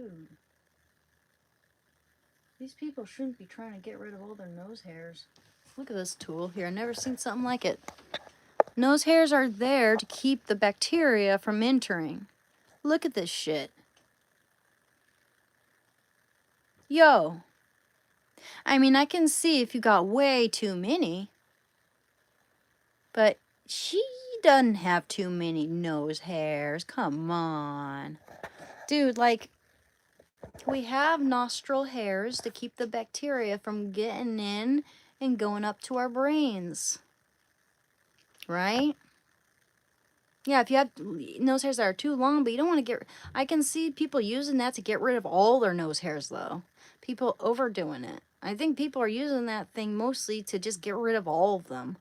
S1: Dude. These people shouldn't be trying to get rid of all their nose hairs. Look at this tool here. I've never seen something like it. Nose hairs are there to keep the bacteria from entering. Look at this shit. Yo. I mean, I can see if you got way too many. But she doesn't have too many nose hairs. Come on. Dude, like, we have nostril hairs to keep the bacteria from getting in and going up to our brains. Right? Yeah, if you have nose hairs that are too long, but you don't want to get... I can see people using that to get rid of all their nose hairs, though. People overdoing it. I think people are using that thing mostly to just get rid of all of them.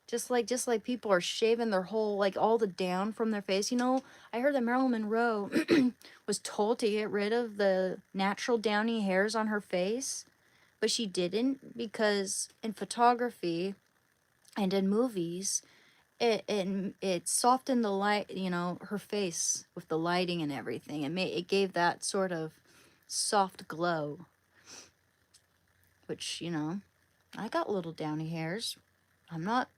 S1: Just like people are shaving their whole, like, all the down from their face. You know, I heard that Marilyn Monroe was told to get rid of the natural downy hairs on her face, but she didn't, because in photography and in movies, it softened the light, you know, her face with the lighting and everything. It gave that sort of soft glow, which, you know, I got little downy hairs. I'm not...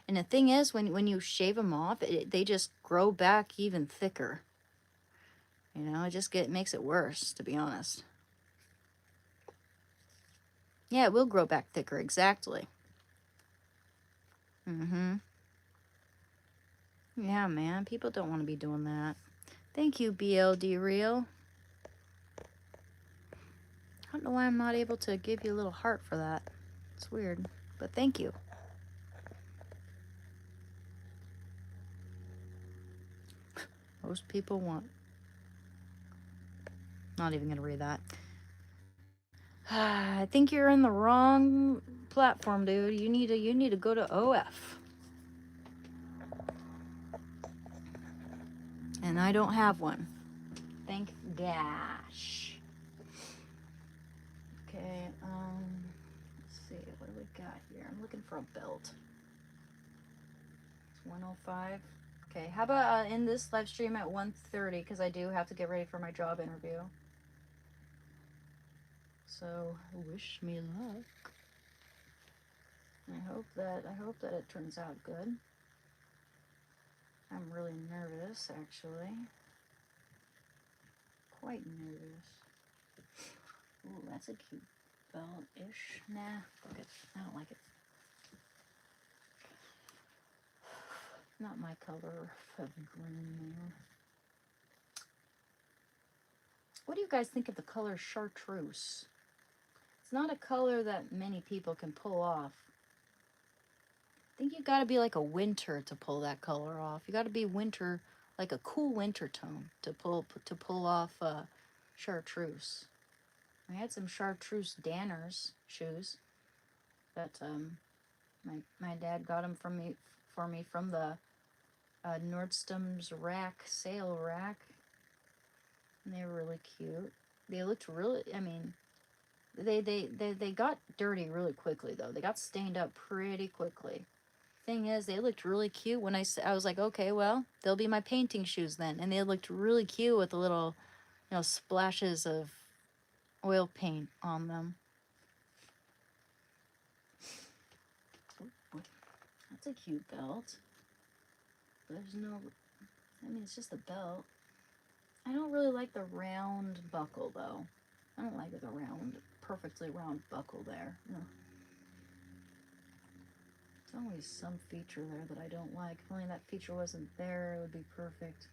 S1: And the thing is, when you shave them off, they just grow back even thicker. You know, it makes it worse, to be honest. Yeah, it will grow back thicker, exactly. Mm-hmm. Yeah, man, people don't want to be doing that. Thank you, BLD Real. I don't know why I'm not able to give you a little heart for that. It's weird, but thank you. Most people want... Not even gonna read that. I think you're in the wrong platform, dude. You need to go to OF. And I don't have one. Thank gosh. Okay, let's see, what do we got here? I'm looking for a belt. It's 105. Okay, how about end this live stream at 1:30, because I do have to get ready for my job interview. So wish me luck. I hope that it turns out good. I'm really nervous, actually. Quite nervous. Ooh, that's a cute belt-ish. Nah, fuck it. I don't like it. Not my color of green. What do you guys think of the color chartreuse? It's not a color that many people can pull off. I think you gotta be like a winter to pull that color off. You gotta be winter, like a cool winter tone to pull off chartreuse. I had some chartreuse Danners shoes that my dad got them for me from the Nordstrom's rack sale rack, and they were really cute. They looked really, I mean, they got dirty really quickly though. They got stained up pretty quickly. Thing is, they looked really cute when I was like, okay, well, they'll be my painting shoes then. And they looked really cute with the little, you know, splashes of oil paint on them. That's a cute belt. There's no, I mean, it's just a belt. I don't really like the round buckle though. I don't like the round, perfectly round buckle there. No. There's always some feature there that I don't like. If only that feature wasn't there, it would be perfect.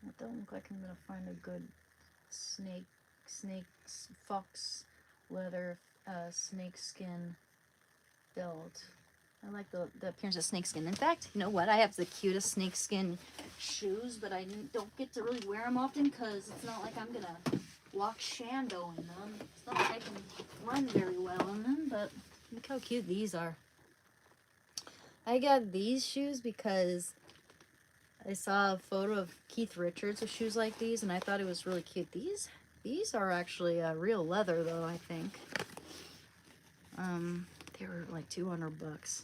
S1: It don't look like I'm gonna find a good fox leather snakeskin belt. I like the appearance of snakeskin. In fact, you know what? I have the cutest snakeskin shoes, but I don't get to really wear them often because it's not like I'm gonna walk Shando in them. It's not like I can run very well in them, but look how cute these are. I got these shoes because I saw a photo of Keith Richards with shoes like these, and I thought it was really cute. These are actually real leather, though, I think. They were like $200.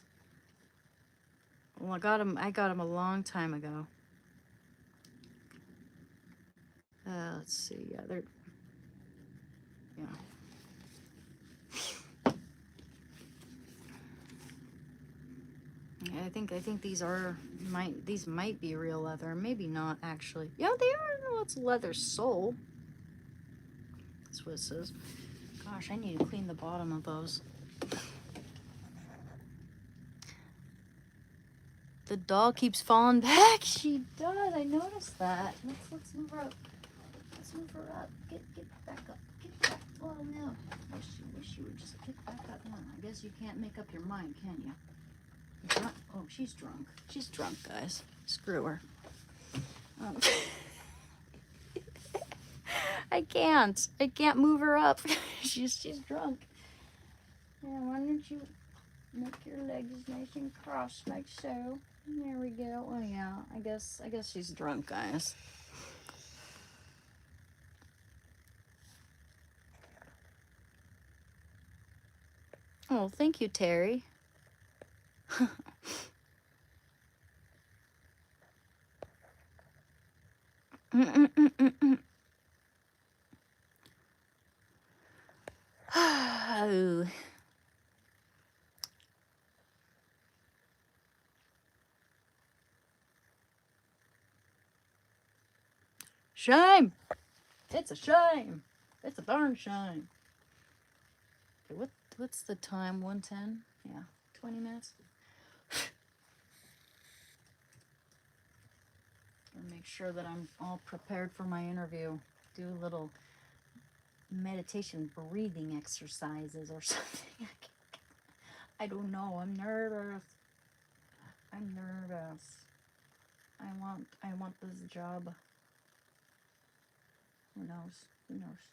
S1: Well, I got him a long time ago. Let's see. Yeah, they're, yeah. I think these might be real leather, maybe not actually. Yeah, they are. Well, it's leather sole. That's what it says. Gosh, I need to clean the bottom of those. The dog keeps falling back. She does. I noticed that. Let's move her up. Let's move her up. Get back up. Get back. Oh no. Wish you would just get back up now. I guess you can't make up your mind, can you? Drunk. Oh, she's drunk. She's drunk, guys. Screw her. I can't move her up. she's drunk. Yeah, why don't you make your legs nice and crossed like so? There we go. Oh yeah, I guess she's drunk, guys. Oh, thank you, Terry. Oh. Shame. It's a shame. It's a darn shame. Okay, what's the time? 1:10? Yeah, 20 minutes. I'll make sure that I'm all prepared for my interview. Do a little meditation breathing exercises or something. I don't know. I'm nervous. I want this job. Who knows? Who knows?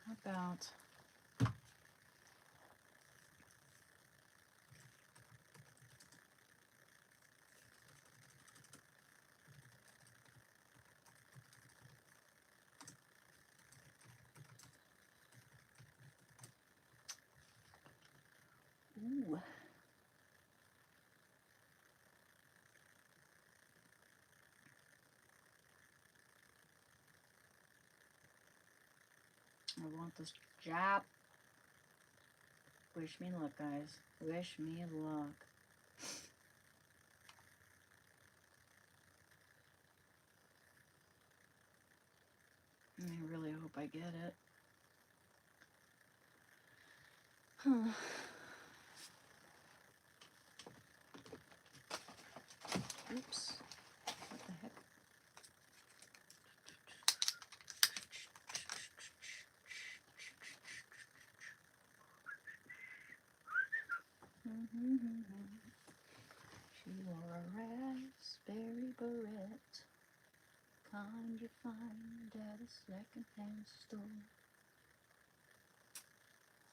S1: How about ooh. I want this job. Wish me luck, guys. Wish me luck. I really hope I get it. Huh. Oops. What the heck? She wore a raspberry beret, kind you find at a second-hand store.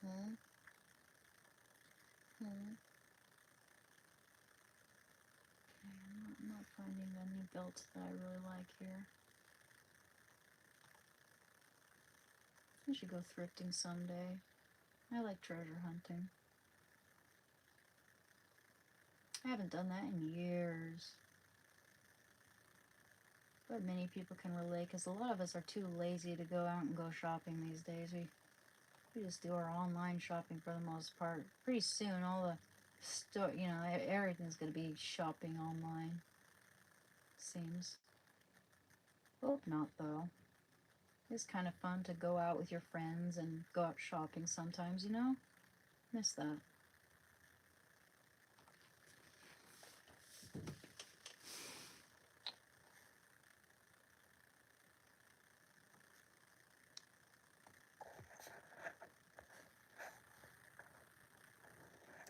S1: Okay, I'm not finding any belts that I really like here. I should go thrifting someday. I like treasure hunting. I haven't done that in years. But many people can relate, because a lot of us are too lazy to go out and go shopping these days. We just do our online shopping for the most part. Pretty soon, all the everything's going to be shopping online. Seems. Hope not, though. It's kind of fun to go out with your friends and go out shopping sometimes, you know? Miss that.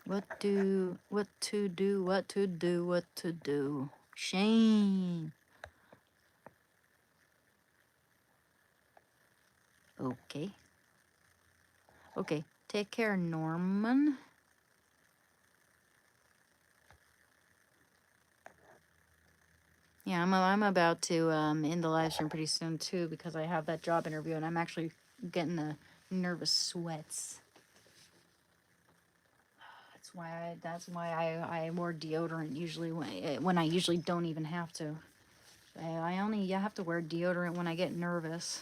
S1: What to do. Shane. Okay. Okay, take care, Norman. Yeah, I'm about to end the live stream pretty soon too, because I have that job interview and I'm actually getting the nervous sweats. That's why I wore deodorant usually when I usually don't even have to. I only have to wear deodorant when I get nervous.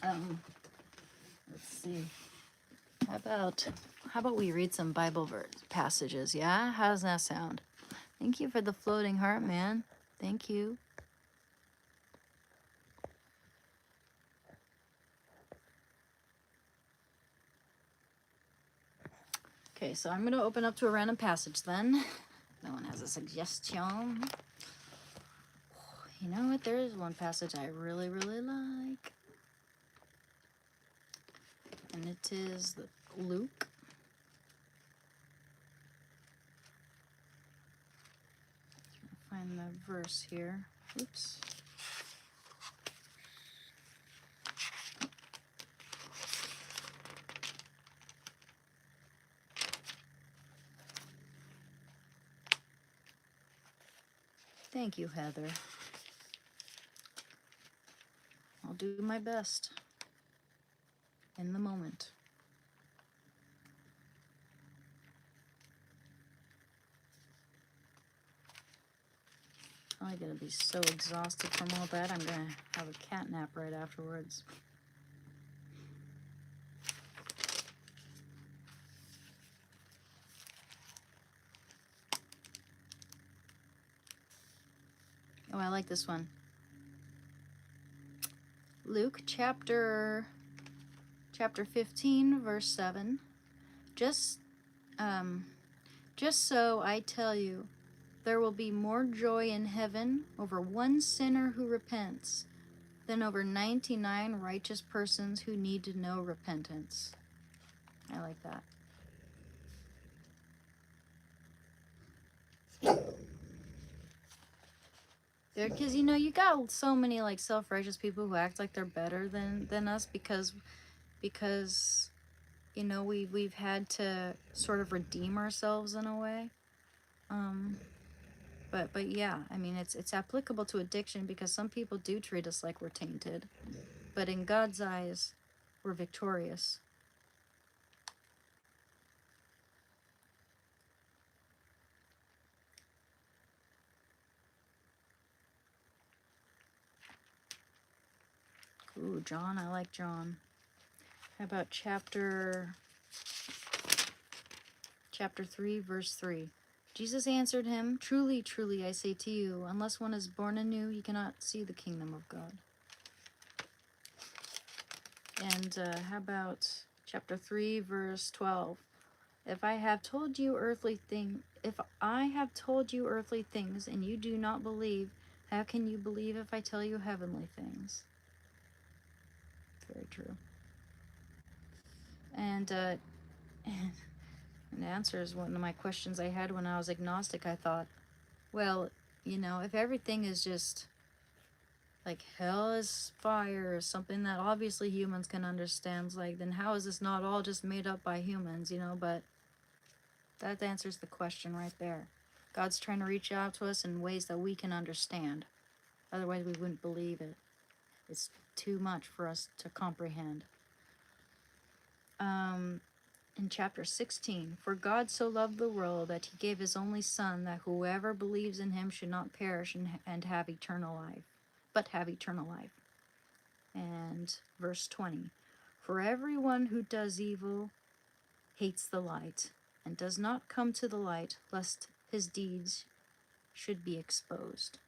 S1: Let's see. How about we read some Bible passages? Yeah, how does that sound? Thank you for the floating heart, man. Thank you. Okay, so I'm gonna open up to a random passage then. No one has a suggestion. You know what? There is one passage I really, really like. And it is Luke. Find the verse here. Oops. Thank you, Heather. I'll do my best in the moment. I'm gonna be so exhausted from all that. I'm gonna have a cat nap right afterwards. Oh, I like this one. Luke chapter 15, verse 7. Just so I tell you, there will be more joy in heaven over one sinner who repents than over 99 righteous persons who need no repentance. I like that. Because you got so many like self-righteous people who act like they're better than us because we've had to sort of redeem ourselves in a way. But yeah, I mean it's applicable to addiction because some people do treat us like we're tainted, but in God's eyes, we're victorious. Ooh, John, I like John. How about chapter 3, verse 3? Jesus answered him, "Truly, truly, I say to you, unless one is born anew, he cannot see the kingdom of God." And how about chapter 3, verse 12? If I have told you earthly things and you do not believe, how can you believe if I tell you heavenly things? Very true. And it answers one of my questions I had when I was agnostic. I thought, well, if everything is just like hell is fire or something that obviously humans can understand, then how is this not all just made up by humans, but that answers the question right there. God's trying to reach out to us in ways that we can understand. Otherwise we wouldn't believe it. It's too much for us to comprehend. In chapter 16, for God so loved the world that he gave his only son, that whoever believes in him should not perish and have eternal life, but have eternal life. And verse 20, for everyone who does evil hates the light and does not come to the light, lest his deeds should be exposed.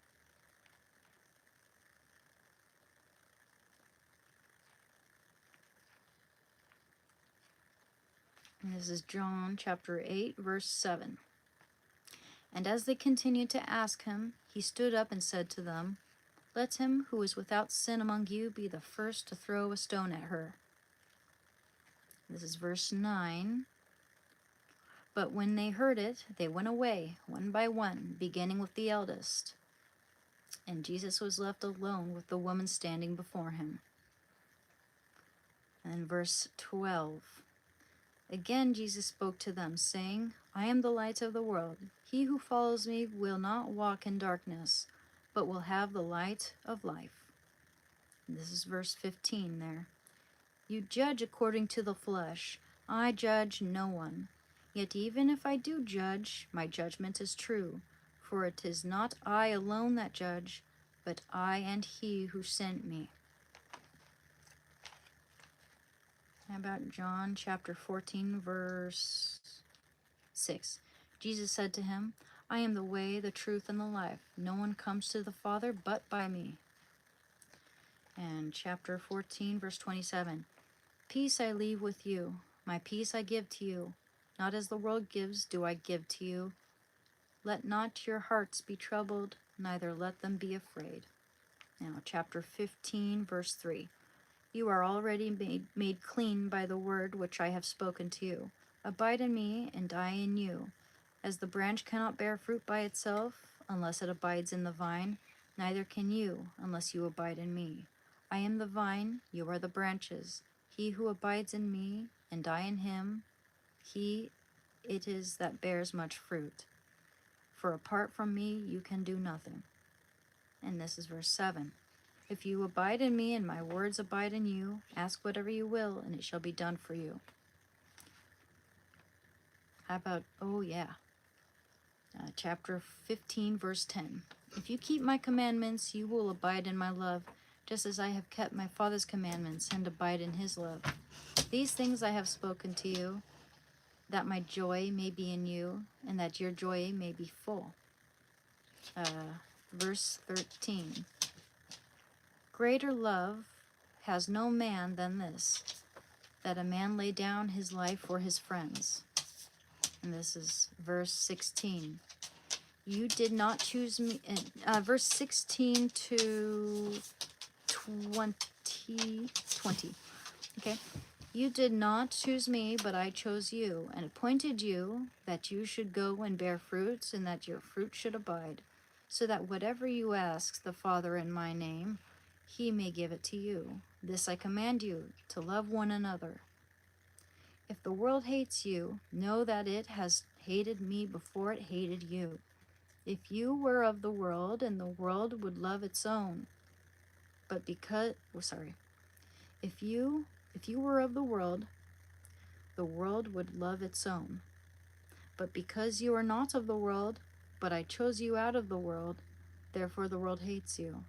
S1: And this is John chapter 8, verse 7. And as they continued to ask him, he stood up and said to them, let him who is without sin among you be the first to throw a stone at her. This is verse 9. But when they heard it, they went away, one by one, beginning with the eldest. And Jesus was left alone with the woman standing before him. And verse 12. Again Jesus spoke to them, saying, I am the light of the world. He who follows me will not walk in darkness, but will have the light of life. And this is verse 15 there. You judge according to the flesh. I judge no one. Yet even if I do judge, my judgment is true. For it is not I alone that judge, but I and he who sent me. How about John chapter 14, verse 6? Jesus said to him, I am the way, the truth, and the life. No one comes to the Father but by me. And chapter 14, verse 27. Peace I leave with you. My peace I give to you. Not as the world gives do I give to you. Let not your hearts be troubled, neither let them be afraid. Now, chapter 15, verse 3. You are already made clean by the word which I have spoken to you. Abide in me, and I in you. As the branch cannot bear fruit by itself, unless it abides in the vine, neither can you, unless you abide in me. I am the vine, you are the branches. He who abides in me, and I in him, he it is that bears much fruit. For apart from me, you can do nothing. And this is verse 7. If you abide in me and my words abide in you, ask whatever you will, and it shall be done for you. How about, chapter 15, verse 10. If you keep my commandments, you will abide in my love, just as I have kept my Father's commandments and abide in his love. These things I have spoken to you, that my joy may be in you, and that your joy may be full. Verse 13. Greater love has no man than this, that a man lay down his life for his friends. And this is verse 16. You did not choose me, verse 16 to 20. Okay. You did not choose me, but I chose you, and appointed you, that you should go and bear fruits, and that your fruit should abide, so that whatever you ask the Father in my name, he may give it to you. This I command you, to love one another. If the world hates you, know that it has hated me before it hated you. If you were of the world, and the world would love its own, but because, if you were of the world would love its own. But because you are not of the world, but I chose you out of the world, therefore the world hates you.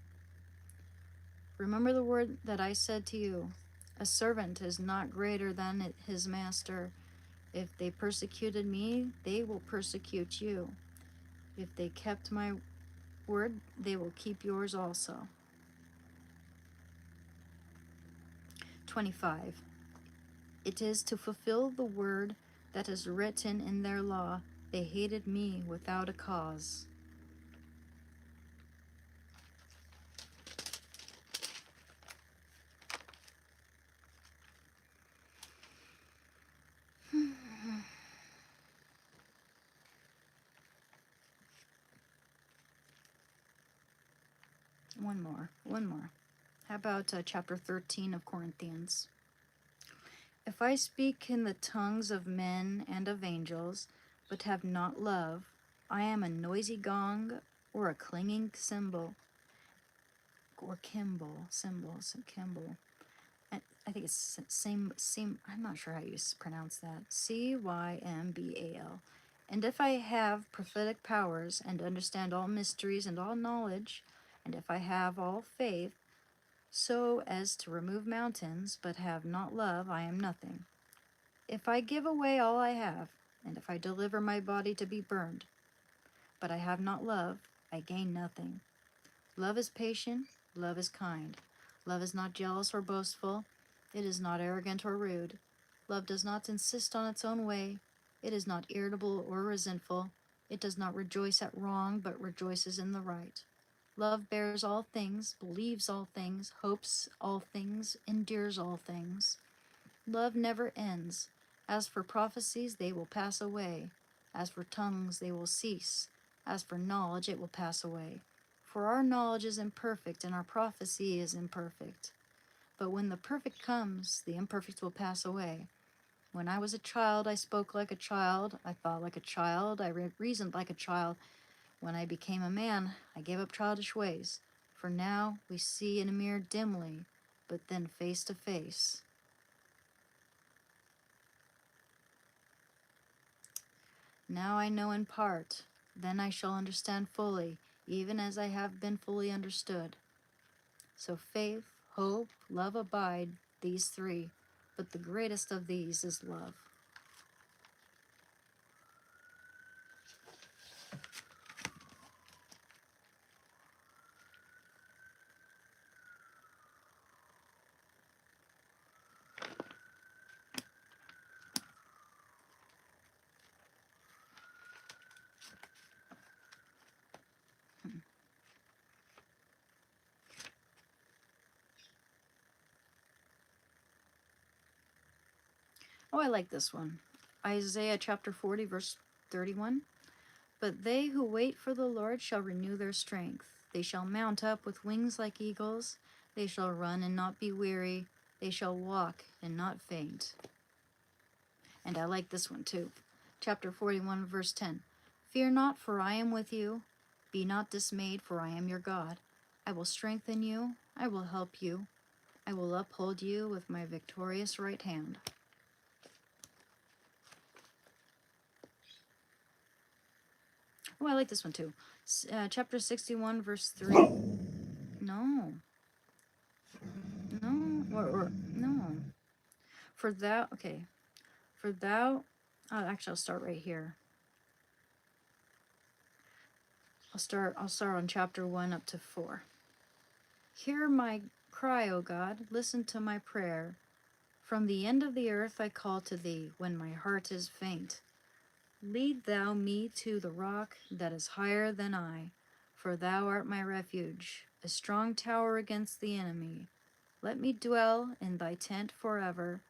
S1: Remember the word that I said to you, a servant is not greater than his master. If they persecuted me, they will persecute you. If they kept my word, they will keep yours also. 25. It is to fulfill the word that is written in their law, they hated me without a cause. One more. How about chapter 13 of Corinthians? If I speak in the tongues of men and of angels, but have not love, I am a noisy gong or a clanging cymbal, or cymbal. I think it's same. I'm not sure how you pronounce that. cymbal. And if I have prophetic powers and understand all mysteries and all knowledge, and if I have all faith, so as to remove mountains, but have not love, I am nothing. If I give away all I have, and if I deliver my body to be burned, but I have not love, I gain nothing. Love is patient, love is kind. Love is not jealous or boastful. It is not arrogant or rude. Love does not insist on its own way. It is not irritable or resentful. It does not rejoice at wrong, but rejoices in the right. Love bears all things, believes all things, hopes all things, endures all things. Love never ends. As for prophecies, they will pass away. As for tongues, they will cease. As for knowledge, it will pass away. For our knowledge is imperfect, and our prophecy is imperfect. But when the perfect comes, the imperfect will pass away. When I was a child, I spoke like a child, I thought like a child, I reasoned like a child. When I became a man, I gave up childish ways. For now we see in a mirror dimly, but then face to face. Now I know in part, then I shall understand fully, even as I have been fully understood. So faith, hope, love abide, these three, but the greatest of these is love. Oh, I like this one. Isaiah chapter 40, verse 31. But they who wait for the Lord shall renew their strength. They shall mount up with wings like eagles. They shall run and not be weary. They shall walk and not faint. And I like this one too. Chapter 41, verse 10. Fear not, for I am with you. Be not dismayed, for I am your God. I will strengthen you. I will help you. I will uphold you with my victorious right hand. Oh, I like this one too. Chapter 61, verse 3. No. No. No. For thou, okay. For thou, actually, I'll start right here. I'll start on chapter 1 up to 4. Hear my cry, O God. Listen to my prayer. From the end of the earth I call to thee when my heart is faint. Lead thou me to the rock that is higher than I, for thou art my refuge, a strong tower against the enemy. Let me dwell in thy tent forever.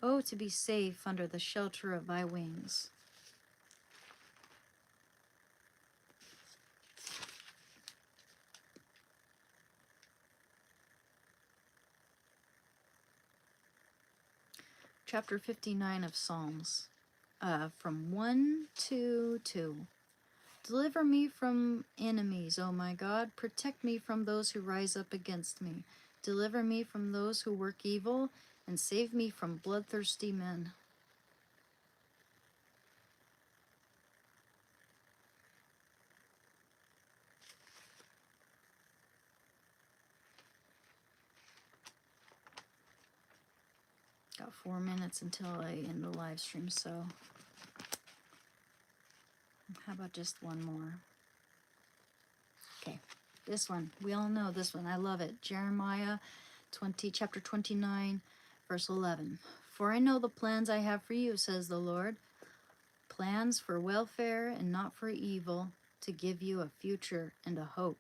S1: Oh, to be safe under the shelter of thy wings. Chapter 59 of Psalms, from 1 to 2. Deliver me from enemies, O my God. Protect me from those who rise up against me. Deliver me from those who work evil, and save me from bloodthirsty men. Got 4 minutes until I end the live stream, so how about just one more? Okay, this one. We all know this one. I love it. Jeremiah chapter 29, verse 11. For I know the plans I have for you, says the Lord. Plans for welfare and not for evil, to give you a future and a hope.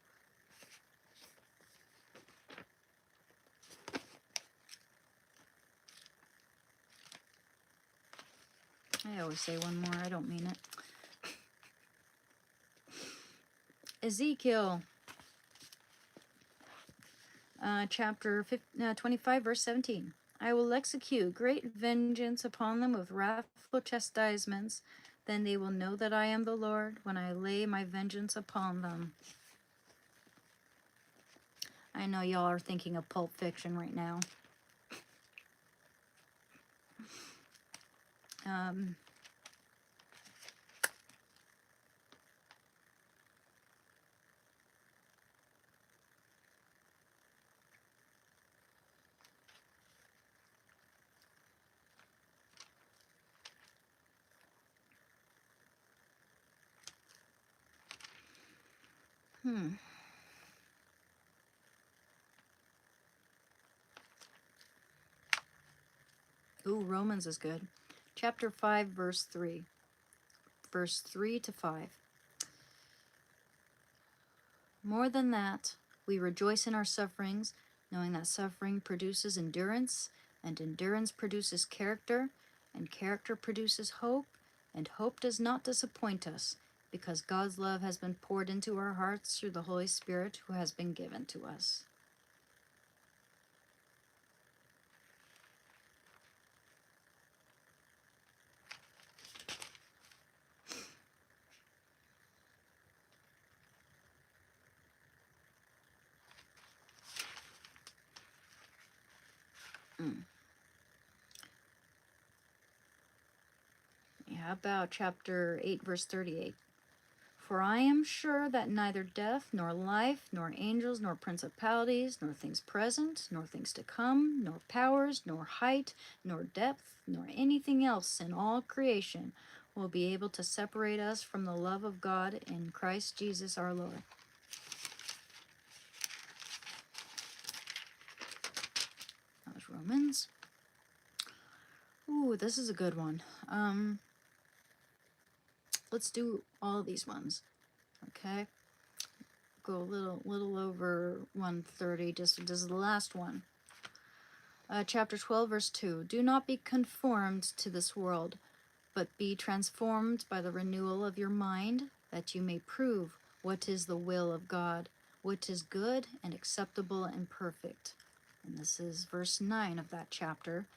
S1: I always say one more. I don't mean it. Ezekiel chapter 25, verse 17. I will execute great vengeance upon them with wrathful chastisements. Then they will know that I am the Lord when I lay my vengeance upon them. I know y'all are thinking of Pulp Fiction right now. Ooh, Romans is good. Chapter 5, verse 3. Verse 3 to 5. More than that, we rejoice in our sufferings, knowing that suffering produces endurance, and endurance produces character, and character produces hope, and hope does not disappoint us, because God's love has been poured into our hearts through the Holy Spirit who has been given to us. How about chapter 8, verse 38? For I am sure that neither death, nor life, nor angels, nor principalities, nor things present, nor things to come, nor powers, nor height, nor depth, nor anything else in all creation will be able to separate us from the love of God in Christ Jesus our Lord. That was Romans. Ooh, this is a good one. Let's do all these ones. Okay. Go a little over 130. Just this is the last one. Chapter 12, verse 2. Do not be conformed to this world, but be transformed by the renewal of your mind, that you may prove what is the will of God, what is good and acceptable and perfect. And this is verse 9 of that chapter.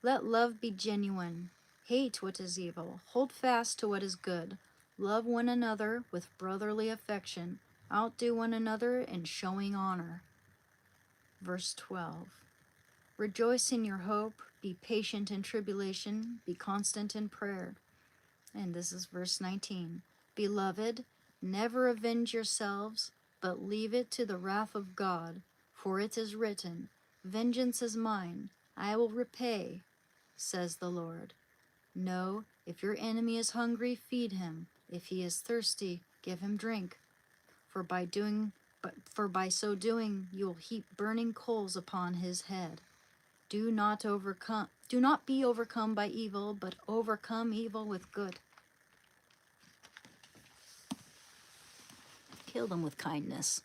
S1: Let love be genuine. Hate what is evil. Hold fast to what is good. Love one another with brotherly affection. Outdo one another in showing honor. Verse 12. Rejoice in your hope. Be patient in tribulation. Be constant in prayer. And this is verse 19. Beloved, never avenge yourselves, but leave it to the wrath of God. For it is written, Vengeance is mine. I will repay, says the Lord. No, if your enemy is hungry, feed him. If he is thirsty, give him drink. For by so doing, you will heap burning coals upon his head. Do not be overcome by evil, but overcome evil with good. Kill them with kindness.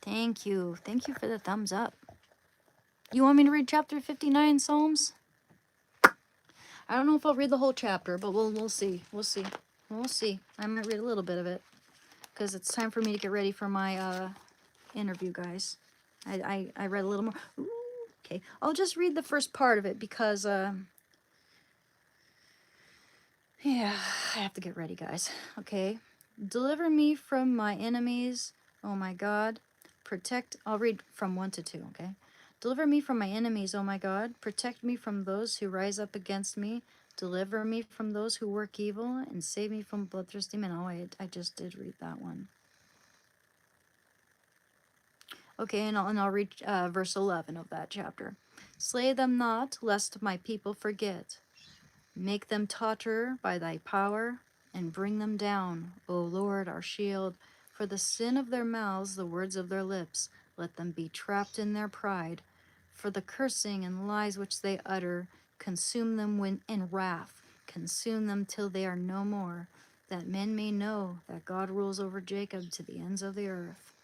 S1: Thank you. Thank you for the thumbs up. You want me to read chapter 59 Psalms? I don't know if I'll read the whole chapter, but we'll see. We'll see. We'll see. I might read a little bit of it because it's time for me to get ready for my interview, guys. I read a little more. Ooh, okay, I'll just read the first part of it because yeah, I have to get ready, guys. Okay. Deliver me from my enemies, oh my God. I'll read from 1 to 2, okay? Deliver me from my enemies, oh my God. Protect me from those who rise up against me. Deliver me from those who work evil, and save me from bloodthirsty men. Oh, I just did read that one. Okay, and I'll read verse 11 of that chapter. Slay them not, lest my people forget. Make them totter by thy power, and bring them down, O Lord, our shield. For the sin of their mouths, the words of their lips, let them be trapped in their pride. For the cursing and lies which they utter, consume them in wrath. Consume them till they are no more, that men may know that God rules over Jacob to the ends of the earth.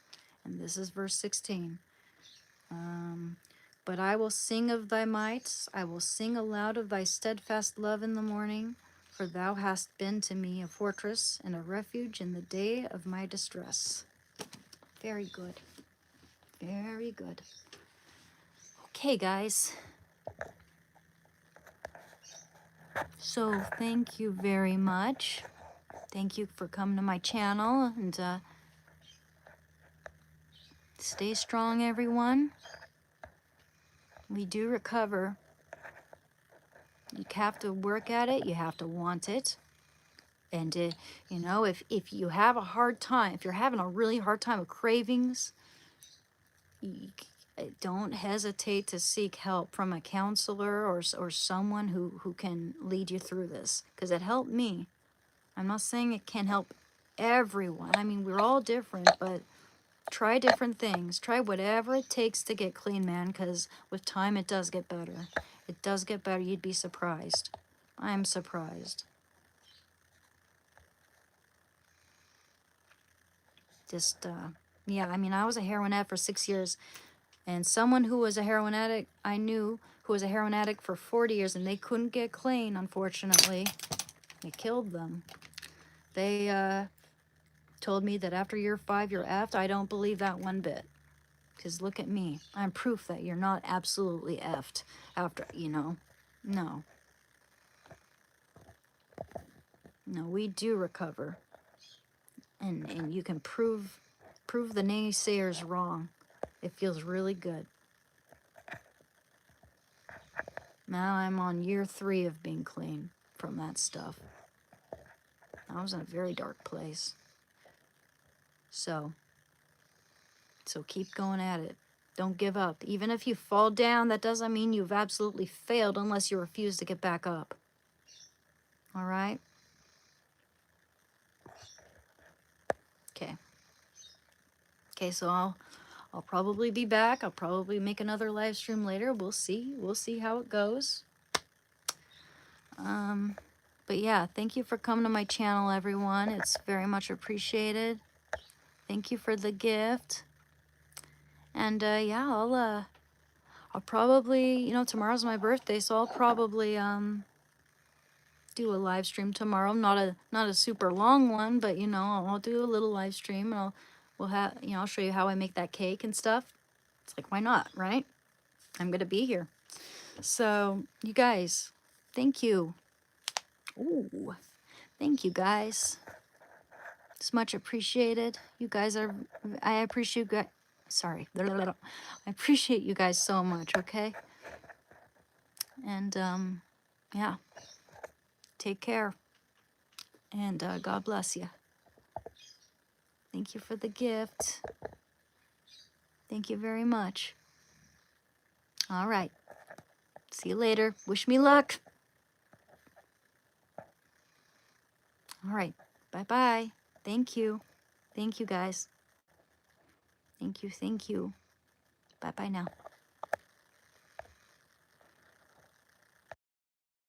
S1: And this is verse 16. But I will sing of thy might, I will sing aloud of thy steadfast love in the morning, for thou hast been to me a fortress and a refuge in the day of my distress. Very good. Very good. Okay, guys. So thank you very much. Thank you for coming to my channel, and stay strong, everyone. We do recover. You have to work at it. You have to want it. And, you know, if you have a hard time, if you're having a really hard time with cravings, don't hesitate to seek help from a counselor or someone who can lead you through this, because it helped me. I'm not saying it can help everyone. I mean, we're all different, but try different things. Try whatever it takes to get clean, man, because with time it does get better. It does get better. You'd be surprised. I'm surprised. Just, yeah, I mean, I was a heroin addict for 6 years, and someone who was a heroin addict, I knew, who was a heroin addict for 40 years, and they couldn't get clean, unfortunately. It killed them. They, told me that after year 5, you're effed. I don't believe that one bit. Because look at me. I'm proof that you're not absolutely effed after, you know. No. No, we do recover. And you can prove prove the naysayers wrong. It feels really good. Now I'm on year 3 of being clean from that stuff. I was in a very dark place. So keep going at it. Don't give up. Even if you fall down, that doesn't mean you've absolutely failed unless you refuse to get back up. All right? Okay. Okay, so I'll probably be back. I'll probably make another live stream later. We'll see. We'll see how it goes. But yeah, thank you for coming to my channel, everyone. It's very much appreciated. Thank you for the gift. And yeah, I'll probably, you know, tomorrow's my birthday, so I'll probably do a live stream tomorrow. Not a super long one, but you know, I'll do a little live stream, and I'll show you how I make that cake and stuff. It's like, why not, right? I'm gonna be here. So you guys, thank you. Ooh, thank you guys. It's much appreciated. I appreciate you guys. Sorry. I appreciate you guys so much, okay? And yeah, take care. And God bless you. Thank you for the gift. Thank you very much. All right. See you later. Wish me luck. All right. Bye-bye. Thank you. Thank you, guys. Thank you. Thank you. Bye-bye now.